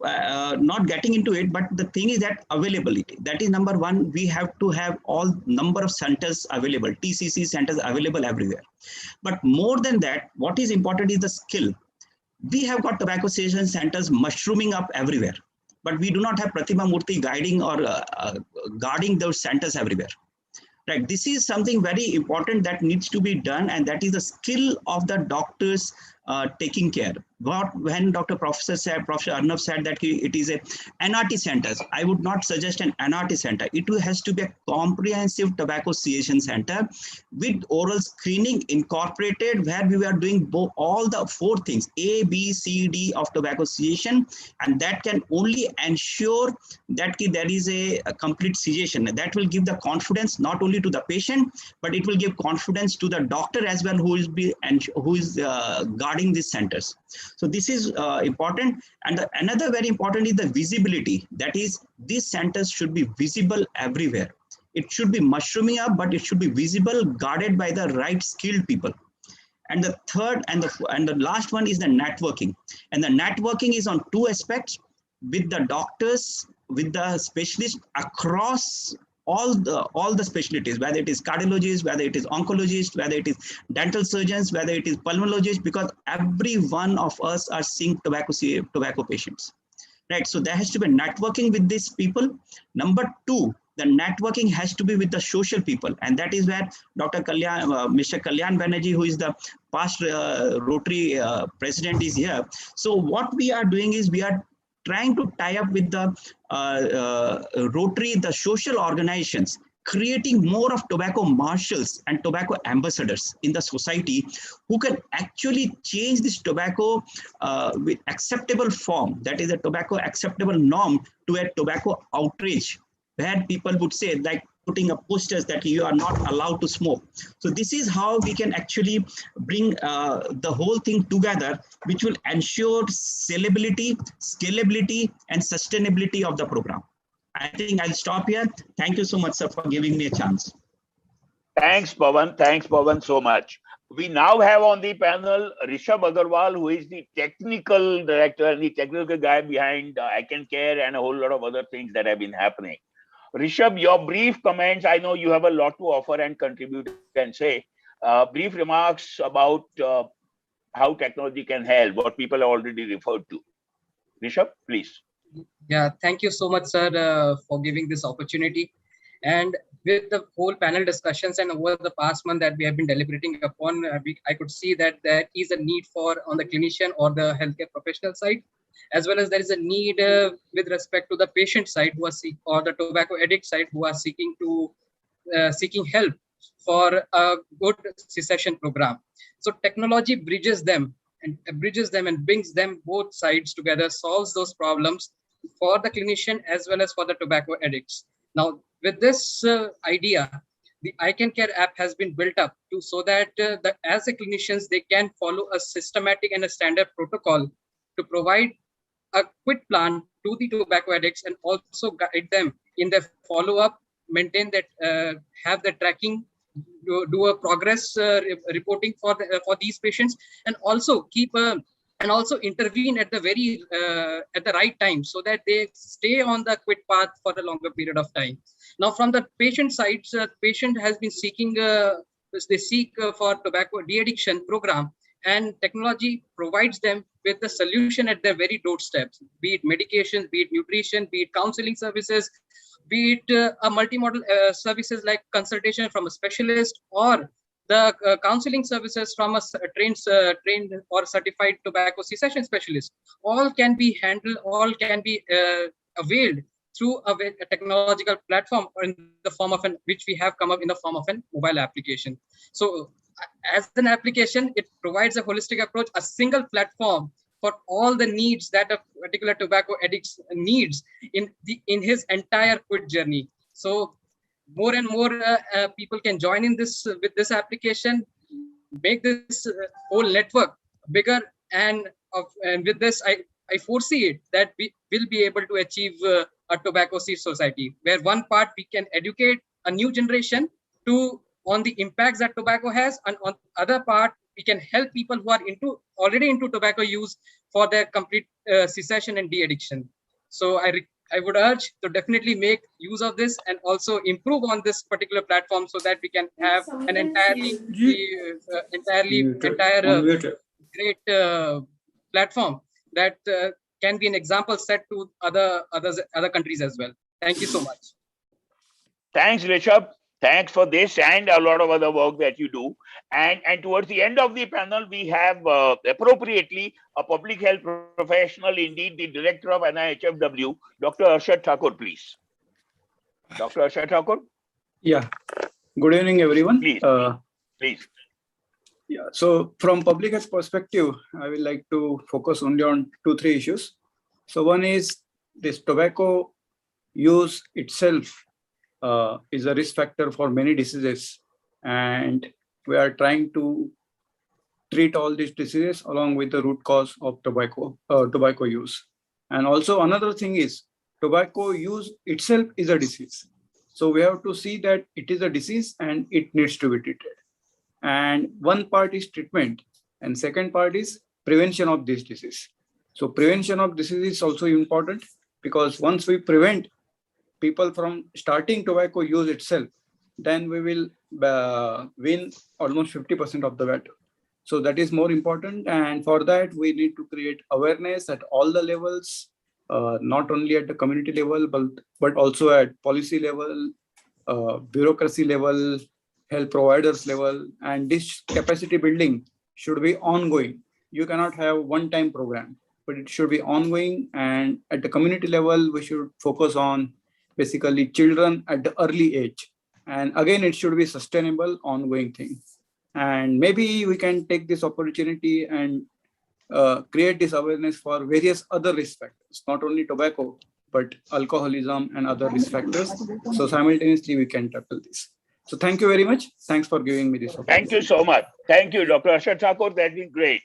not getting into it, but the thing is that availability, that is number one. We have to have all number of centers available, TCC centers available everywhere. But more than that, what is important is the skill. We have got tobacco cessation centers mushrooming up everywhere, but we do not have Pratima Murthy guiding or guarding those centers everywhere. Right. This is something very important that needs to be done, and that is the skill of the doctors taking care. When Professor Arnab said that it is a NRT centers, I would not suggest an NRT center. It has to be a comprehensive tobacco cessation center with oral screening incorporated, where we are doing all the four things, A, B, C, D of tobacco cessation, and that can only ensure that there is a complete cessation. That will give the confidence not only to the patient, but it will give confidence to the doctor as well, who is guarding these centers. So this is important. And another very important is the visibility. That is, these centers should be visible everywhere. It should be mushrooming up, but it should be visible, guarded by the right skilled people. And the third and the last one is the networking. And the networking is on two aspects: with the doctors, with the specialists across all the specialties, whether it is cardiologists, whether it is oncologists, whether it is dental surgeons, whether it is pulmonologists, because every one of us are seeing tobacco patients, right? So there has to be networking with these people. Number two, the networking has to be with the social people, and that is where Mr. Kalyan Banerjee, who is the past Rotary president, is here. So what we are doing is we are trying to tie up with the Rotary, the social organizations, creating more of tobacco marshals and tobacco ambassadors in the society, who can actually change this tobacco with acceptable form, that is a tobacco acceptable norm, to a tobacco outrage, where people would say, like putting up posters that you are not allowed to smoke. So this is how we can actually bring the whole thing together, which will ensure scalability, and sustainability of the program. I think I'll stop here. Thank you so much, sir, for giving me a chance. Thanks, Pawan. Thanks, Pawan, so much. We now have on the panel Rishabh Agarwal, who is the technical director and the technical guy behind ICanCaRe and a whole lot of other things that have been happening. Rishabh, your brief comments, I know you have a lot to offer and contribute and say, brief remarks about how technology can help, what people have already referred to. Rishabh, please. Yeah, thank you so much, sir, for giving this opportunity. And with the whole panel discussions and over the past month that we have been deliberating upon, I could see that there is a need for on the clinician or the healthcare professional side, as well as there is a need with respect to the patient side who are or the tobacco addict side who are seeking help for a good cessation program. So technology bridges them and brings them both sides together, solves those problems for the clinician as well as for the tobacco addicts. Now, with this idea, the ICanCaRe app has been built up so that as the clinicians, they can follow a systematic and a standard protocol to provide a quit plan to the tobacco addicts and also guide them in their follow-up, maintain that, have the tracking, do a progress reporting for these patients, and also also intervene at the right time so that they stay on the quit path for a longer period of time. Now, from the patient side, patient has been seeking, they seek for tobacco de-addiction program, and technology provides them with the solution at their very doorsteps, be it medication, be it nutrition, be it counseling services, be it a multimodal services like consultation from a specialist or the counseling services from a trained or certified tobacco cessation specialist. All can be handled, all can be availed through a technological platform or in the form of which we have come up in the form of a mobile application. So as an application, it provides a holistic approach, a single platform for all the needs that a particular tobacco addict needs in his entire quit journey. So more and more people can join in this with this application, make this whole network bigger, and with this, I foresee it that we will be able to achieve a tobacco-free society, where one part we can educate a new generation on the impacts that tobacco has, and on the other part we can help people who are already into tobacco use for their complete cessation and de-addiction. So I would urge to definitely make use of this and also improve on this particular platform so that we can have an entirely great platform that can be an example set to other countries as well. Thank you so much. Thanks, Rishabh. Thanks for this and a lot of other work that you do. And towards the end of the panel, we have appropriately a public health professional, indeed the director of NIHFW, Dr. Arshad Thakur, please. Dr. Arshad Thakur? Yeah. Good evening, everyone. Please. Please. Yeah. So from public health perspective, I would like to focus only on 2-3 issues. So one is this tobacco use itself is a risk factor for many diseases, and we are trying to treat all these diseases along with the root cause of tobacco use. And also another thing is tobacco use itself is a disease. So we have to see that it is a disease and it needs to be treated. And one part is treatment and second part is prevention of this disease. So prevention of disease is also important, because once we prevent people from starting tobacco use itself, then we will win almost 50% of the battle. So that is more important. And for that, we need to create awareness at all the levels, not only at the community level, but also at policy level, bureaucracy level, health providers level. And this capacity building should be ongoing. You cannot have one-time program, but it should be ongoing. And at the community level, we should focus on basically children at the early age. And again, it should be sustainable, ongoing thing. And maybe we can take this opportunity and create this awareness for various other risk factors, not only tobacco, but alcoholism and other risk factors. So simultaneously, we can tackle this. So thank you very much. Thanks for giving me this opportunity. Thank you so much. Thank you, Dr. Ashar Thakur. That's been great.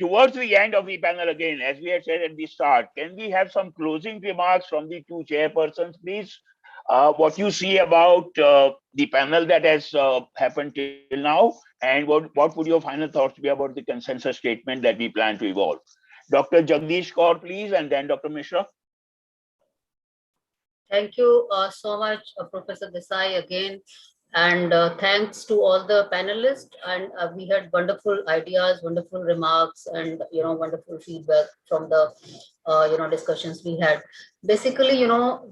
Towards the end of the panel again, as we had said at the start, can we have some closing remarks from the two chairpersons, please? What you see about the panel that has happened till now, and what would your final thoughts be about the consensus statement that we plan to evolve? Dr. Jagdish Kaur, please, and then Dr. Mishra. Thank you so much, Professor Desai, again. And thanks to all the panelists. And we had wonderful ideas, wonderful remarks, and wonderful feedback from the discussions we had. Basically,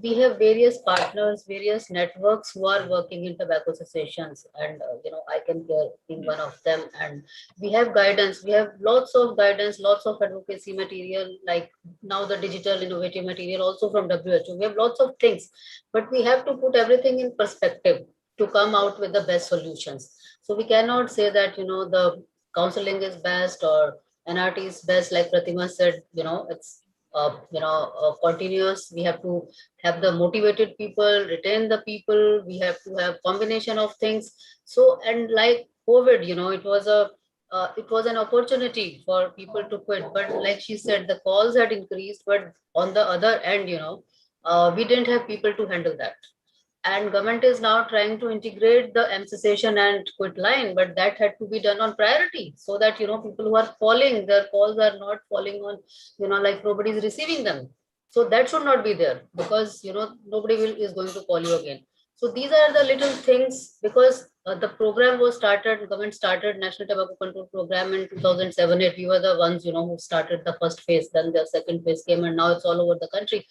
we have various partners, various networks who are working in tobacco cessations, and ICanCaRe being one of them. And we have guidance. We have lots of guidance, lots of advocacy material, like now the digital innovative material also from WHO. We have lots of things, but we have to put everything in perspective to come out with the best solutions. So we cannot say that, the counseling is best or NRT is best, like Pratima said, it's, continuous. We have to have the motivated people, retain the people. We have to have combination of things. So, and like COVID, it was an opportunity for people to quit. But like she said, the calls had increased, but on the other end, we didn't have people to handle that. And government is now trying to integrate the M cessation and quit line, but that had to be done on priority, so that people who are calling, their calls are not falling on, like nobody is receiving them. So that should not be there, because nobody is going to call you again. So these are the little things, because the program was started, government started National Tobacco Control Program in 2007-8. We were the ones who started the first phase, then the second phase came, and now it's all over the country.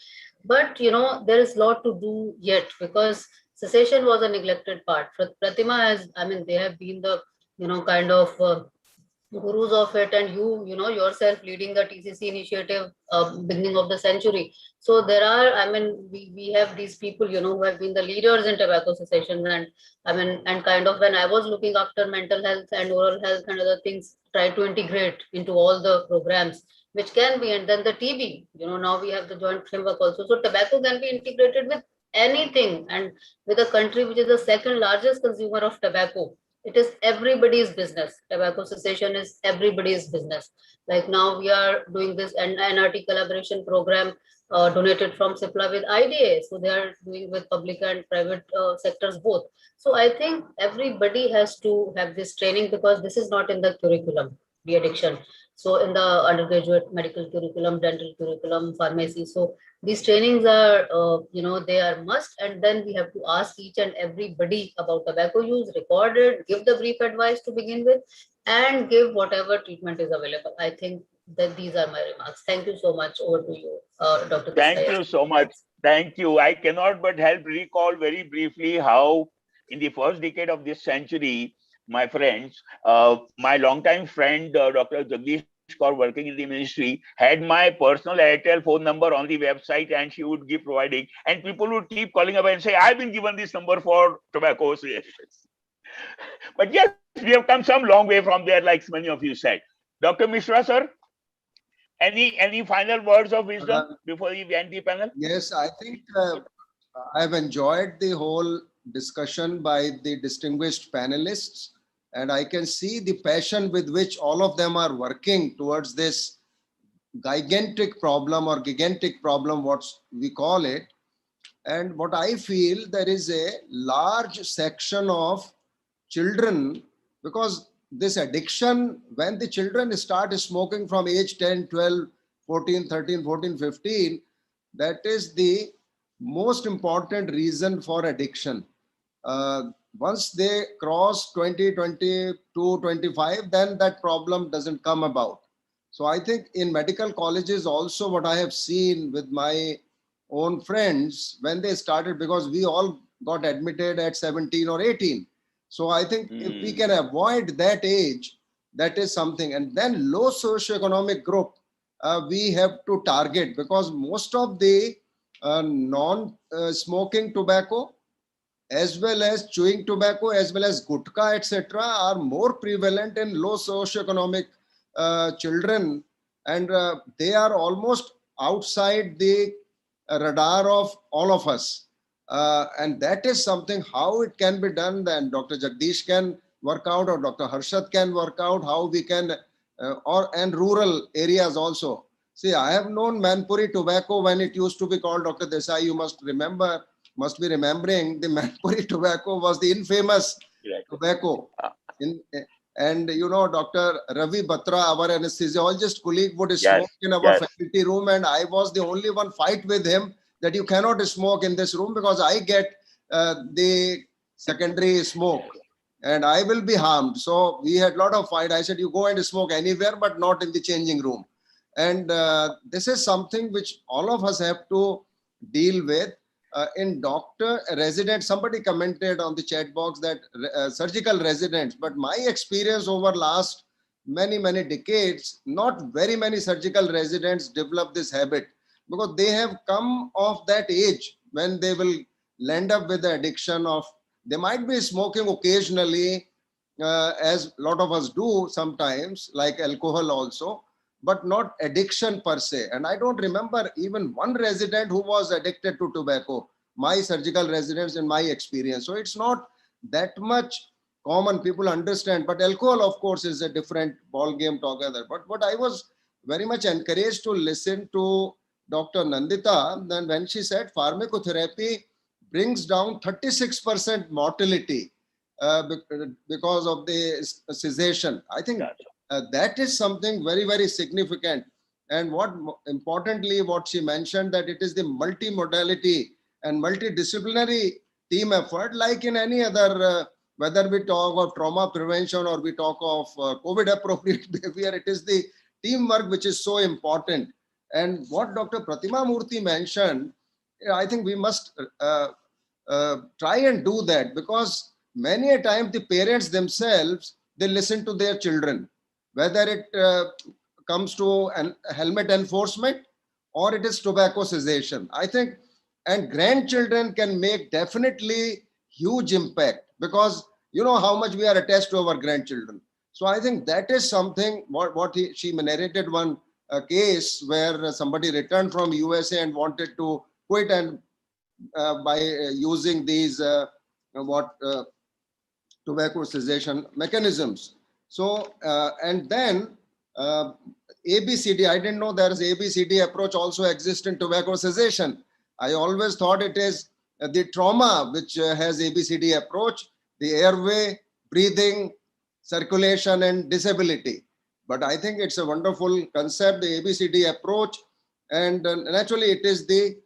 But there is a lot to do yet, because cessation was a neglected part. Pratima has, they have been the kind of gurus of it, and you yourself leading the TCC initiative beginning of the century. So there are, we have these people who have been the leaders in tobacco cessation, and and kind of, when I was looking after mental health and oral health and other things, try to integrate into all the programs which can be. And then the TB, now we have the joint framework also. So tobacco can be integrated with anything, and with a country which is the second largest consumer of tobacco, it is everybody's business. Tobacco cessation is everybody's business. Like now we are doing this NRT collaboration program donated from CIPLA with IDA. So they are doing with public and private sectors both. So I think everybody has to have this training, because this is not in the curriculum, de-addiction. So in the undergraduate medical curriculum, dental curriculum, pharmacy. So these trainings are, they are must. And then we have to ask each and everybody about tobacco use, record it, give the brief advice to begin with, and give whatever treatment is available. I think that these are my remarks. Thank you so much. Over to you, Dr. Thank you so much. Thank you. I cannot but help recall very briefly how in the first decade of this century, my friends, my longtime friend, Dr. Jagdish Kaur, working in the ministry, had my personal Airtel phone number on the website, and she would keep providing, and people would keep calling up and say, I've been given this number for tobacco cessation. But yes, we have come some long way from there, like many of you said. Dr. Mishra, sir, any final words of wisdom before we end the panel? Yes, I think I've enjoyed the whole discussion by the distinguished panelists, and I can see the passion with which all of them are working towards this gigantic problem, what we call it. And what I feel, there is a large section of children, because this addiction, when the children start smoking from age 10, 12, 14, 13, 14, 15, that is the most important reason for addiction. Once they cross 20, 22, 25, then that problem doesn't come about. So I think in medical colleges also, what I have seen with my own friends, when they started, because we all got admitted at 17 or 18. So I think if we can avoid that age, that is something. And then low socioeconomic group, we have to target, because most of the non-smoking tobacco, as well as chewing tobacco, as well as gutka, etc., are more prevalent in low socioeconomic children, and they are almost outside the radar of all of us. And that is something, how it can be done, then Dr. Jagdish can work out, or Dr. Harshad can work out, how we can, and rural areas also. See, I have known Manpuri tobacco when it used to be called, Dr. Desai, you must be remembering, the Manpuri tobacco was the infamous tobacco. And you know, Dr. Ravi Batra, our anesthesiologist colleague, would smoke in our faculty room, and I was the only one fight with him that you cannot smoke in this room because I get the secondary smoke and I will be harmed. So we had a lot of fight. I said, you go and smoke anywhere, but not in the changing room. And this is something which all of us have to deal with. In doctor resident, somebody commented on the chat box that surgical residents, but my experience over last many decades, not very many surgical residents develop this habit, because they have come of that age when they will land up with the addiction of, they might be smoking occasionally, as a lot of us do sometimes, like alcohol also, but not addiction per se. And I don't remember even one resident who was addicted to tobacco, my surgical residents in my experience. So it's not that much common, people understand, but alcohol of course is a different ball game together. But what I was very much encouraged to listen to Dr. Nandita, then when she said pharmacotherapy brings down 36% mortality because of the cessation. I think that is something very significant. And what importantly, what she mentioned, that it is the multimodality and multidisciplinary team effort, like in any other, whether we talk of trauma prevention or we talk of COVID appropriate behavior, it is the teamwork which is so important. And what Dr. Pratima Murthy mentioned, I think we must try and do that, because many a time the parents themselves, they listen to their children, whether it comes to helmet enforcement or it is tobacco cessation. I think, and grandchildren can make definitely huge impact, because you know how much we are attached to our grandchildren. So I think that is something, she narrated one case where somebody returned from USA and wanted to quit, and by using these tobacco cessation mechanisms. So, and then ABCD, I didn't know there is ABCD approach also exists in tobacco cessation. I always thought it is the trauma which has ABCD approach, the airway, breathing, circulation, and disability. But I think it's a wonderful concept, the ABCD approach. And naturally, it is the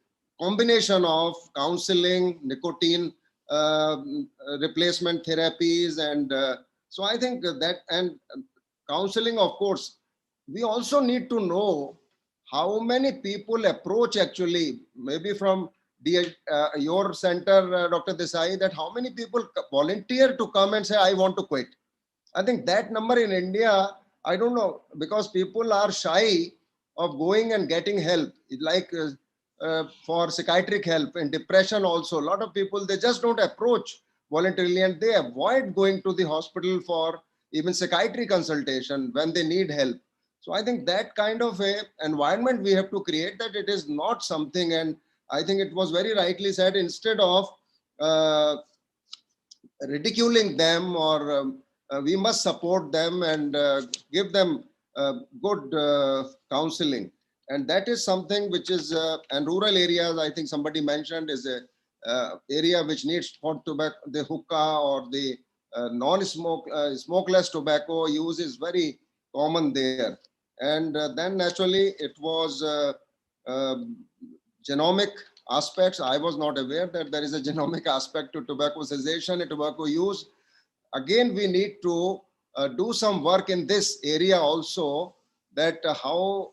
combination of counseling, nicotine replacement therapies. And so I think that, and counseling, of course, we also need to know how many people approach actually, maybe from your center, Dr. Desai, that how many people volunteer to come and say, I want to quit. I think that number in India, I don't know, because people are shy of going and getting help, like for psychiatric help and depression also. A lot of people, they just don't approach voluntarily, and they avoid going to the hospital for even psychiatric consultation when they need help. So I think that kind of a environment we have to create, that it is not something, and I think it was very rightly said, instead of ridiculing them, or we must support them and give them good counseling. And that is something which is, and rural areas, I think somebody mentioned, is a area which needs for tobacco, the hookah or the smokeless tobacco use is very common there. And then naturally it was genomic aspects. I was not aware that there is a genomic aspect to tobacco cessation and tobacco use. Again, we need to do some work in this area also, that how,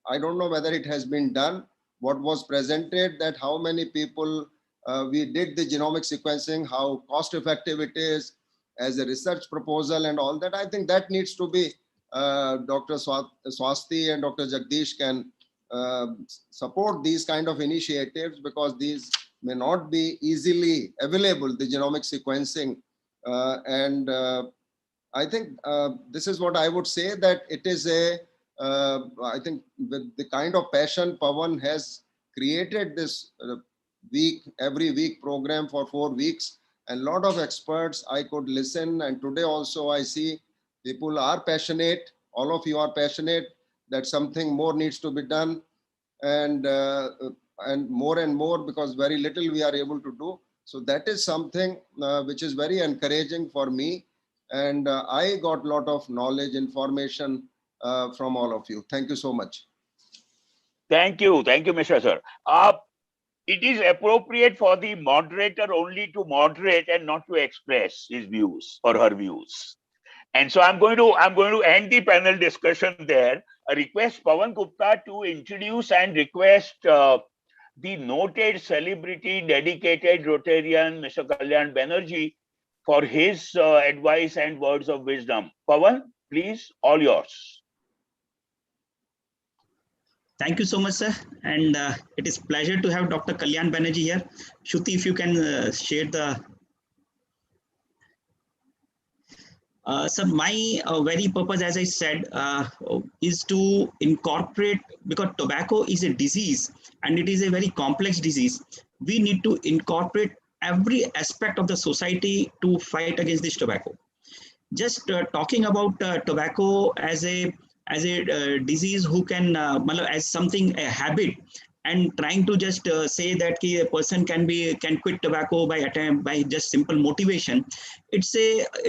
I don't know whether it has been done, what was presented, that how many people we did the genomic sequencing, how cost effective it is as a research proposal and all that. I think that needs to be, Dr. Swasti and Dr. Jagdish can support these kind of initiatives, because these may not be easily available, the genomic sequencing. And I think this is what I would say, that it is a, I think with the kind of passion Pawan has created this every week program for 4 weeks, and a lot of experts I could listen. And today also I see people are passionate. All of you are passionate that something more needs to be done, and more, because very little we are able to do. So that is something which is very encouraging for me. And I got a lot of knowledge, information from all of you. Thank you so much. Thank you, Mr. Sir. It is appropriate for the moderator only to moderate and not to express his views or her views. And so I'm going to end the panel discussion there. I request Pawan Gupta to introduce and request the noted celebrity, dedicated Rotarian, Mr. Kalyan Banerjee, for his advice and words of wisdom. Pawan, please, all yours. Thank you so much, sir. And it is pleasure to have Dr. Kalyan Banerjee here. Shruti, if you can share the... So my very purpose, as I said, is to incorporate, because tobacco is a disease and it is a very complex disease. We need to incorporate every aspect of the society to fight against this tobacco. Just talking about tobacco as a disease who can, as something, a habit, and trying to just say that a person can quit tobacco by just simple motivation, it's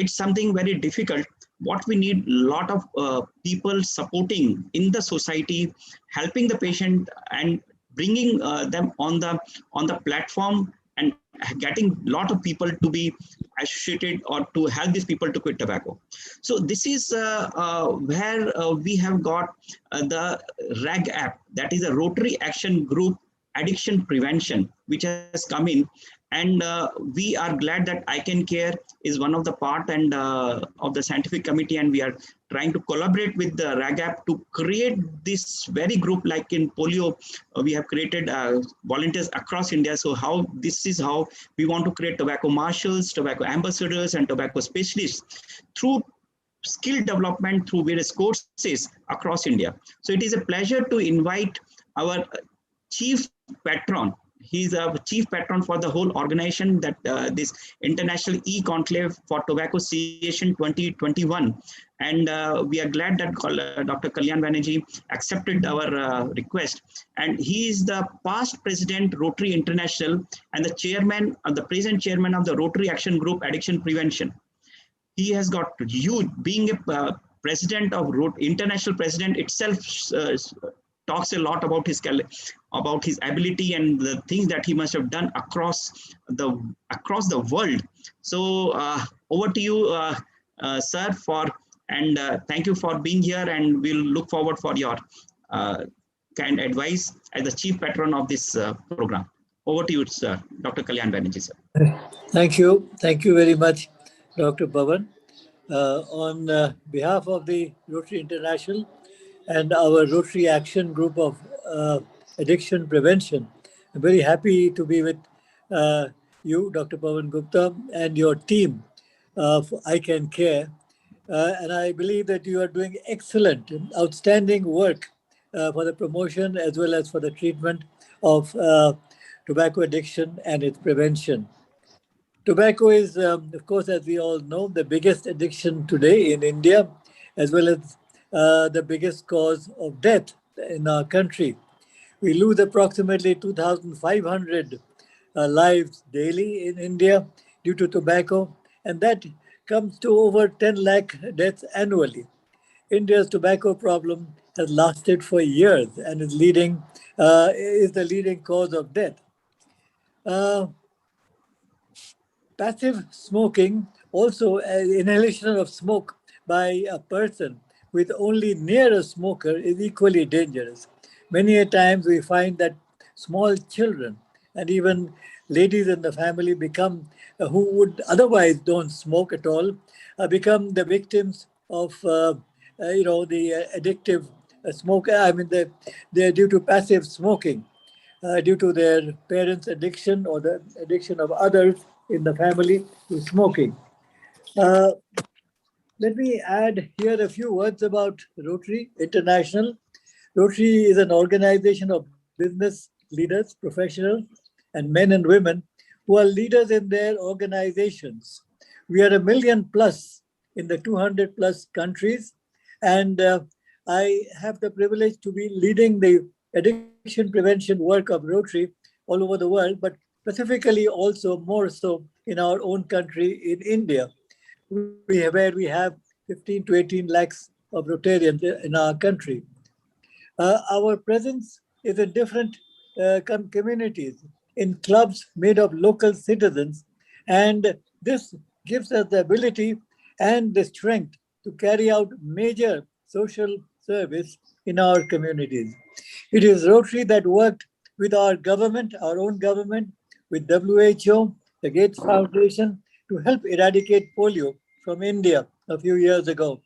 something very difficult. What we need, lot of people supporting in the society, helping the patient and bringing them on the platform, and getting a lot of people to be associated or to help these people to quit tobacco. So this is where we have got the RAG app, that is a Rotary Action Group Addiction Prevention, which has come in. And we are glad that ICanCaRe is one of the part and of the scientific committee, and we are trying to collaborate with the RAG app to create this very group. Like in polio, we have created volunteers across India. So this is how we want to create tobacco marshals, tobacco ambassadors, and tobacco specialists through skill development through various courses across India. So it is a pleasure to invite our chief patron. He's a chief patron for the whole organization, that this International E-Conclave for Tobacco Cessation 2021. And we are glad that Dr. Kalyan Banerjee accepted our request. And he is the past president, Rotary International, and the chairman, the present chairman of the Rotary Action Group Addiction Prevention. He has got huge, being a president of international president itself talks a lot about his ability and the things that he must have done across the world. So over to you, sir, thank you for being here, and we'll look forward for your kind advice as the chief patron of this program. Over to you, sir, Dr. Kalyan Banerjee, sir. Thank you very much, Dr. Pawan. On behalf of the Rotary International and our Rotary Action Group of Addiction Prevention, I'm very happy to be with you, Dr. Pawan Gupta, and your team for ICanCaRe. And I believe that you are doing excellent, outstanding work for the promotion as well as for the treatment of tobacco addiction and its prevention. Tobacco is, of course, as we all know, the biggest addiction today in India, as well as the biggest cause of death in our country. We lose approximately 2,500 lives daily in India due to tobacco, and that comes to over 10 lakh deaths annually. India's tobacco problem has lasted for years and is the leading cause of death. Passive smoking, also inhalation of smoke by a person with only near a smoker, is equally dangerous. Many a times we find that small children and even ladies in the family who would otherwise don't smoke at all, become the victims of the addictive smoke. I mean, they're due to passive smoking, due to their parents' addiction or the addiction of others in the family to smoking. Let me add here a few words about Rotary International. Rotary is an organization of business leaders, professionals, and men and women who are leaders in their organizations. We are 1 million plus in the 200 plus countries, and I have the privilege to be leading the addiction prevention work of Rotary all over the world, but specifically also more so in our own country in India, where we have 15 to 18 lakhs of Rotarians in our country. Our presence is in different communities, in clubs made of local citizens, and this gives us the ability and the strength to carry out major social service in our communities. It is Rotary that worked with our government, our own government, with WHO, the Gates Foundation, to help eradicate polio from India a few years ago.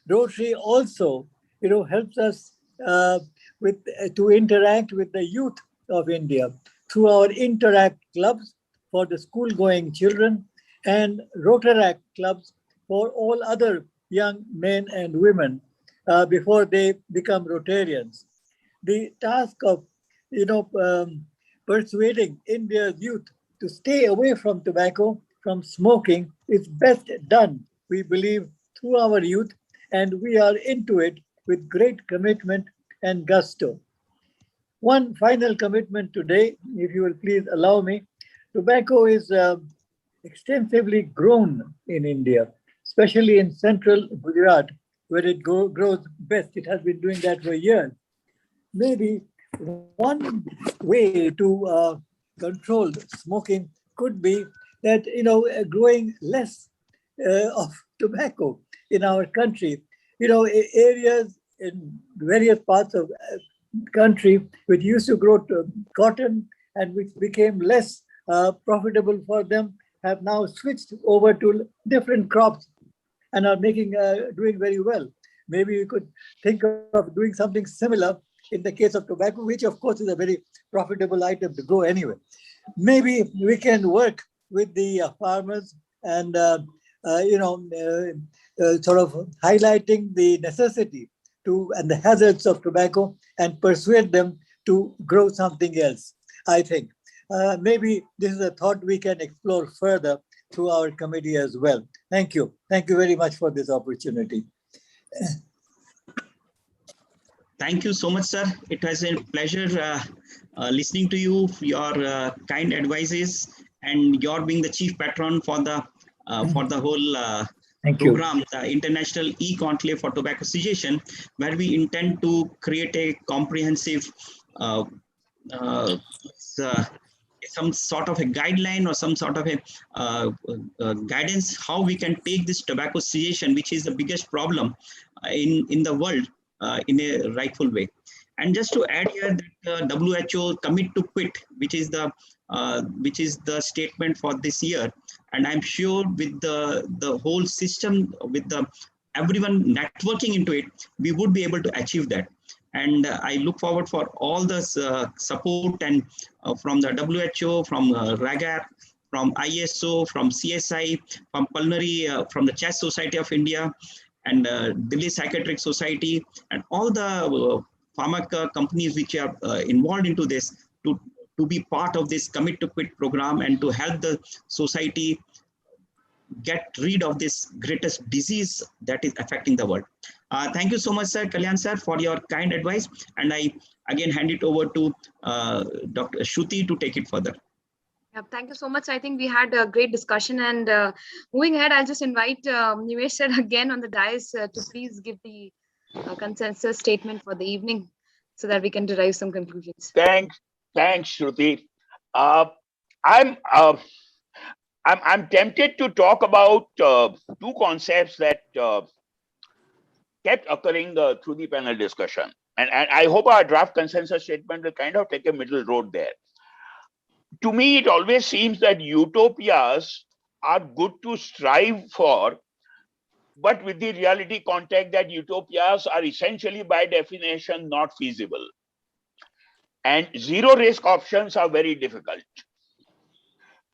Rotary also, helps us to interact with the youth of India through our Interact clubs for the school-going children and Rotaract clubs for all other young men and women before they become Rotarians. The task of, persuading India's youth to stay away from tobacco, from smoking, is best done, we believe, through our youth, and we are into it with great commitment and gusto. One final commitment today, if you will please allow me. Tobacco is extensively grown in India, especially in central Gujarat, where it grows best. It has been doing that for years. Maybe one way to control smoking could be that, growing less of tobacco in our country. Areas in various parts of country which used to grow cotton and which became less profitable for them have now switched over to different crops and are doing very well. Maybe we could think of doing something similar in the case of tobacco, which of course is a very profitable item to grow anyway. Maybe we can work with the farmers and sort of highlighting the necessity and the hazards of tobacco and persuade them to grow something else, I think. Maybe this is a thought we can explore further through our committee as well. Thank you. Thank you very much for this opportunity. Thank you so much, sir. It was a pleasure listening to you, your kind advices, and your being the chief patron for the whole program, the International E-Conclave for Tobacco Cessation, where we intend to create a comprehensive some sort of a guideline or some sort of a guidance how we can take this tobacco cessation, which is the biggest problem in the world, in a rightful way. And just to add here that WHO commit to quit, which is the statement for this year, and I'm sure with the whole system, with everyone networking into it, we would be able to achieve that. And I look forward for all the support and from the WHO, from RAGAP, from ISO, from CSI, from Pulmonary, from the Chest Society of India, and Delhi Psychiatric Society, and all the pharma companies which are involved into this to be part of this Commit to Quit program and to help the society get rid of this greatest disease that is affecting the world. Thank you so much, sir, Kalyan sir, for your kind advice. And I again hand it over to Dr. Shruti to take it further. Yeah, thank you so much. I think we had a great discussion, and moving ahead, I'll just invite Nimesh sir again on the dais to please give the consensus statement for the evening so that we can derive some conclusions. Thanks, Shruti. I'm tempted to talk about two concepts that kept occurring through the panel discussion, and I hope our draft consensus statement will kind of take a middle road there. To me, it always seems that utopias are good to strive for, but with the reality context that utopias are essentially by definition not feasible. And zero risk options are very difficult.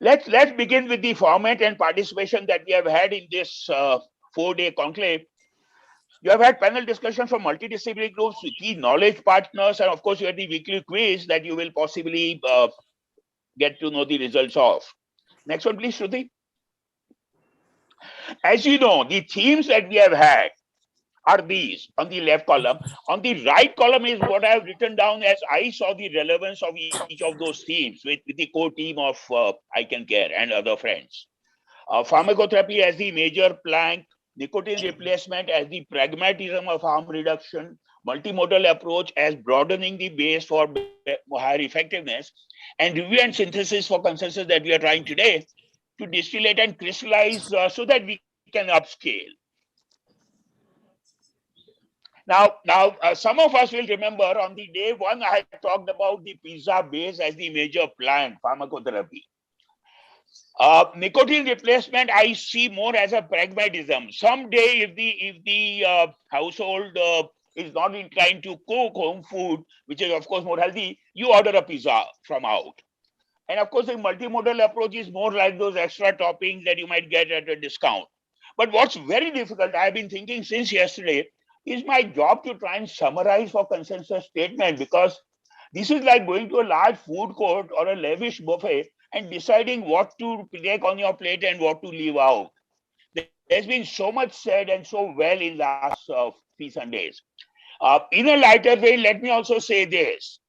Let's begin with the format and participation that we have had in this 4-day conclave. You have had panel discussions from multidisciplinary groups, key knowledge partners, and of course, you had the weekly quiz that you will possibly get to know the results of. Next one, please, Shruti. As you know, the themes that we have had are these on the left column. On the right column is what I have written down as I saw the relevance of each of those themes with the core team of ICanCaRE and other friends. Pharmacotherapy as the major plank, nicotine replacement as the pragmatism of harm reduction, multimodal approach as broadening the base for higher effectiveness, and review and synthesis for consensus that we are trying today to distillate and crystallize so that we can upscale. Now, some of us will remember on the day one, I had talked about the pizza base as the major plant, pharmacotherapy. Nicotine replacement, I see more as a pragmatism. Someday, if the household is not inclined to cook home food, which is of course more healthy, you order a pizza from out. And of course, the multimodal approach is more like those extra toppings that you might get at a discount. But what's very difficult, I've been thinking since yesterday, is my job to try and summarize for consensus statement, because this is like going to a large food court or a lavish buffet and deciding what to take on your plate and what to leave out. There's been so much said and so well in the last 3 Sundays. In a lighter way, let me also say this.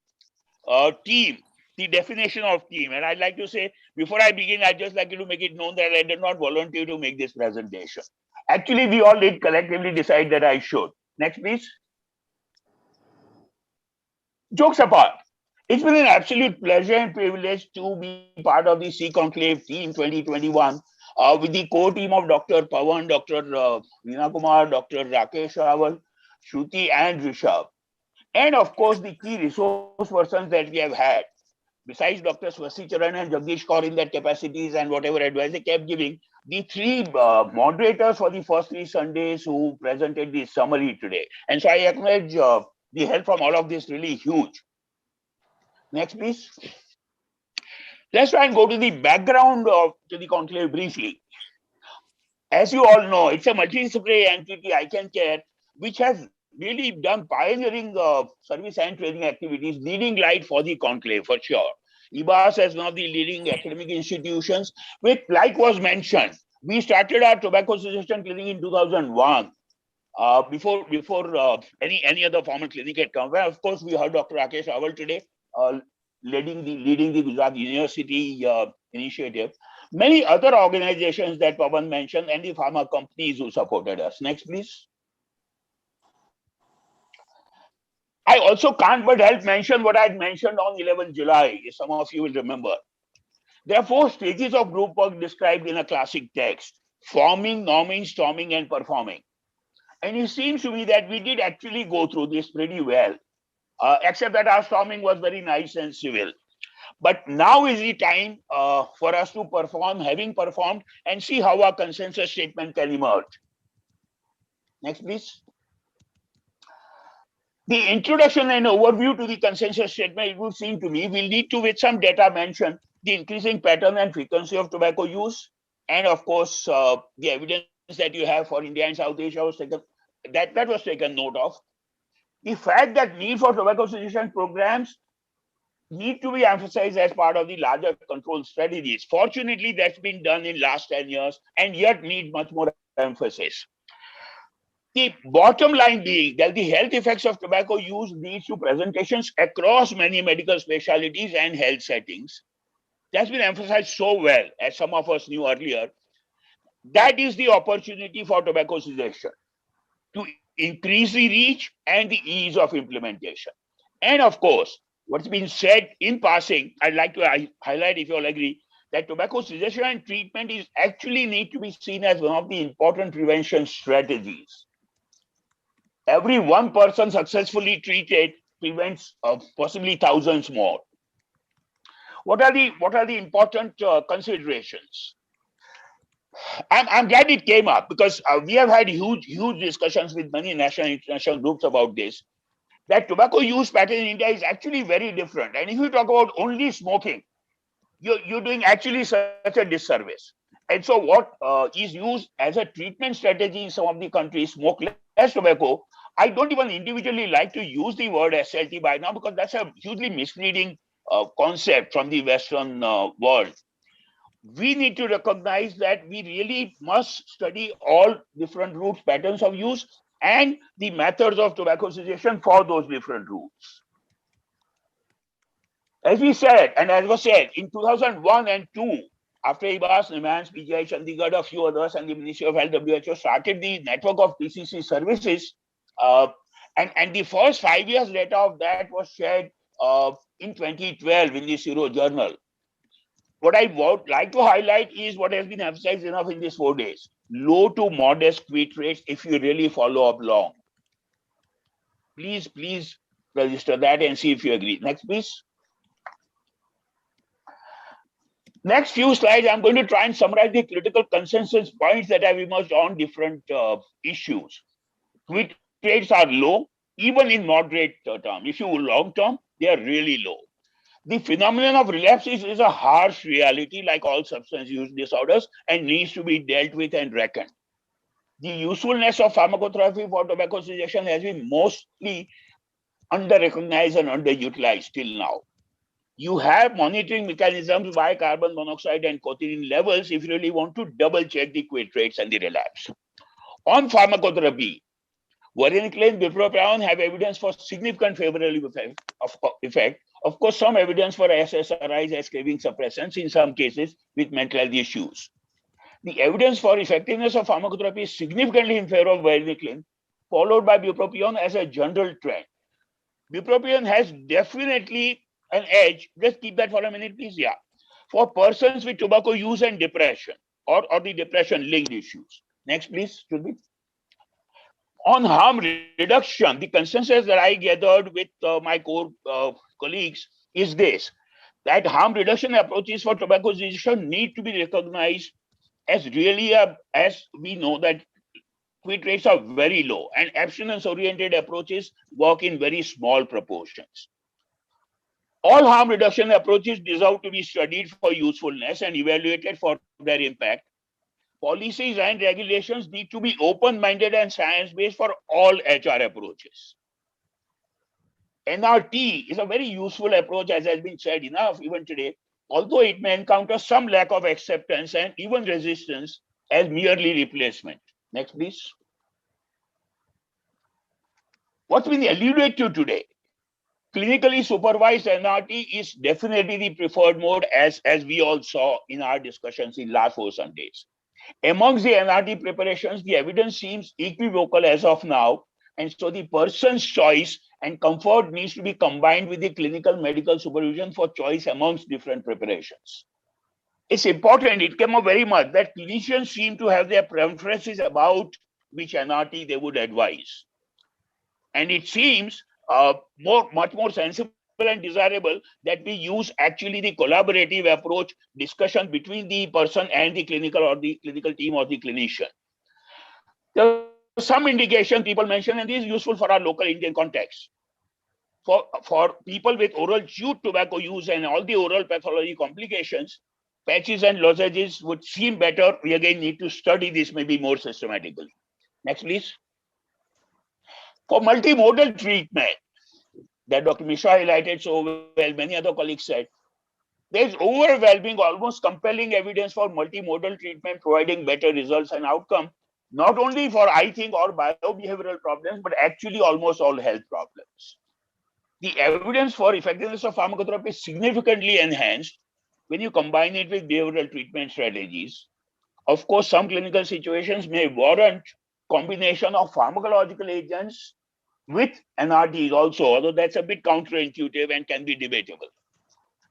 Team, the definition of team. And I'd like to say, before I begin, I'd just like to make it known that I did not volunteer to make this presentation. Actually, we all did collectively decide that I should. Next, please. Jokes apart, it's been an absolute pleasure and privilege to be part of the ICanCaRe Team 2021 with the core team of Dr. Pawan, Dr. Veena Kumar, Dr. Rakesh Rawal, Shruti and Rishabh. And of course, the key resource persons that we have had. Besides Dr. Swasti Charan and Jagdish Kaur in their capacities and whatever advice they kept giving, the 3 moderators for the first 3 Sundays who presented the summary today. And so I acknowledge the help from all of this, really huge. Next, please. Let's try and go to the background to the conclave briefly. As you all know, it's a multidisciplinary entity, ICanCaRe, which has really done pioneering service and training activities, leading light for the conclave for sure. IHBAS as one of the leading academic institutions, which, like was mentioned, we started our Tobacco Cessation clinic in 2001. Before any other formal clinic had come. Well, of course, we heard Dr. Rakesh Rawal today, leading the Gujarat University initiative. Many other organizations that Pawan mentioned and the pharma companies who supported us. Next, please. I also can't but help mention what I had mentioned on 11 July, some of you will remember. There are 4 stages of group work described in a classic text: forming, norming, storming, and performing. And it seems to me that we did actually go through this pretty well, except that our storming was very nice and civil. But now is the time for us to perform, having performed, and see how our consensus statement can emerge. Next, please. The introduction and overview to the consensus statement, it would seem to me, will need to, with some data, mention the increasing pattern and frequency of tobacco use, and of course, the evidence that you have for India and South Asia was taken, that was taken note of. The fact that need for tobacco cessation programs need to be emphasized as part of the larger control strategies. Fortunately, that's been done in last 10 years and yet need much more emphasis. The bottom line being that the health effects of tobacco use leads to presentations across many medical specialties and health settings. That's been emphasized so well, as some of us knew earlier. That is the opportunity for tobacco cessation, to increase the reach and the ease of implementation. And of course, what's been said in passing, I'd like to highlight, if you all agree, that tobacco cessation and treatment is actually need to be seen as one of the important prevention strategies. Every one person successfully treated prevents possibly thousands more. What are the important considerations? I'm glad it came up, because we have had huge discussions with many national and international groups about this, that tobacco use pattern in India is actually very different. And if you talk about only smoking, you're doing actually such a disservice. And so what is used as a treatment strategy in some of the countries, smoke less tobacco. I don't even individually like to use the word SLT by now because that's a hugely misleading concept from the Western world. We need to recognize that we really must study all different routes, patterns of use, and the methods of tobacco cessation for those different routes. As we said, and as was said, in 2001 and 2, after IHBAS, NIMHANS, PGI Chandigarh, a few others, and the Ministry of Health, WHO started the network of PCC services. And the first 5 years data of that was shared in 2012 in the Sero Journal. What I would like to highlight is what has been emphasized enough in these 4 days. Low to modest quit rates if you really follow up long. Please register that and see if you agree. Next, please. Next few slides, I'm going to try and summarize the critical consensus points that have emerged on different issues. Quit rates are low, even in moderate term. If you long term, they are really low. The phenomenon of relapses is a harsh reality, like all substance use disorders, and needs to be dealt with and reckoned. The usefulness of pharmacotherapy for tobacco cessation has been mostly under-recognized and underutilized till now. You have monitoring mechanisms by carbon monoxide and cotinine levels if you really want to double-check the quit rates and the relapse. On pharmacotherapy, Varenicline, Bupropion have evidence for significant favorable effect. Of course, some evidence for SSRIs as craving suppressants in some cases with mental health issues. The evidence for effectiveness of pharmacotherapy is significantly in favor of Varenicline, followed by Bupropion as a general trend. Bupropion has definitely an edge. Just keep that for a minute, please. Yeah. For persons with tobacco use and depression or the depression-linked issues. Next, please, should be. On harm reduction, the consensus that I gathered with my core colleagues is this, that harm reduction approaches for tobacco cessation need to be recognized as really, as we know that quit rates are very low and abstinence-oriented approaches work in very small proportions. All harm reduction approaches deserve to be studied for usefulness and evaluated for their impact. Policies and regulations need to be open-minded and science-based for all HR approaches. NRT is a very useful approach, as has been said enough even today, although it may encounter some lack of acceptance and even resistance as merely replacement. Next, please. What's been alluded to today? Clinically supervised NRT is definitely the preferred mode, as we all saw in our discussions in last 4 Sundays. Amongst the NRT preparations, the evidence seems equivocal as of now, and so the person's choice and comfort needs to be combined with the clinical medical supervision for choice amongst different preparations. It's important, it came up very much, that clinicians seem to have their preferences about which NRT they would advise. And it seems much more sensible and desirable that we use actually the collaborative approach discussion between the person and the clinical team or the clinician. There are some indication people mention, and this is useful for our local Indian context. For people with oral chewed tobacco use and all the oral pathology complications, patches and lozenges would seem better. We again need to study this maybe more systematically. Next, please. For multimodal treatment, that Dr. Mishra highlighted so well, many other colleagues said, there's overwhelming, almost compelling evidence for multimodal treatment providing better results and outcome, not only for, I think, or biobehavioral problems, but actually almost all health problems. The evidence for effectiveness of pharmacotherapy is significantly enhanced when you combine it with behavioral treatment strategies. Of course, some clinical situations may warrant combination of pharmacological agents with NRTs also, although that's a bit counterintuitive and can be debatable.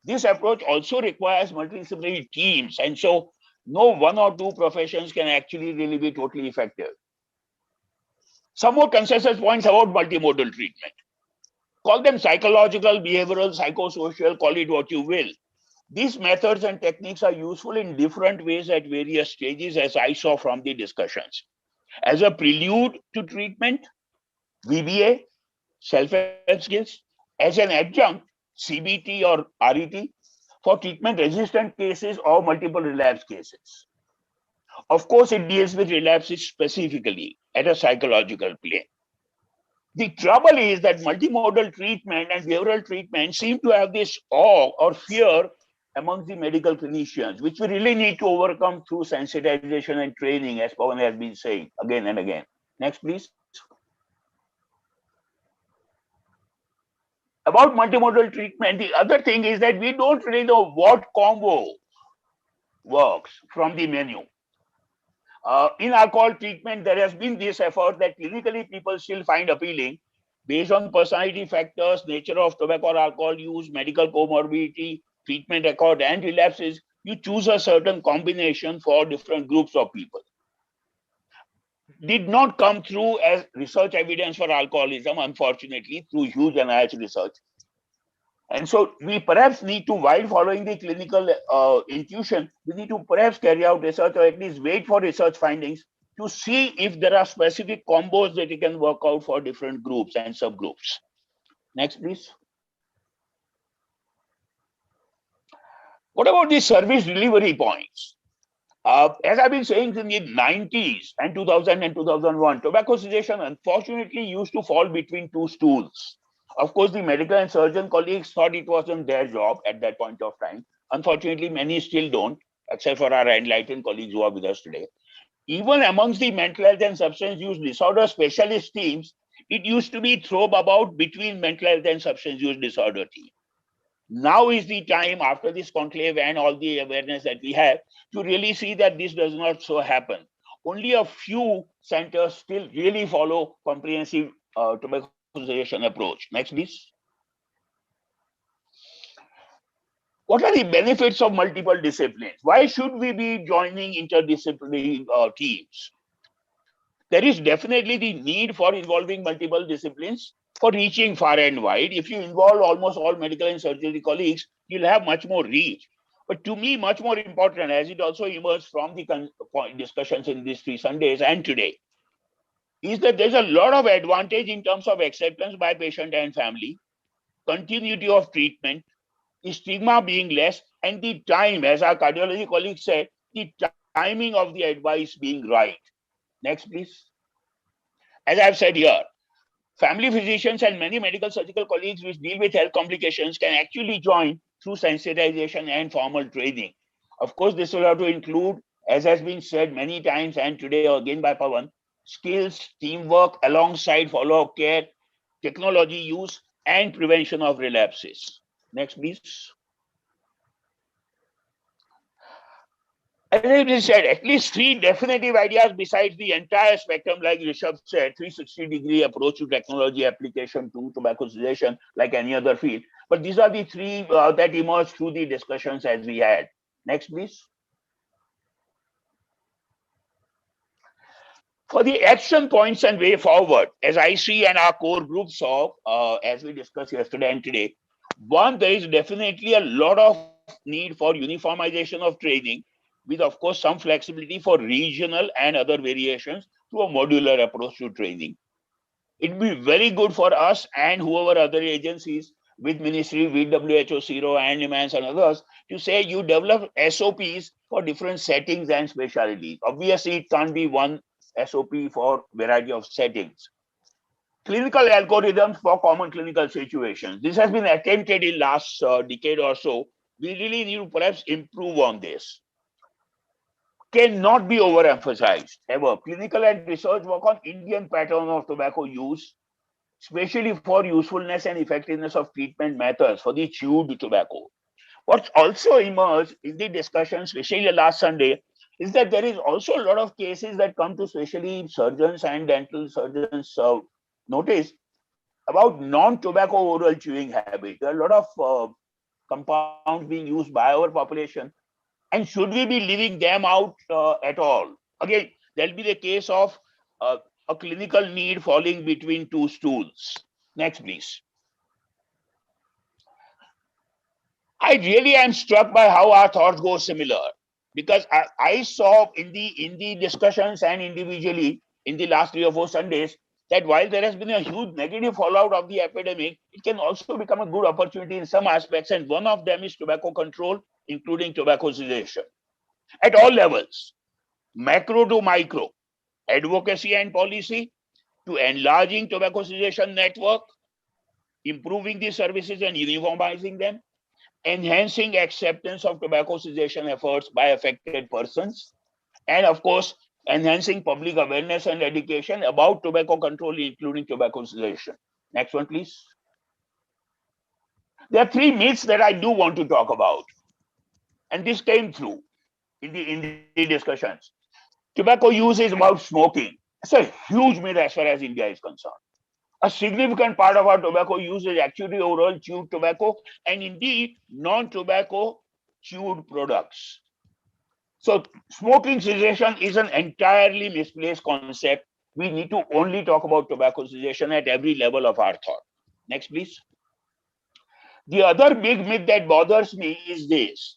This approach also requires multidisciplinary teams, and so no 1 or 2 professions can actually really be totally effective. Some more consensus points about multimodal treatment. Call them psychological, behavioral, psychosocial, call it what you will. These methods and techniques are useful in different ways at various stages, as I saw from the discussions. As a prelude to treatment, VBA, self-help skills, as an adjunct, CBT or RET, for treatment-resistant cases or multiple relapse cases. Of course, it deals with relapses specifically at a psychological plane. The trouble is that multimodal treatment and behavioral treatment seem to have this awe or fear among the medical clinicians, which we really need to overcome through sensitization and training, as Pawan has been saying again and again. Next, please. About multimodal treatment, the other thing is that we don't really know what combo works from the menu. In alcohol treatment, there has been this effort that clinically people still find appealing based on personality factors, nature of tobacco or alcohol use, medical comorbidity, treatment record, and relapses. You choose a certain combination for different groups of people. Did not come through as research evidence for alcoholism, unfortunately, through huge NIH research. And so we perhaps need to, while following the clinical intuition, we need to perhaps carry out research or at least wait for research findings to see if there are specific combos that you can work out for different groups and subgroups. Next, please. What about the service delivery points? As I've been saying in the 90s and 2000 and 2001, tobacco cessation unfortunately used to fall between two stools. Of course, the medical and surgeon colleagues thought it wasn't their job at that point of time. Unfortunately, many still don't, except for our enlightened colleagues who are with us today. Even amongst the mental health and substance use disorder specialist teams, it used to be thrown about between mental health and substance use disorder team. Now is the time, after this conclave and all the awareness that we have, to really see that this does not so happen. Only a few centers still really follow comprehensive tobacco cessation approach. Next, please. What are the benefits of multiple disciplines? Why should we be joining interdisciplinary teams? There is definitely the need for involving multiple disciplines for reaching far and wide. If you involve almost all medical and surgery colleagues, you'll have much more reach. But to me, much more important, as it also emerged from the discussions in these 3 Sundays and today, is that there's a lot of advantage in terms of acceptance by patient and family, continuity of treatment, the stigma being less, and the time, as our cardiology colleague said, the timing of the advice being right. Next, please. As I've said here, family physicians and many medical surgical colleagues which deal with health complications can actually join through sensitization and formal training. Of course, this will have to include, as has been said many times and today again by Pawan, skills, teamwork alongside follow-up care, technology use, and prevention of relapses. Next, please. As I said, at least 3 definitive ideas besides the entire spectrum, like Rishabh said, 360-degree approach to technology application to tobacco cessation, like any other field. But these are the 3 that emerged through the discussions as we had. Next, please. For the action points and way forward, as I see and our core group saw, as we discussed yesterday and today, one, there is definitely a lot of need for uniformization of training, with, of course, some flexibility for regional and other variations through a modular approach to training. It will be very good for us and whoever other agencies with Ministry, with WHO, CIRO, and IMANS and others to say you develop SOPs for different settings and specialties. Obviously, it can't be one SOP for variety of settings. Clinical algorithms for common clinical situations. This has been attempted in last decade or so. We really need to perhaps improve on this. Cannot be overemphasized ever. Clinical and research work on Indian pattern of tobacco use, especially for usefulness and effectiveness of treatment methods for the chewed tobacco. What's also emerged in the discussion, especially last Sunday, is that there is also a lot of cases that come to especially surgeons and dental surgeons notice about non-tobacco oral chewing habit. There are a lot of compounds being used by our population. And should we be leaving them out at all? Again, there'll be the case of a clinical need falling between 2 stools. Next, please. I really am struck by how our thoughts go similar, because I saw in the discussions and individually in the last 3 or 4 Sundays that while there has been a huge negative fallout of the epidemic, it can also become a good opportunity in some aspects, and one of them is tobacco control, including tobacco cessation at all levels. macro to micro, advocacy and policy, to enlarging tobacco cessation network, improving the services and uniformizing them, enhancing acceptance of tobacco cessation efforts by affected persons, and of course, enhancing public awareness and education about tobacco control, including tobacco cessation. Next one, please. There are three myths that I do want to talk about, and this came through in the discussions. Tobacco use is about smoking. It's a huge myth as far as India is concerned. A significant part of our tobacco use is actually oral chewed tobacco and indeed non-tobacco chewed products. So smoking cessation is an entirely misplaced concept. We need to only talk about tobacco cessation at every level of our thought. Next, please. The other big myth that bothers me is this,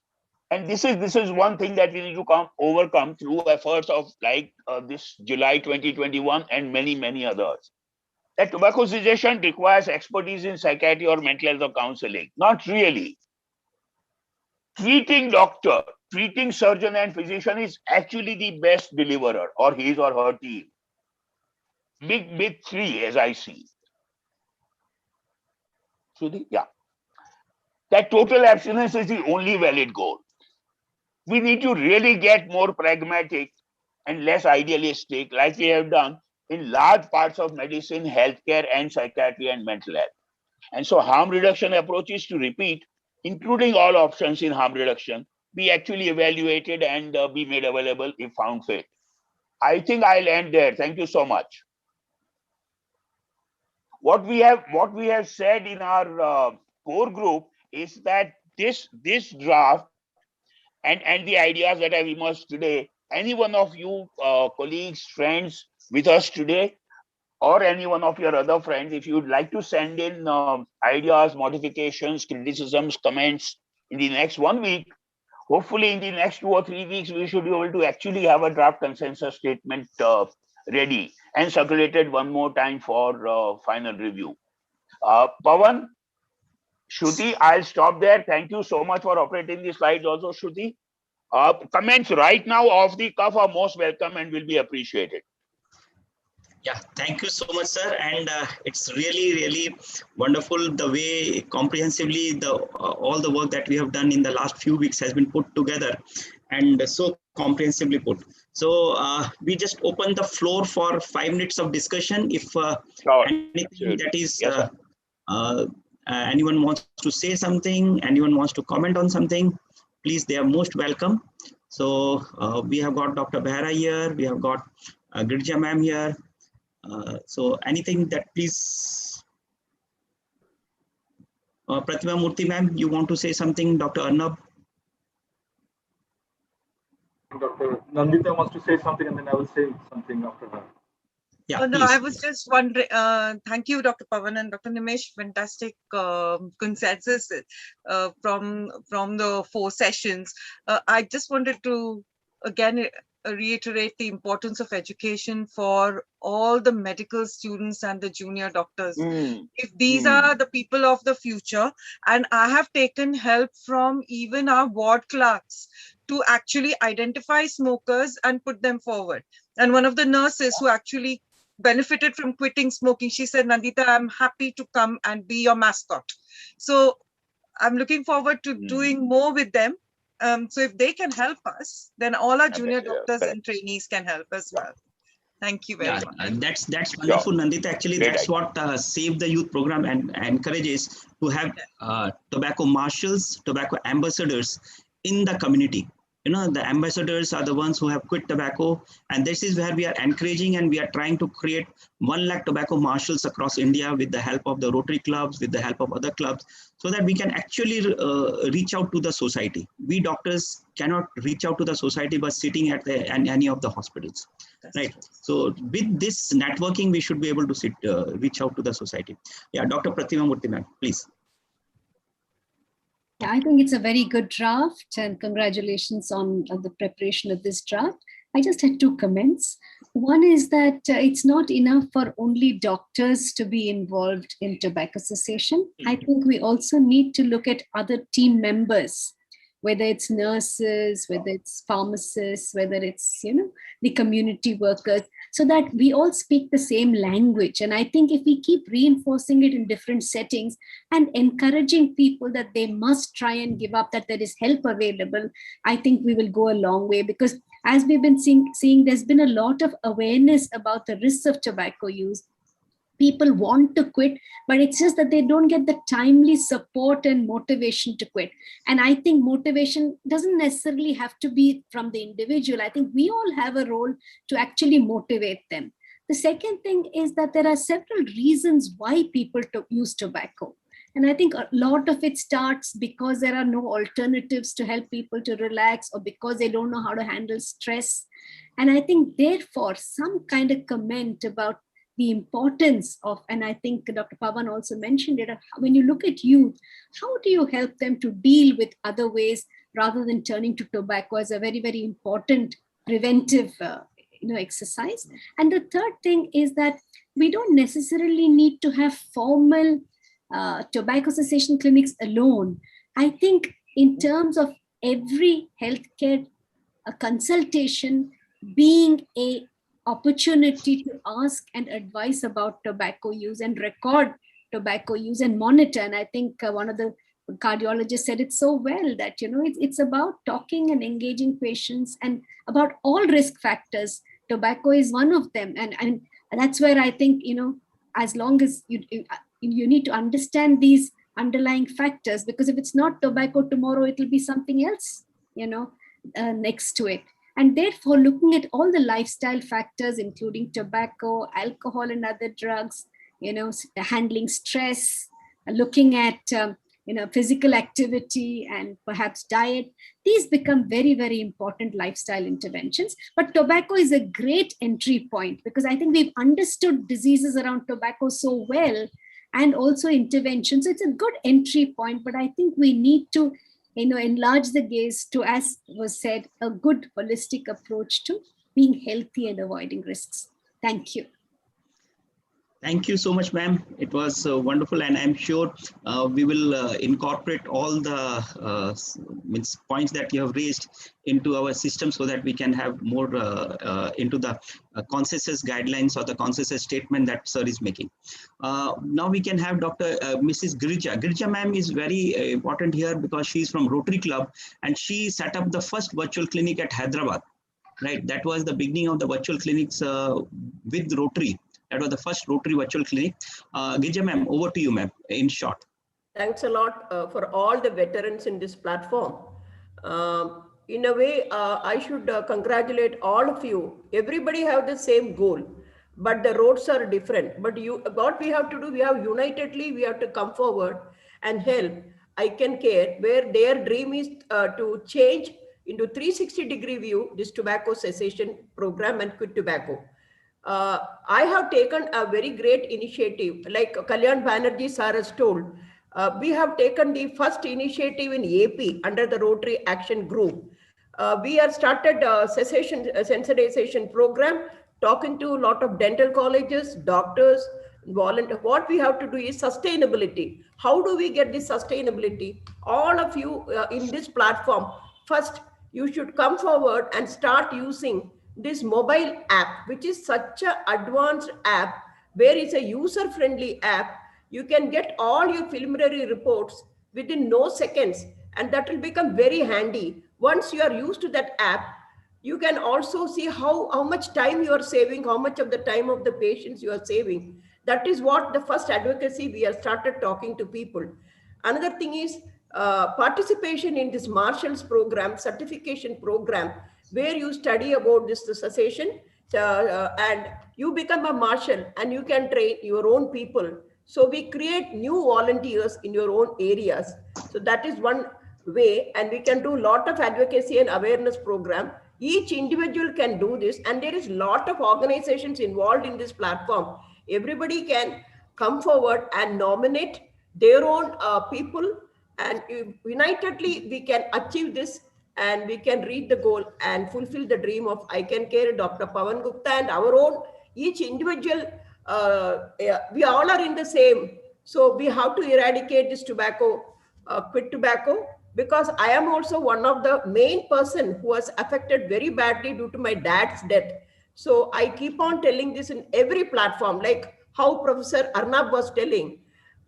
and this is one thing that we need to overcome through efforts of like this July 2021 and many others. That tobacco cessation requires expertise in psychiatry or mental health or counseling. Not really. Treating doctor, treating surgeon and physician is actually the best deliverer, or his or her team. Big three, as I see. Yeah. That total abstinence is the only valid goal. We need to really get more pragmatic and less idealistic, like we have done in large parts of medicine, healthcare, and psychiatry and mental health. And so harm reduction approaches to repeat, including all options in harm reduction, be actually evaluated and be made available if found fit. I think I'll end there. Thank you so much. What we have said in our core group is that this draft and the ideas that have emerged today, any one of you colleagues, friends with us today, or any one of your other friends, if you'd like to send in ideas, modifications, criticisms, comments in the next 1 week, hopefully in the next 2 or 3 weeks, we should be able to actually have a draft consensus statement ready and circulated one more time for final review. Pawan, Shruti, I'll stop there. Thank you so much for operating the slides also, Shruti. Comments right now off the cuff are most welcome and will be appreciated. Yeah, thank you so much, sir. And it's really wonderful the way comprehensively all the work that we have done in the last few weeks has been put together and so comprehensively put. So we just open the floor for 5 minutes of discussion. If anything that is anyone wants to say something, anyone wants to comment on something, please, they are most welcome. So we have got Dr. Behra here, we have got Girija ma'am here. So anything that please, Pratima Murthy ma'am, you want to say something, Dr. Arnab? Dr. Nandita wants to say something and then I will say something after her. Yeah, no, I was just wondering, thank you, Dr. Pawan and Dr. Nimesh, fantastic consensus from the 4 sessions. I just wanted to, again, reiterate the importance of education for all the medical students and the junior doctors. If these are the people of the future, and I have taken help from even our ward clerks to actually identify smokers and put them forward. And one of the nurses who actually benefited from quitting smoking, she said, Nandita, I'm happy to come and be your mascot. So I'm looking forward to doing more with them. So if they can help us, then all our junior doctors and trainees can help as well. Thank you very much. That's wonderful, Nandita. Actually, that's what Save the Youth program and encourages, to have tobacco marshals, tobacco ambassadors in the community. You know, the ambassadors are the ones who have quit tobacco, and this is where we are encouraging, and we are trying to create 1 lakh tobacco marshals across India with the help of the Rotary clubs, with the help of other clubs, so that we can actually reach out to the society. We doctors cannot reach out to the society by sitting at any of the hospitals, right? So with this networking, we should be able to reach out to the society. Yeah, Dr. Pratima Murthy ma'am, please. Yeah, I think it's a very good draft, and congratulations on the preparation of this draft. I just had 2 comments. One is that it's not enough for only doctors to be involved in tobacco cessation. I think we also need to look at other team members, whether it's nurses, whether it's pharmacists, whether it's, the community workers, so that we all speak the same language. And I think if we keep reinforcing it in different settings and encouraging people that they must try and give up, that there is help available, I think we will go a long way. Because as we've been seeing, there's been a lot of awareness about the risks of tobacco use. People want to quit, but it's just that they don't get the timely support and motivation to quit. And I think motivation doesn't necessarily have to be from the individual. I think we all have a role to actually motivate them. The second thing is that there are several reasons why people use tobacco. And I think a lot of it starts because there are no alternatives to help people to relax, or because they don't know how to handle stress. And I think therefore some kind of comment about the importance of, and I think Dr. Pavan also mentioned it, when you look at youth, how do you help them to deal with other ways rather than turning to tobacco as a very, very important preventive exercise. And the third thing is that we don't necessarily need to have formal tobacco cessation clinics alone. I think in terms of every healthcare consultation being a opportunity to ask and advise about tobacco use and record tobacco use and monitor. And I think one of the cardiologists said it so well that, it's about talking and engaging patients and about all risk factors. Tobacco is one of them. And that's where I think, as long as you need to understand these underlying factors, because if it's not tobacco tomorrow, it will be something else, next to it. And therefore, looking at all the lifestyle factors, including tobacco, alcohol, and other drugs, handling stress, looking at, physical activity and perhaps diet, these become very, very important lifestyle interventions. But tobacco is a great entry point, because I think we've understood diseases around tobacco so well, and also intervention. So it's a good entry point, but I think we need to enlarge the gaze to, as was said, a good holistic approach to being healthy and avoiding risks. Thank you. Thank you so much, ma'am. It was wonderful, and I'm sure we will incorporate all the points that you have raised into our system, so that we can have more into the consensus guidelines or the consensus statement that sir is making. Now we can have Mrs. Girija. Girija ma'am is very important here, because she is from Rotary Club, and she set up the first virtual clinic at Hyderabad. Right, that was the beginning of the virtual clinics with Rotary. That was the first Rotary virtual clinic. Girija ma'am, over to you, ma'am, in short. Thanks a lot for all the veterans in this platform. In a way, I should congratulate all of you. Everybody have the same goal, but the roads are different. But what we have to do, we have unitedly, we have to come forward and help ICanCaRe, where their dream is to change into 360-degree view this tobacco cessation program and quit tobacco. I have taken a very great initiative, like Kalyan Banerjee sir has told. We have taken the first initiative in AP under the Rotary Action Group. We have started a sensitization program, talking to a lot of dental colleges, doctors, volunteers. What we have to do is sustainability. How do we get this sustainability? All of you in this platform, first, you should come forward and start using this mobile app, which is such an advanced app, where it's a user-friendly app. You can get all your preliminary reports within no seconds, and that will become very handy. Once you are used to that app, you can also see how much time you are saving, how much of the time of the patients you are saving. That is what the first advocacy we have started talking to people. Another thing is participation in this Marshall's program, certification program, where you study about this cessation and you become a marshal and you can train your own people. So we create new volunteers in your own areas. So that is one way, and we can do a lot of advocacy and awareness program. Each individual can do this, and there is a lot of organizations involved in this platform. Everybody can come forward and nominate their own people, and unitedly we can achieve this, and we can reach the goal and fulfill the dream of ICanCaRe, Dr. Pavan Gupta, and our own, each individual. We all are in the same. So we have to eradicate this tobacco, quit tobacco. because I am also one of the main person who was affected very badly due to my dad's death. So I keep on telling this in every platform, like how Professor Arnab was telling,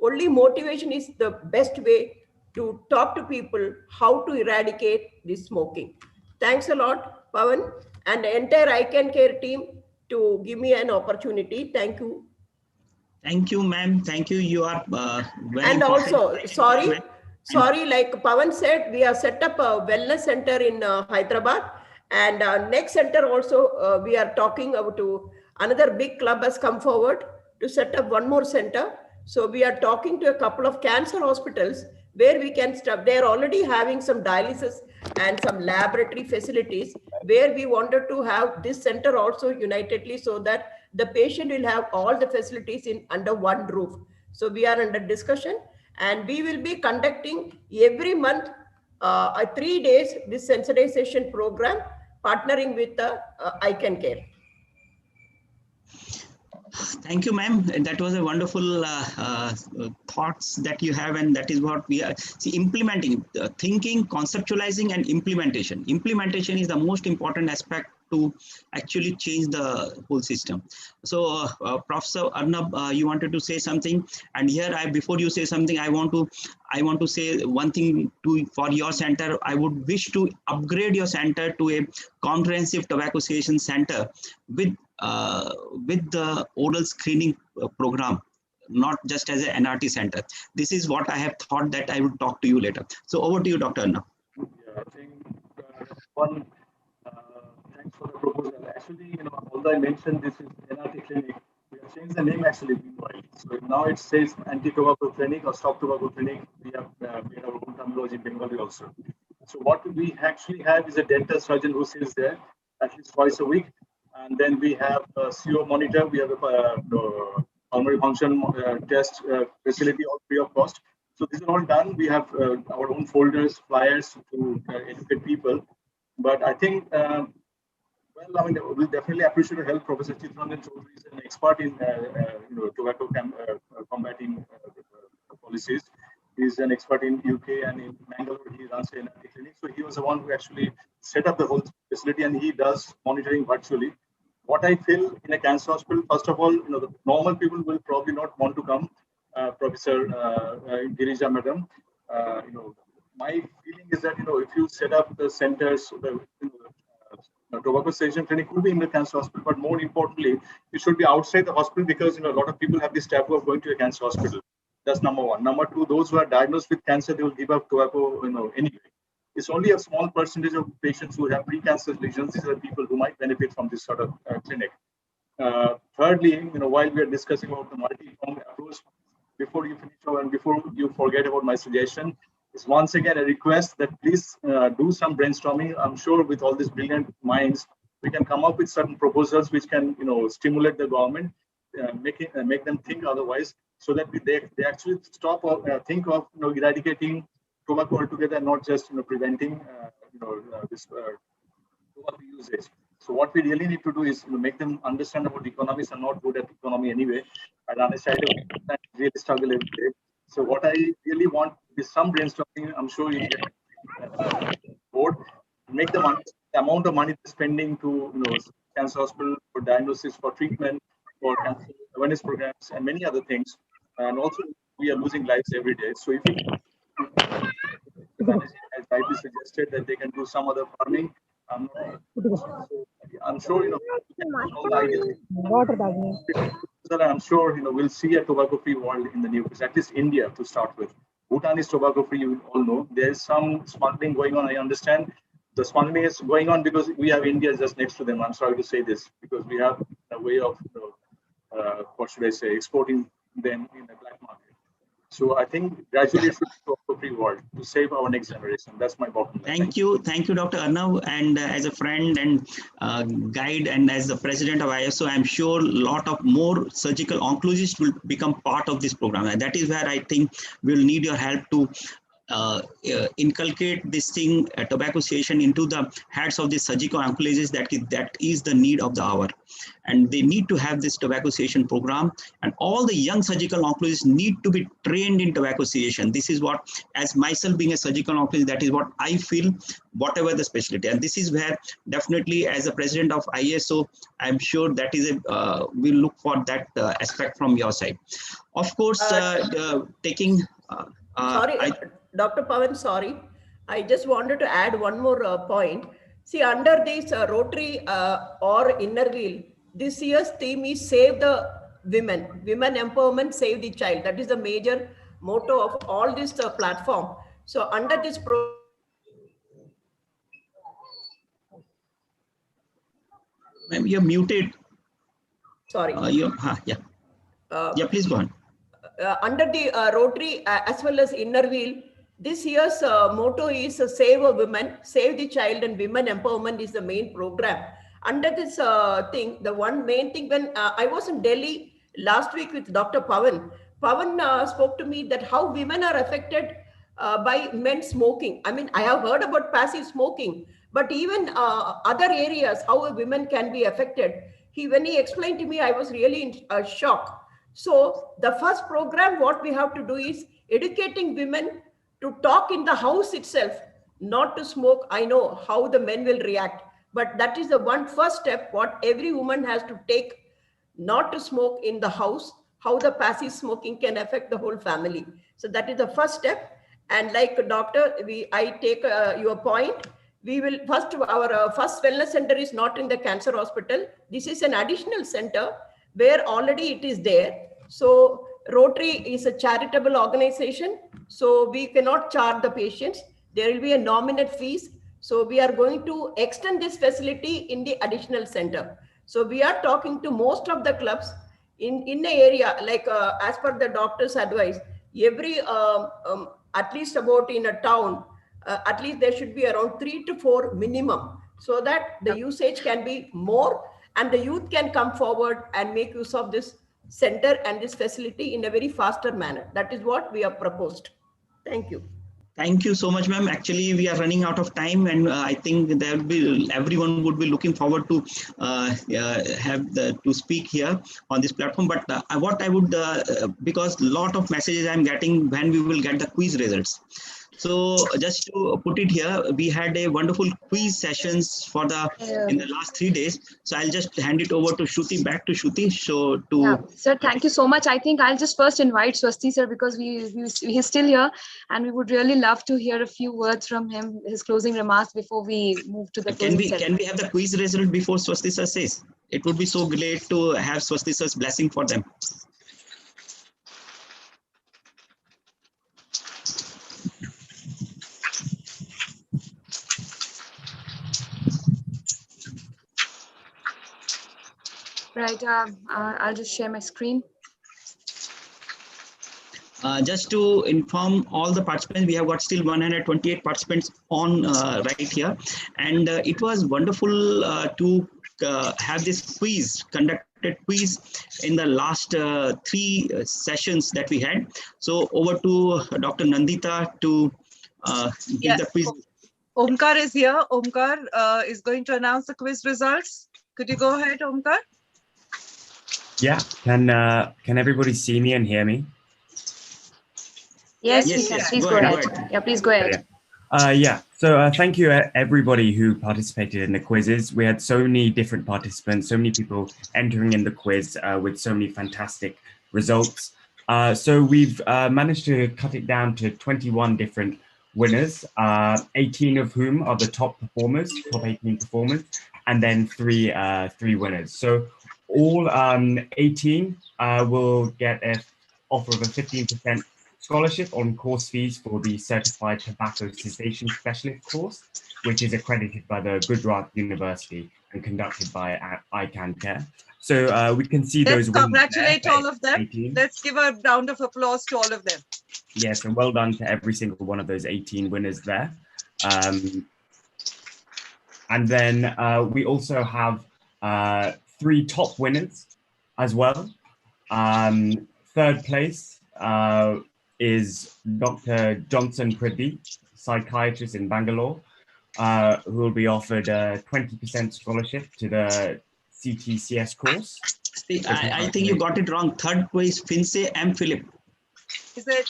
only motivation is the best way to talk to people how to eradicate this smoking. Thanks a lot, Pawan, and the entire ICanCaRe team to give me an opportunity. Thank you. Thank you, ma'am. Thank you. You are very And important. also, sorry, like Pawan said, we have set up a wellness center in Hyderabad. And next center also, we are talking about to another big club has come forward to set up one more center. So we are talking to a couple of cancer hospitals where we can start. They are already having some dialysis and some laboratory facilities where we wanted to have this center also unitedly so that the patient will have all the facilities in under one roof. So we are under discussion and we will be conducting every month 3 days this sensitization program partnering with the ICanCaRe. Thank you, ma'am. That was a wonderful thoughts that you have, and that is what we are implementing, thinking, conceptualizing, and implementation. Implementation is the most important aspect to actually change the whole system. So, Professor Arnab, you wanted to say something, and here before you say something, I want to say one thing for your center. I would wish to upgrade your center to a comprehensive tobacco cessation center with the oral screening program, not just as an NRT center. This is what I have thought that I would talk to you later. So over to you, Dr. Arnab. Yeah, I think thanks for the proposal. Actually, although I mentioned this is NRT clinic, we have changed the name actually meanwhile. So now it says anti-tobacco clinic or stop tobacco clinic. We have made our own terminology in Bengali also. So what we actually have is a dental surgeon who sits there at least twice a week. And then we have a CO monitor, we have a pulmonary function test facility all free of cost. So this is all done. We have our own folders, flyers to educate people. But I think, we'll definitely appreciate the help. Professor Chitranjan Choudhury is an expert in tobacco combating policies. He's an expert in UK and in Mangalore. He runs an NRT clinic. So he was the one who actually set up the whole facility, and he does monitoring virtually. What I feel in a cancer hospital, first of all, the normal people will probably not want to come. Professor Girija Madam, my feeling is that if you set up the centers, the tobacco cessation clinic could be in the cancer hospital, but more importantly, it should be outside the hospital because a lot of people have this taboo of going to a cancer hospital. That's number one. Number two, those who are diagnosed with cancer, they will give up tobacco, anyway. It's only a small percentage of patients who have precancerous lesions. These are people who might benefit from this sort of clinic. Thirdly, while we are discussing about the multi-pronged approach, before you finish and before you forget about my suggestion, is once again a request that please do some brainstorming. I'm sure with all these brilliant minds, we can come up with certain proposals which can, stimulate the government, make them think otherwise, so that they actually stop or think of eradicating tobacco altogether, not just preventing this tobacco usage. So what we really need to do is make them understand about economists are not good at economy anyway. I run a side of really struggle every day. So what I really want is some brainstorming. I'm sure you get board, make them understand the amount of money they're spending to cancer hospital for diagnosis, for treatment, for cancer awareness programs, and many other things. And also we are losing lives every day. So if we as rightly suggested that they can do some other farming. I'm sure all the ideas. I'm sure we'll see a tobacco-free world in the near future. At least India to start with. Bhutan is tobacco-free. You all know there is some smuggling going on. I understand the smuggling is going on because we have India just next to them. I'm sorry to say this because we have a way of what should I say, exporting them in the black market. So I think gradually it should go to a free world to save our next generation. That's my bottom line. Thank you, Dr. Arnab. And as a friend and guide, and as the president of ISO, I'm sure a lot of more surgical oncologists will become part of this program. And that is where I think we'll need your help to inculcate this thing, tobacco cessation, into the heads of the surgical oncologists that is the need of the hour. And they need to have this tobacco cessation program, and all the young surgical oncologists need to be trained in tobacco cessation. This is what, as myself being a surgical oncologist, that is what I feel, whatever the specialty. And this is where definitely, as a president of ISO, I'm sure that is we'll look for that aspect from your side. Of course, taking... sorry, Dr. Pavan, sorry. I just wanted to add one more point. See, under this Rotary or Inner Wheel, this year's theme is Save the Women. Women Empowerment, Save the Child. That is the major motto of all this platform. So under this program, Ma'am, you're muted. Sorry. Yeah, please go on. Under the Rotary as well as Inner Wheel, this year's motto is Save a Woman, Save the Child, and Women Empowerment is the main program. Under this thing, the one main thing, when I was in Delhi last week with Dr. Pavan, spoke to me that how women are affected by men smoking. I mean, I have heard about passive smoking, but even other areas, how women can be affected. When he explained to me, I was really in shock. So the first program, what we have to do is educating women to talk in the house itself, not to smoke. I know how the men will react, but that is the one first step, what every woman has to take, not to smoke in the house, how the passive smoking can affect the whole family. So that is the first step. And like doctor, I take your point. We will first, our first wellness center is not in the cancer hospital. This is an additional center where already it is there. So Rotary is a charitable organization, so we cannot charge the patients. There will be a nominal fees. So we are going to extend this facility in the additional center. So we are talking to most of the clubs in the area, like as per the doctor's advice, every at least about in a town, at least there should be around 3 to 4 minimum, so that the usage can be more and the youth can come forward and make use of this center and this facility in a very faster manner. That is what we have proposed. Thank you. Thank you so much, ma'am. Actually, we are running out of time, and I think there will be, everyone would be looking forward to to speak here on this platform. But what I would, because a lot of messages I'm getting when we will get the quiz results. So just to put it here, we had a wonderful quiz sessions for in the last 3 days. So I'll just hand it over to Shruti, back to Shruti. So Sir, thank you so much. I think I'll just first invite Swasti sir, because he's still here, and we would really love to hear a few words from him, his closing remarks before we move to the Can we have the quiz result before Swasti sir says? It would be so great to have Swasti sir's blessing for them. Right, I'll just share my screen. Just to inform all the participants, we have got still 128 participants on right here, and it was wonderful to have this conducted quiz in the last 3 sessions that we had. So over to Dr. Nandita to give the quiz. Omkar is here. Omkar is going to announce the quiz results. Could you go ahead, Omkar? Yeah, can everybody see me and hear me? Yes, please go ahead. Yeah, please go ahead. Yeah, so thank you everybody who participated in the quizzes. We had so many different participants, so many people entering in the quiz with so many fantastic results. So we've managed to cut it down to 21 different winners, 18 of whom are the top performers, top 18 performers, and then three winners. So all 18 will get an offer of a 15% scholarship on course fees for the Certified Tobacco Cessation Specialist course, which is accredited by the Gujarat University and conducted by ICanCaRe. So we can see those. Let's congratulate all of them. 18. Let's give a round of applause to all of them. Yes, and well done to every single one of those 18 winners there. And then we also have 3 top winners as well. Third place is Dr. Johnson Pradeep, psychiatrist in Bangalore, who will be offered a 20% scholarship to the CTCS course. I think you got it wrong. Third place, Finse M. Philip. Is it?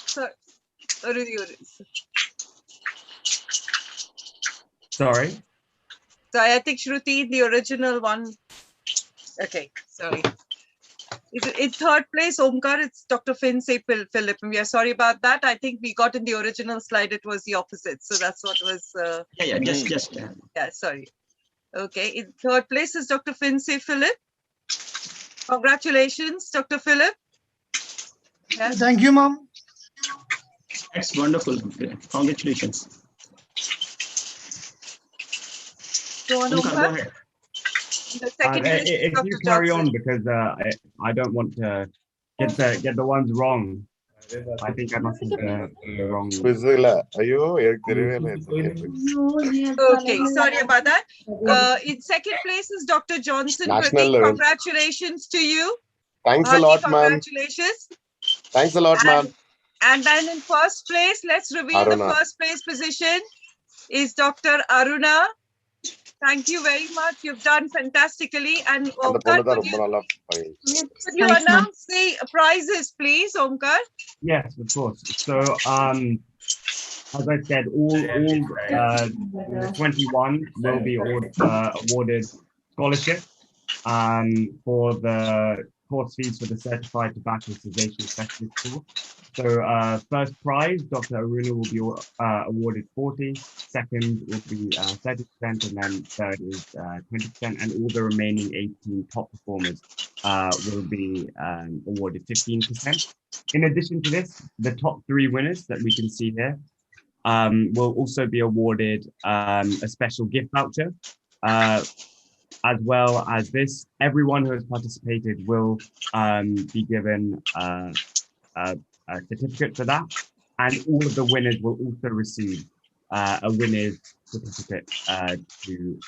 Sorry? So I think Shruti, the original one. Okay, sorry. In third place, Omkar, it's Dr. Finse Philip. We are sorry about that. I think we got in the original slide, it was the opposite. So that's what was. Yeah, sorry. Okay, in third place is Dr. Finse Philip. Congratulations, Dr. Philip. Yes. Thank you, ma'am. That's wonderful. Congratulations. Go on, Omkar, go ahead. The second place is If Dr. you carry Johnson. on, because I don't want to get the ones wrong. I think I must have the wrong. Okay, sorry about that. In second place is Dr. Johnson. National Pratik, level. congratulations to you. Thanks a Hearty lot, ma'am. Congratulations. Thanks a lot, ma'am. And then in first place, let's reveal the Aruna. first place position is Dr. Aruna. Thank you very much. You've done fantastically. And Omkar, could you announce the prizes, please, Omkar? Yes, of course. So, as I said, all the 21 will be awarded scholarship for the course fees for the Certified Tobacco Cessation Specialist course. So, first prize, Dr. Aruna will be awarded 40. Second will be 30%, and then third is 20%, and all the remaining 18 top performers will be awarded 15%. In addition to this, the top 3 winners that we can see here will also be awarded a special gift voucher. As well as this, everyone who has participated will be given a certificate for that, and all of the winners will also receive a winner's certificate to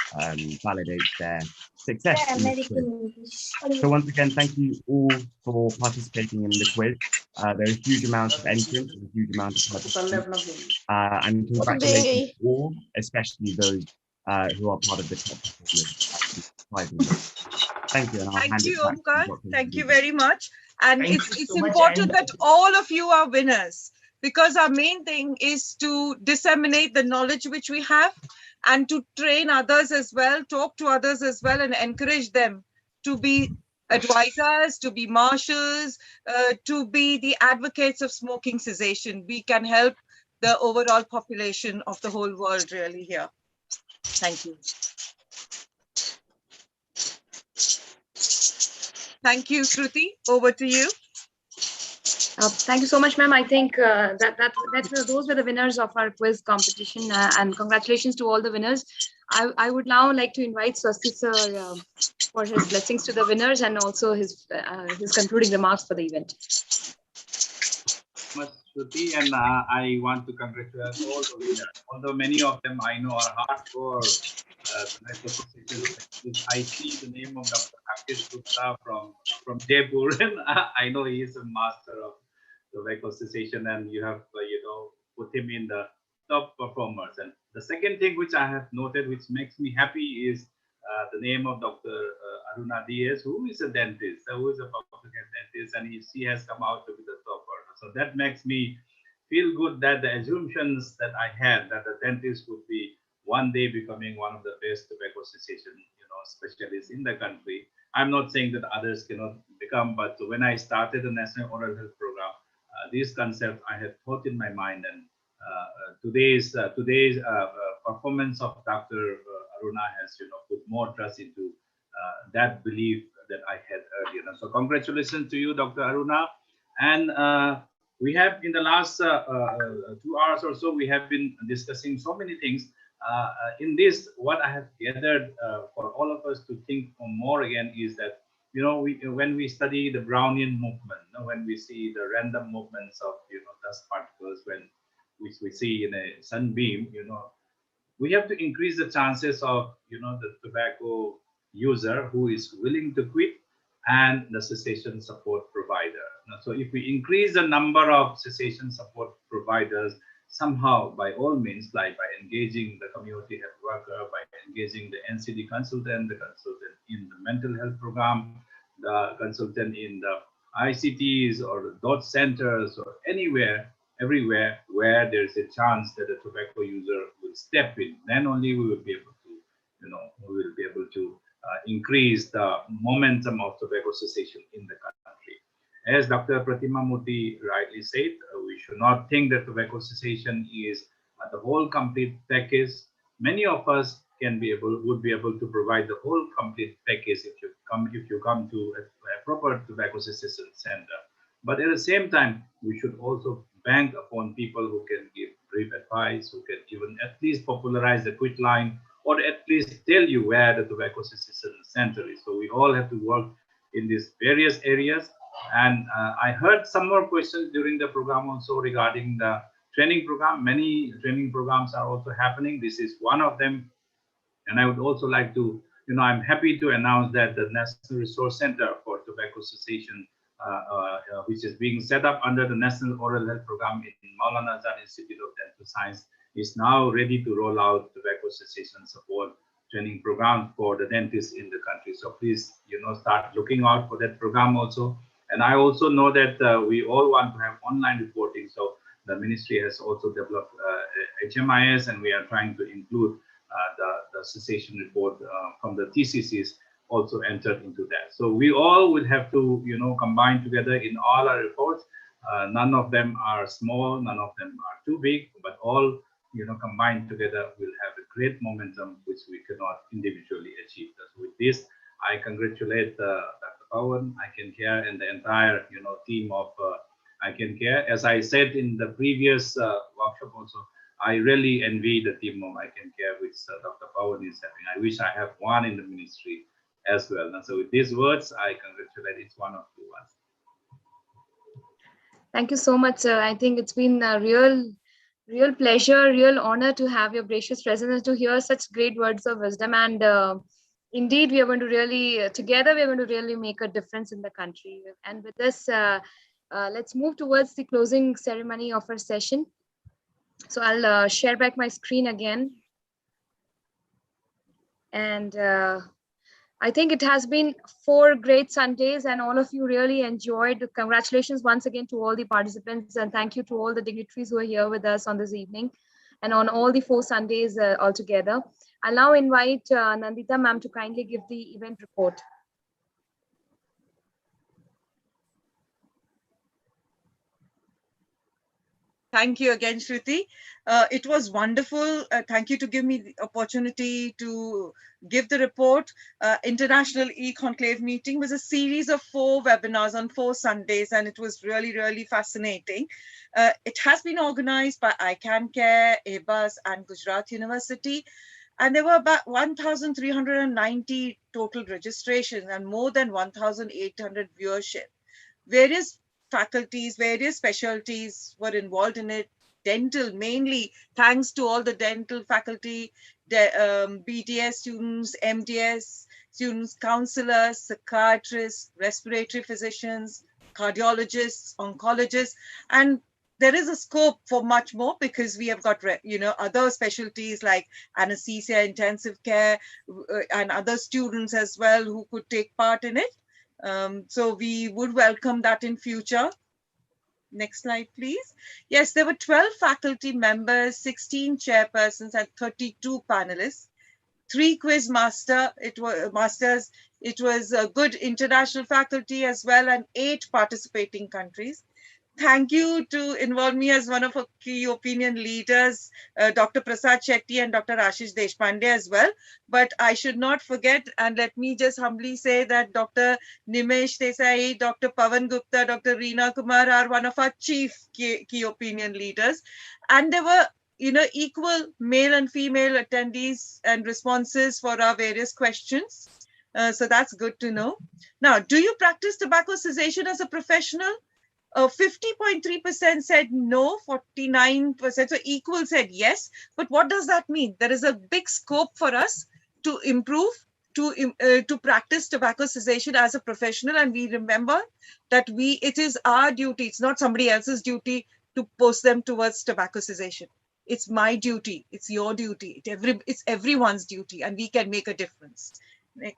validate their success in this quiz. So once again, thank you all for participating in the quiz. There are a huge amount of entrants, a huge amount of participants, and congratulations to all, especially those who are part of the top performers. Thank you. And I'll Thank hand you, it back to Omkar. Dr. Thank you Pradeep. very much. And Thank it's you so much. important And- that all of you are winners, because our main thing is to disseminate the knowledge which we have and to train others as well, talk to others as well, and encourage them to be advisors, to be marshals, to be the advocates of smoking cessation. We can help the overall population of the whole world really here. Thank you. Thank you, Shruti. Over to you. Thank you so much, ma'am. I think those were the winners of our quiz competition, and congratulations to all the winners. I would now like to invite Swasti sir for his blessings to the winners and also his concluding remarks for the event. Much, Shruti, and I want to congratulate all the winners. Although many of them I know are hardcore tobacco cessation. I see the name of Dr. Rakesh Gupta from Jaipur, and I know he is a master of tobacco cessation, and you have put him in the top performers. And the second thing which I have noted, which makes me happy, is the name of Dr. Aruna Diaz, who is a dentist, who is a public dentist, and she has come out to be the topper. So that makes me feel good that the assumptions that I had, that the dentist would be one day becoming one of the best tobacco cessation specialists in the country. I'm not saying that others cannot become, but when I started the National Oral Health Program, these concepts I had thought in my mind, and today's performance of Dr. Aruna has put more trust into that belief that I had earlier. So congratulations to you, Dr. Aruna. And we have, in the last 2 hours or so, we have been discussing so many things. In this, what I have gathered for all of us to think more again is that, when we study the Brownian movement, when we see the random movements of dust particles, which we see in a sunbeam, we have to increase the chances of the tobacco user who is willing to quit, and the cessation support provider. So if we increase the number of cessation support providers somehow, by all means, like by engaging the community health worker, by engaging the NCD consultant, the consultant in the mental health program, the consultant in the ICTs or the dot centers or anywhere, everywhere where there's a chance that a tobacco user will step in, then only we will be able to, we will be able to increase the momentum of tobacco cessation in the country. As Dr. Pratima Murthy rightly said, we should not think that tobacco cessation is the whole complete package. Many of us would be able to provide the whole complete package if you come to a proper tobacco cessation center. But at the same time, we should also bank upon people who can give brief advice, who can even at least popularize the quit line, or at least tell you where the tobacco cessation center is. So we all have to work in these various areas. And I heard some more questions during the program also regarding the training program. Many training programs are also happening. This is one of them. And I would also like to, I'm happy to announce that the National Resource Center for Tobacco Cessation, which is being set up under the National Oral Health Program in Maulana Azad Institute of Dental Science, is now ready to roll out tobacco cessation support training program for the dentists in the country. So please, start looking out for that program also. And I also know that we all want to have online reporting. So the ministry has also developed HMIS, and we are trying to include the cessation report from the TCCs also entered into that. So we all will have to, combine together in all our reports. None of them are small, none of them are too big, but all, combined together will have a great momentum which we cannot individually achieve. So with this, I congratulate Dr. Pawan, ICanCaRe, and the entire, team of ICanCaRe. As I said in the previous workshop also, I really envy the team of ICanCaRe which Dr. Pawan is having. I wish I have one in the ministry as well. And so with these words, I congratulate each one of you. Thank you so much, sir. I think it's been a real pleasure, real honor to have your gracious presence and to hear such great words of wisdom. And indeed, we are going to really, together, we are going to really make a difference in the country. And with this, let's move towards the closing ceremony of our session. So I'll share back my screen again. And I think it has been 4 great Sundays and all of you really enjoyed. Congratulations once again to all the participants, and thank you to all the dignitaries who are here with us on this evening and on all the 4 Sundays altogether. I'll now invite Nandita ma'am to kindly give the event report. Thank you again, Shruti. It was wonderful. Thank you to give me the opportunity to give the report. International E-Conclave meeting was a series of 4 webinars on 4 Sundays, and it was really, really fascinating. It has been organized by ICanCaRe, IHBAS and Gujarat University, and there were about 1,390 total registrations and more than 1,800 viewership. Various faculties, various specialties were involved in it. Dental, mainly thanks to all the dental faculty, BDS students, MDS students, counselors, psychiatrists, respiratory physicians, cardiologists, oncologists, and there is a scope for much more because we have got, other specialties like anesthesia, intensive care, and other students as well who could take part in it. So we would welcome that in future. Next slide, please. Yes, there were 12 faculty members, 16 chairpersons, and 32 panelists. 3 quiz masters. It was a good international faculty as well, and 8 participating countries. Thank you to involve me as one of our key opinion leaders, Dr. Prasad Shetty and Dr. Ashish Deshpande as well. But I should not forget, and let me just humbly say that Dr. Nimesh Desai, Dr. Pawan Gupta, Dr. Reena Kumar are one of our chief key opinion leaders. And there were, equal male and female attendees and responses for our various questions. So that's good to know. Now, do you practice tobacco cessation as a professional? 50.3% said no, 49%, so equal said yes. But what does that mean? There is a big scope for us to improve. to practice tobacco cessation as a professional, and we remember that it is our duty, it's not somebody else's duty to post them towards tobacco cessation. It's my duty, it's your duty, it's everyone's duty, and we can make a difference. Right?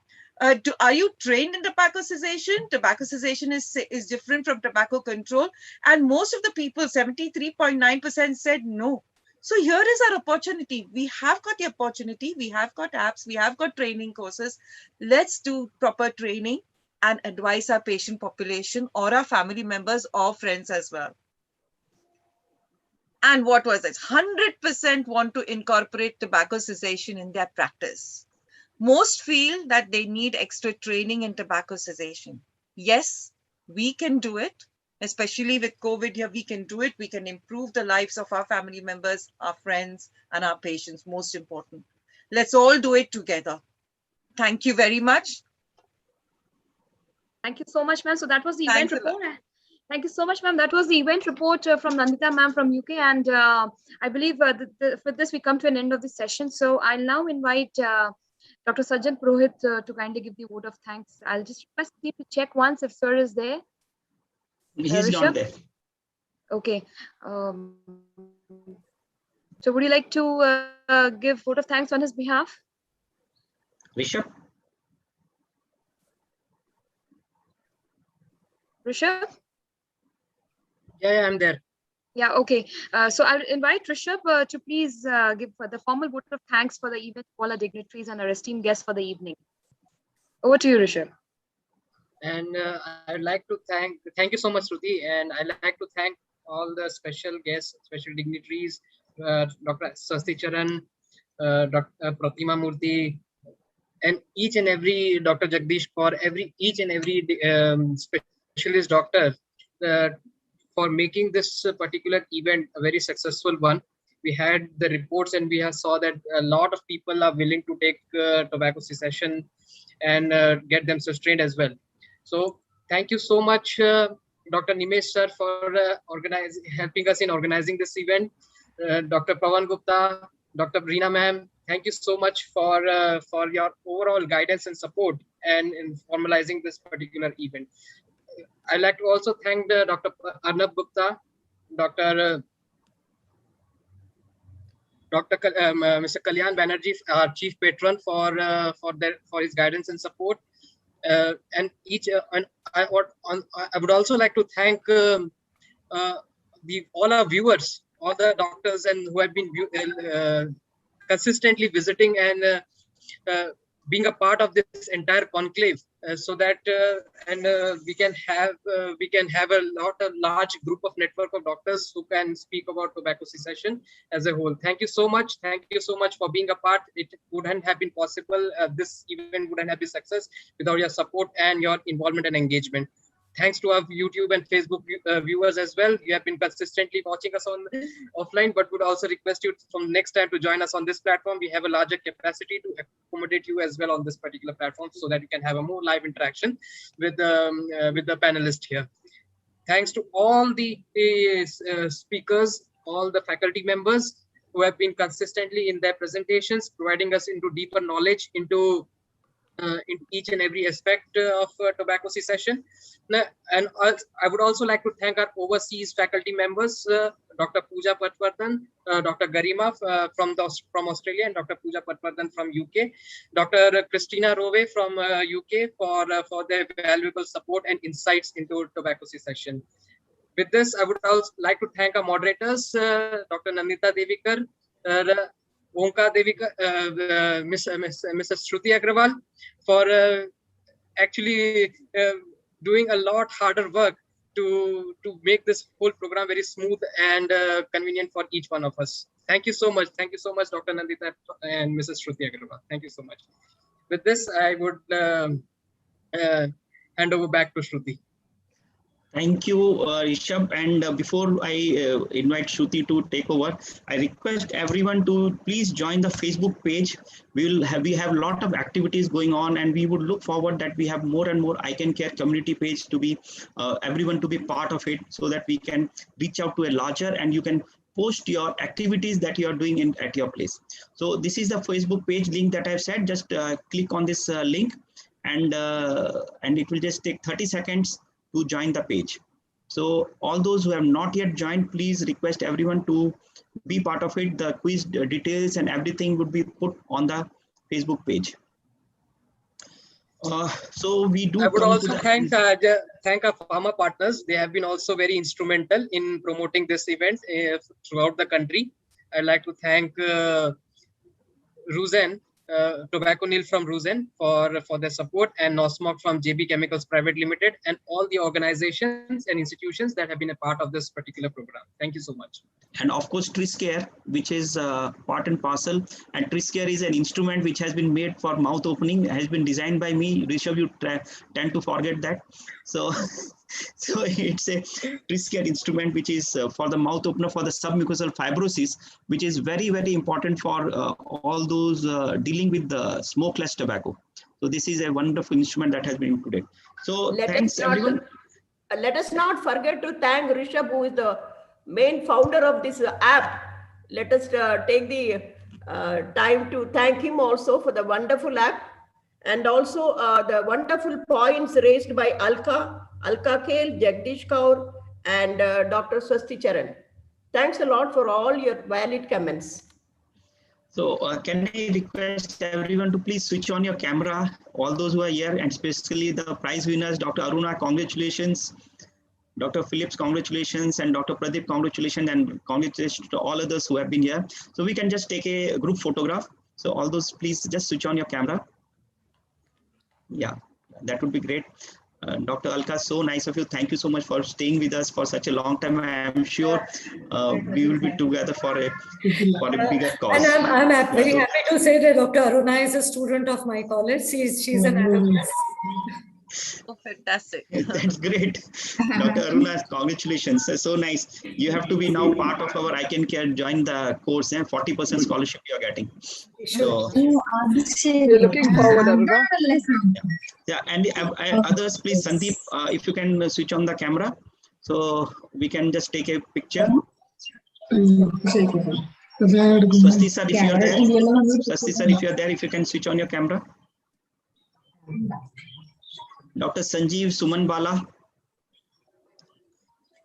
Are you trained in tobacco cessation? Tobacco cessation is different from tobacco control, and most of the people, 73.9%, said no. So here is our opportunity. We have got the opportunity. We have got apps. We have got training courses. Let's do proper training and advise our patient population or our family members or friends as well. And what was it? 100% want to incorporate tobacco cessation in their practice. Most feel that they need extra training in tobacco cessation. Yes, we can do it. Especially with COVID here, we can do it. We can improve the lives of our family members, our friends, and our patients, most important. Let's all do it together. Thank you very much. Thank you so much, ma'am. So that was the event report. Thank you so much, ma'am. That was the event report from Nandita ma'am from UK. And I believe for this, we come to an end of this session. So I'll now invite Dr. Sajjan Purohit to kindly give the vote of thanks. I'll just request you to check once if sir is there. He's not there. Okay. So would you like to give vote of thanks on his behalf? Rishabh? Rishabh? Yeah, I'm there. Yeah, okay. So I'll invite Rishabh to please give the formal vote of thanks for the event, all our dignitaries and our esteemed guests for the evening. Over to you, Rishabh. And I'd like to thank you so much, Shruti. And I'd like to thank all the special guests, special dignitaries, Dr. Sasti Charan, Dr. Pratima Murthy, and each and every Dr. Jagdish for each and every specialist doctor for making this particular event a very successful one. We had the reports and we saw that a lot of people are willing to take tobacco cessation and get themselves trained as well. So thank you so much, Dr. Nimesh sir, for helping us in organizing this event. Dr. Pawan Gupta, Dr. Reena ma'am, thank you so much for your overall guidance and support and in formalizing this particular event. I'd like to also thank Dr. Arnab Gupta, Mr. Mr. Kalyan Banerjee, our chief patron, for his guidance and support. And I would also like to thank all our viewers, all the doctors, and who have been consistently visiting and being a part of this entire conclave, so that we can have a large group of network of doctors who can speak about tobacco cessation as a whole. Thank you so much. Thank you so much for being a part. It wouldn't have been possible. This event wouldn't have been success without your support and your involvement and engagement. Thanks to our YouTube and Facebook viewers as well. You have been consistently watching us on offline, but would also request you from next time to join us on this platform. We have a larger capacity to accommodate you as well on this particular platform, so that you can have a more live interaction with the panelists here. Thanks to all the speakers, all the faculty members who have been consistently in their presentations, providing us into deeper knowledge into each and every aspect of tobacco cessation. And I would also like to thank our overseas faculty members, Dr. Pooja Patwardhan, Dr. Garima from Australia, and Dr. Pooja Patwardhan from UK, Dr. Christina Rowe from UK for their valuable support and insights into tobacco cessation. With this, I would also like to thank our moderators, Dr. Nandita Devikar, Omkar Devika, Mrs. Shruti Agrawal, for actually doing a lot harder work to make this whole program very smooth and convenient for each one of us. Thank you so much. Thank you so much, Dr. Nandita and Mrs. Shruti Agrawal. Thank you so much. With this, I would hand over back to Shruti. Thank you, Rishabh. And before I invite Shruti to take over, I request everyone to please join the Facebook page. We have a lot of activities going on, and we would look forward that we have more and more ICanCaRe community page to be everyone to be part of it, so that we can reach out to a larger, and you can post your activities that you are doing at your place. So this is the Facebook page link that I've said. Just click on this link, and it will just take 30 seconds to join the page. So all those who have not yet joined, please request everyone to be part of it. The quiz details and everything would be put on the Facebook page. So we do. I would also thank our pharma partners. They have been also very instrumental in promoting this event throughout the country. I'd like to thank Ruzen, Tobacco Nil from Ruzen for their support, and Nosmog from JB Chemicals Private Limited, and all the organizations and institutions that have been a part of this particular program. Thank you so much. And of course, TrisCare, which is part and parcel. And TrisCare is an instrument which has been made for mouth opening, has been designed by me. Rishabh, you tend to forget that. So, so it's a TrisCare instrument which is for the mouth opener for the submucosal fibrosis, which is very, very important for all those dealing with the smokeless tobacco. So this is a wonderful instrument that has been included. So thanks everyone. Let us not forget to thank Rishabh, who is the main founder of this app. Let us take the time to thank him also for the wonderful app, and also the wonderful points raised by Alka Kale, Jagdish Kaur, and Dr. Swasti Charan. Thanks a lot for all your valid comments. So can I request everyone to please switch on your camera, all those who are here, and especially the prize winners. Dr. Aruna, congratulations. Dr. Phillips, congratulations, and Dr. Pradeep, congratulations, and congratulations to all others who have been here. So we can just take a group photograph. So all those, please just switch on your camera. Yeah, that would be great. Dr. Alka, so nice of you. Thank you so much for staying with us for such a long time. I am sure we will be together for a bigger cause. And I'm very happy to say that Dr. Aruna is a student of my college. She's an alumnus. Oh, fantastic. That's great. Dr. Aruna, congratulations. So nice. You have to be now part of our ICanCaRe, join the course, and 40% scholarship you are getting. So, we're looking forward, Aruna. Yeah, and others, please, Sandeep, if you can switch on the camera, so we can just take a picture. Swasti sir, if you are there, Swasti sir, if you are there, if you can switch on your camera. Dr. Sanjeev Suman Bala.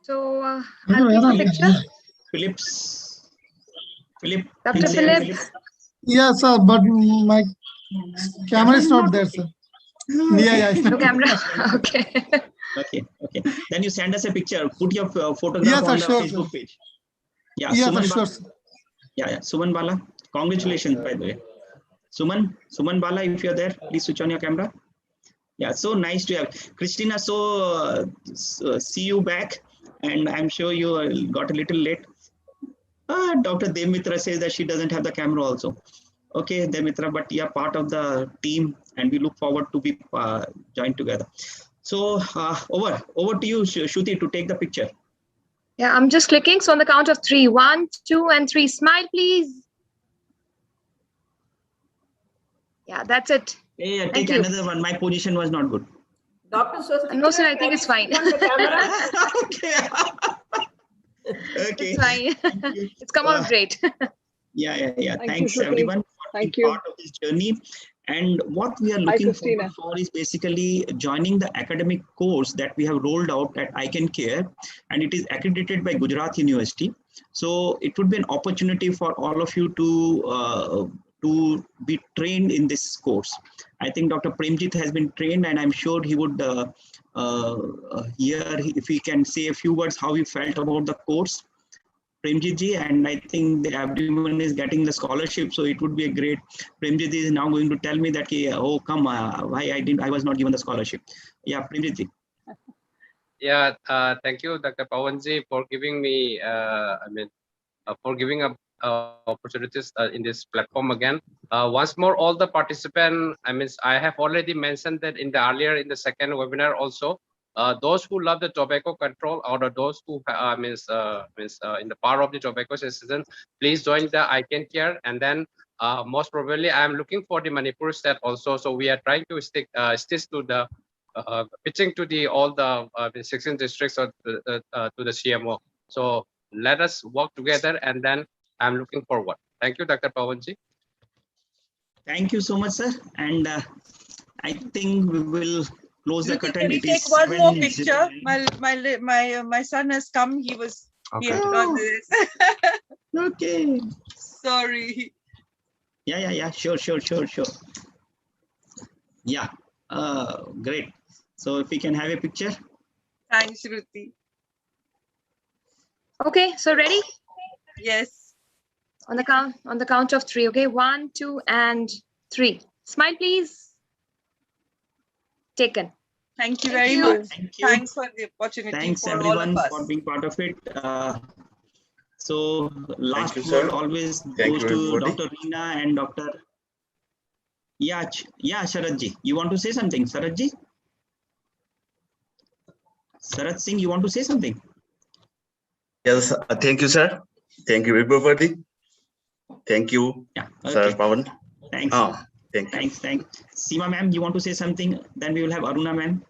So, I'll take the picture. Philip. Dr. Philip. Yes, sir, but my camera is not there, sir. Yeah. No camera. Okay. Okay. Then you send us a picture. Put your photograph yes, on the sure, Facebook sir. page. Yeah, yes, Suman sure. Bala. Yeah, Suman Bala. Congratulations, by the way. Suman Bala, if you're there, please switch on your camera. Yeah, so nice to have Christina. So see you back, and I'm sure you got a little late. Dr. Devmitra says that she doesn't have the camera also. Okay, Devmitra, but you are part of the team, and we look forward to be joined together. So over to you, Shruti, to take the picture. Yeah, I'm just clicking. So on the count of 3, 1, 2, and 3. Smile, please. Yeah, that's it. Hey, take another one. My position was not good. Dr. Swasti, no, sir, I think it's fine. Okay. It's fine. It's come out great. Yeah. Thank Thanks you, everyone for being part of this journey. And what we are looking forward for is basically joining the academic course that we have rolled out at ICanCaRe, and it is accredited by Gujarat University. So it would be an opportunity for all of you to be trained in this course. I think Dr. Premjit has been trained, and I'm sure he would hear if he can say a few words how he felt about the course. Premjit ji, and I think everyone is getting the scholarship, so it would be a great. Premjit is now going to tell me that oh come, why I was not given the scholarship. Yeah, Premjit ji. Yeah, thank you, Dr. Pawanji, for giving me for giving up opportunities in this platform again. Once more, all the participants, I have already mentioned that in the second webinar also. Those who love the tobacco control, or those who in the power of the tobacco cessation, please join the ICanCaRe. And then most probably I am looking for the Manipur state also. So we are trying to stick to the pitching to all the 16 districts or to the CMO. So let us work together, and then I'm looking forward. Thank you, Dr. Pawanji. Thank you so much, sir. And I think we will close the curtain. Can we take one more picture? My son has come. He had done this. Okay. Sorry. Yeah. Sure. Yeah. Great. So if we can have a picture. Thanks, Shruti. Okay, so ready? Yes. On the count of 3. Okay, 1, 2, and 3. Smile, please. Taken. Thank you very much. Thank you. Thanks for the opportunity. Thanks for everyone all of us. for being part of it. So last you, word sir. always Thank goes you, to everybody. Dr. Reena and Dr. Yeah, Sharadji, you want to say something, Sharadji? Sharad Singh, you want to say something? Yes, thank you, sir. Thank you, everybody. Thank you, Sir Pawan. Thanks. Thank you. Thanks. Seema ma'am, you want to say something? Then we will have Aruna ma'am.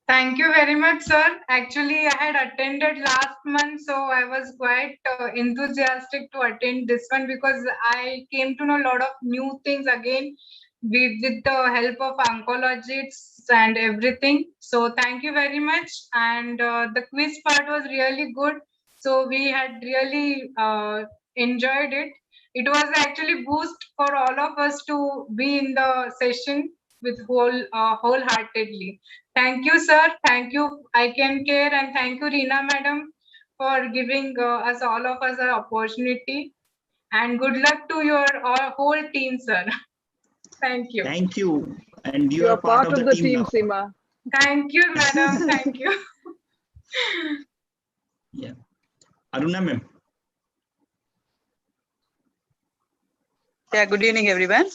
Thank you very much, sir. Actually, I had attended last month, so I was quite enthusiastic to attend this one because I came to know a lot of new things again with the help of oncologists and everything. So thank you very much. And the quiz part was really good. So we had really enjoyed it. It was actually boost for all of us to be in the session with wholeheartedly. Thank you, sir. Thank you, ICanCaRe, and thank you, Reena madam, for giving us all of us an opportunity. And good luck to your whole team, sir. Thank you. Thank you. And you You're are part of the team now. Seema. Thank you, madam. Thank you. Yeah. Aruna ma'am. Yeah, good evening, everyone.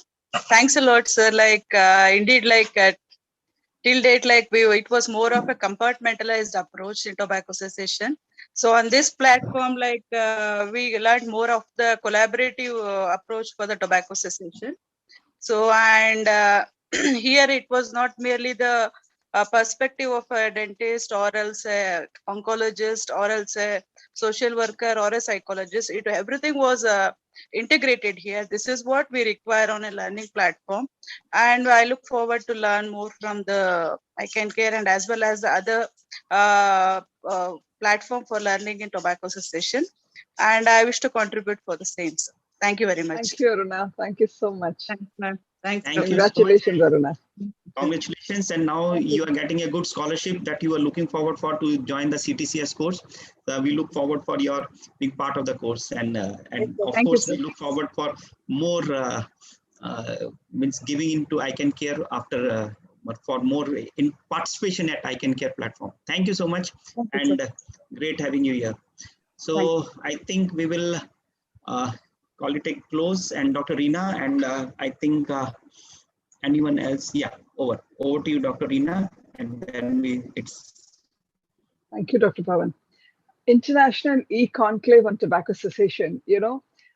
Thanks a lot, sir. Indeed, till date, it was more of a compartmentalized approach in tobacco cessation. So on this platform, we learned more of the collaborative approach for the tobacco cessation. So, and here it was not merely the perspective of a dentist or else a oncologist or else a social worker or a psychologist. Everything was integrated here. This is what we require on a learning platform. And I look forward to learn more from the ICanCaRe and as well as the other platform for learning in tobacco cessation. And I wish to contribute for the same. So thank you very much. Thank you, Aruna. Thank you so much. Thanks, ma'am. Thanks. Thank Congratulations, you so much. Aruna. Congratulations, and now you are getting a good scholarship that you are looking forward for to join the CTCS course. We look forward for your being part of the course, and of course we look forward for more means giving into ICanCaRe after for more in participation at ICanCaRe platform. Thank you so much, and great having you here. So I think we will call it a close, and Dr. Reena, and I think anyone else? Yeah, over to you, Dr. Reena, and then Thank you, Dr. Pawan. International E-Conclave on Tobacco Cessation,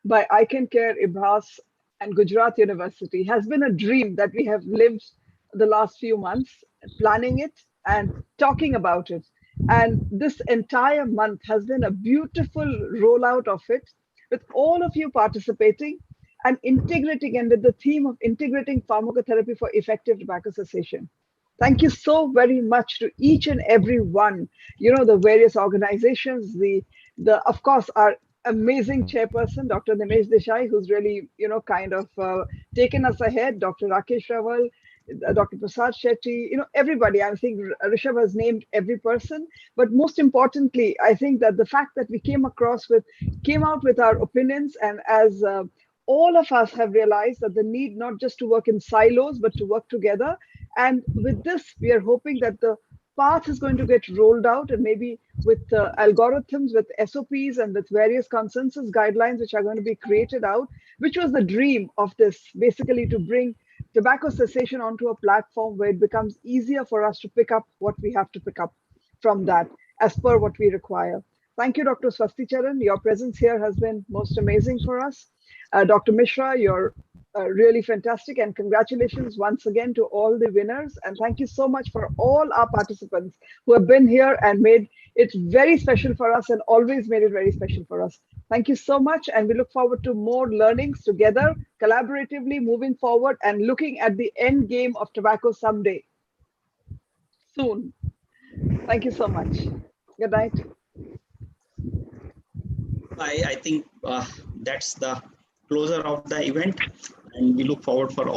by ICanCaRe, IHBAS and Gujarat University has been a dream that we have lived the last few months, planning it and talking about it. And this entire month has been a beautiful rollout of it, with all of you participating and integrating under the theme of integrating pharmacotherapy for effective tobacco cessation. Thank you so very much to each and every one, the various organizations, of course, our amazing chairperson, Dr. Nimesh Desai, who's really, taken us ahead, Dr. Rakesh Raval, Dr. Prasad Shetty, everybody. I think Rishabh has named every person, but most importantly, I think that the fact that we came out with our opinions, and as all of us have realized that the need not just to work in silos, but to work together. And with this, we are hoping that the path is going to get rolled out, and maybe with algorithms, with SOPs, and with various consensus guidelines, which are going to be created out, which was the dream of this, basically to bring tobacco cessation onto a platform where it becomes easier for us to pick up what we have to pick up from that as per what we require. Thank you, Dr. Swasti Charan. Your presence here has been most amazing for us. Dr. Mishra, your really fantastic, and congratulations once again to all the winners, and thank you so much for all our participants who have been here and made it very special for us and always made it very special for us. Thank you so much, and we look forward to more learnings together, collaboratively moving forward and looking at the end game of tobacco someday, soon. Thank you so much. Good night. I think that's the closer of the event, and we look forward for all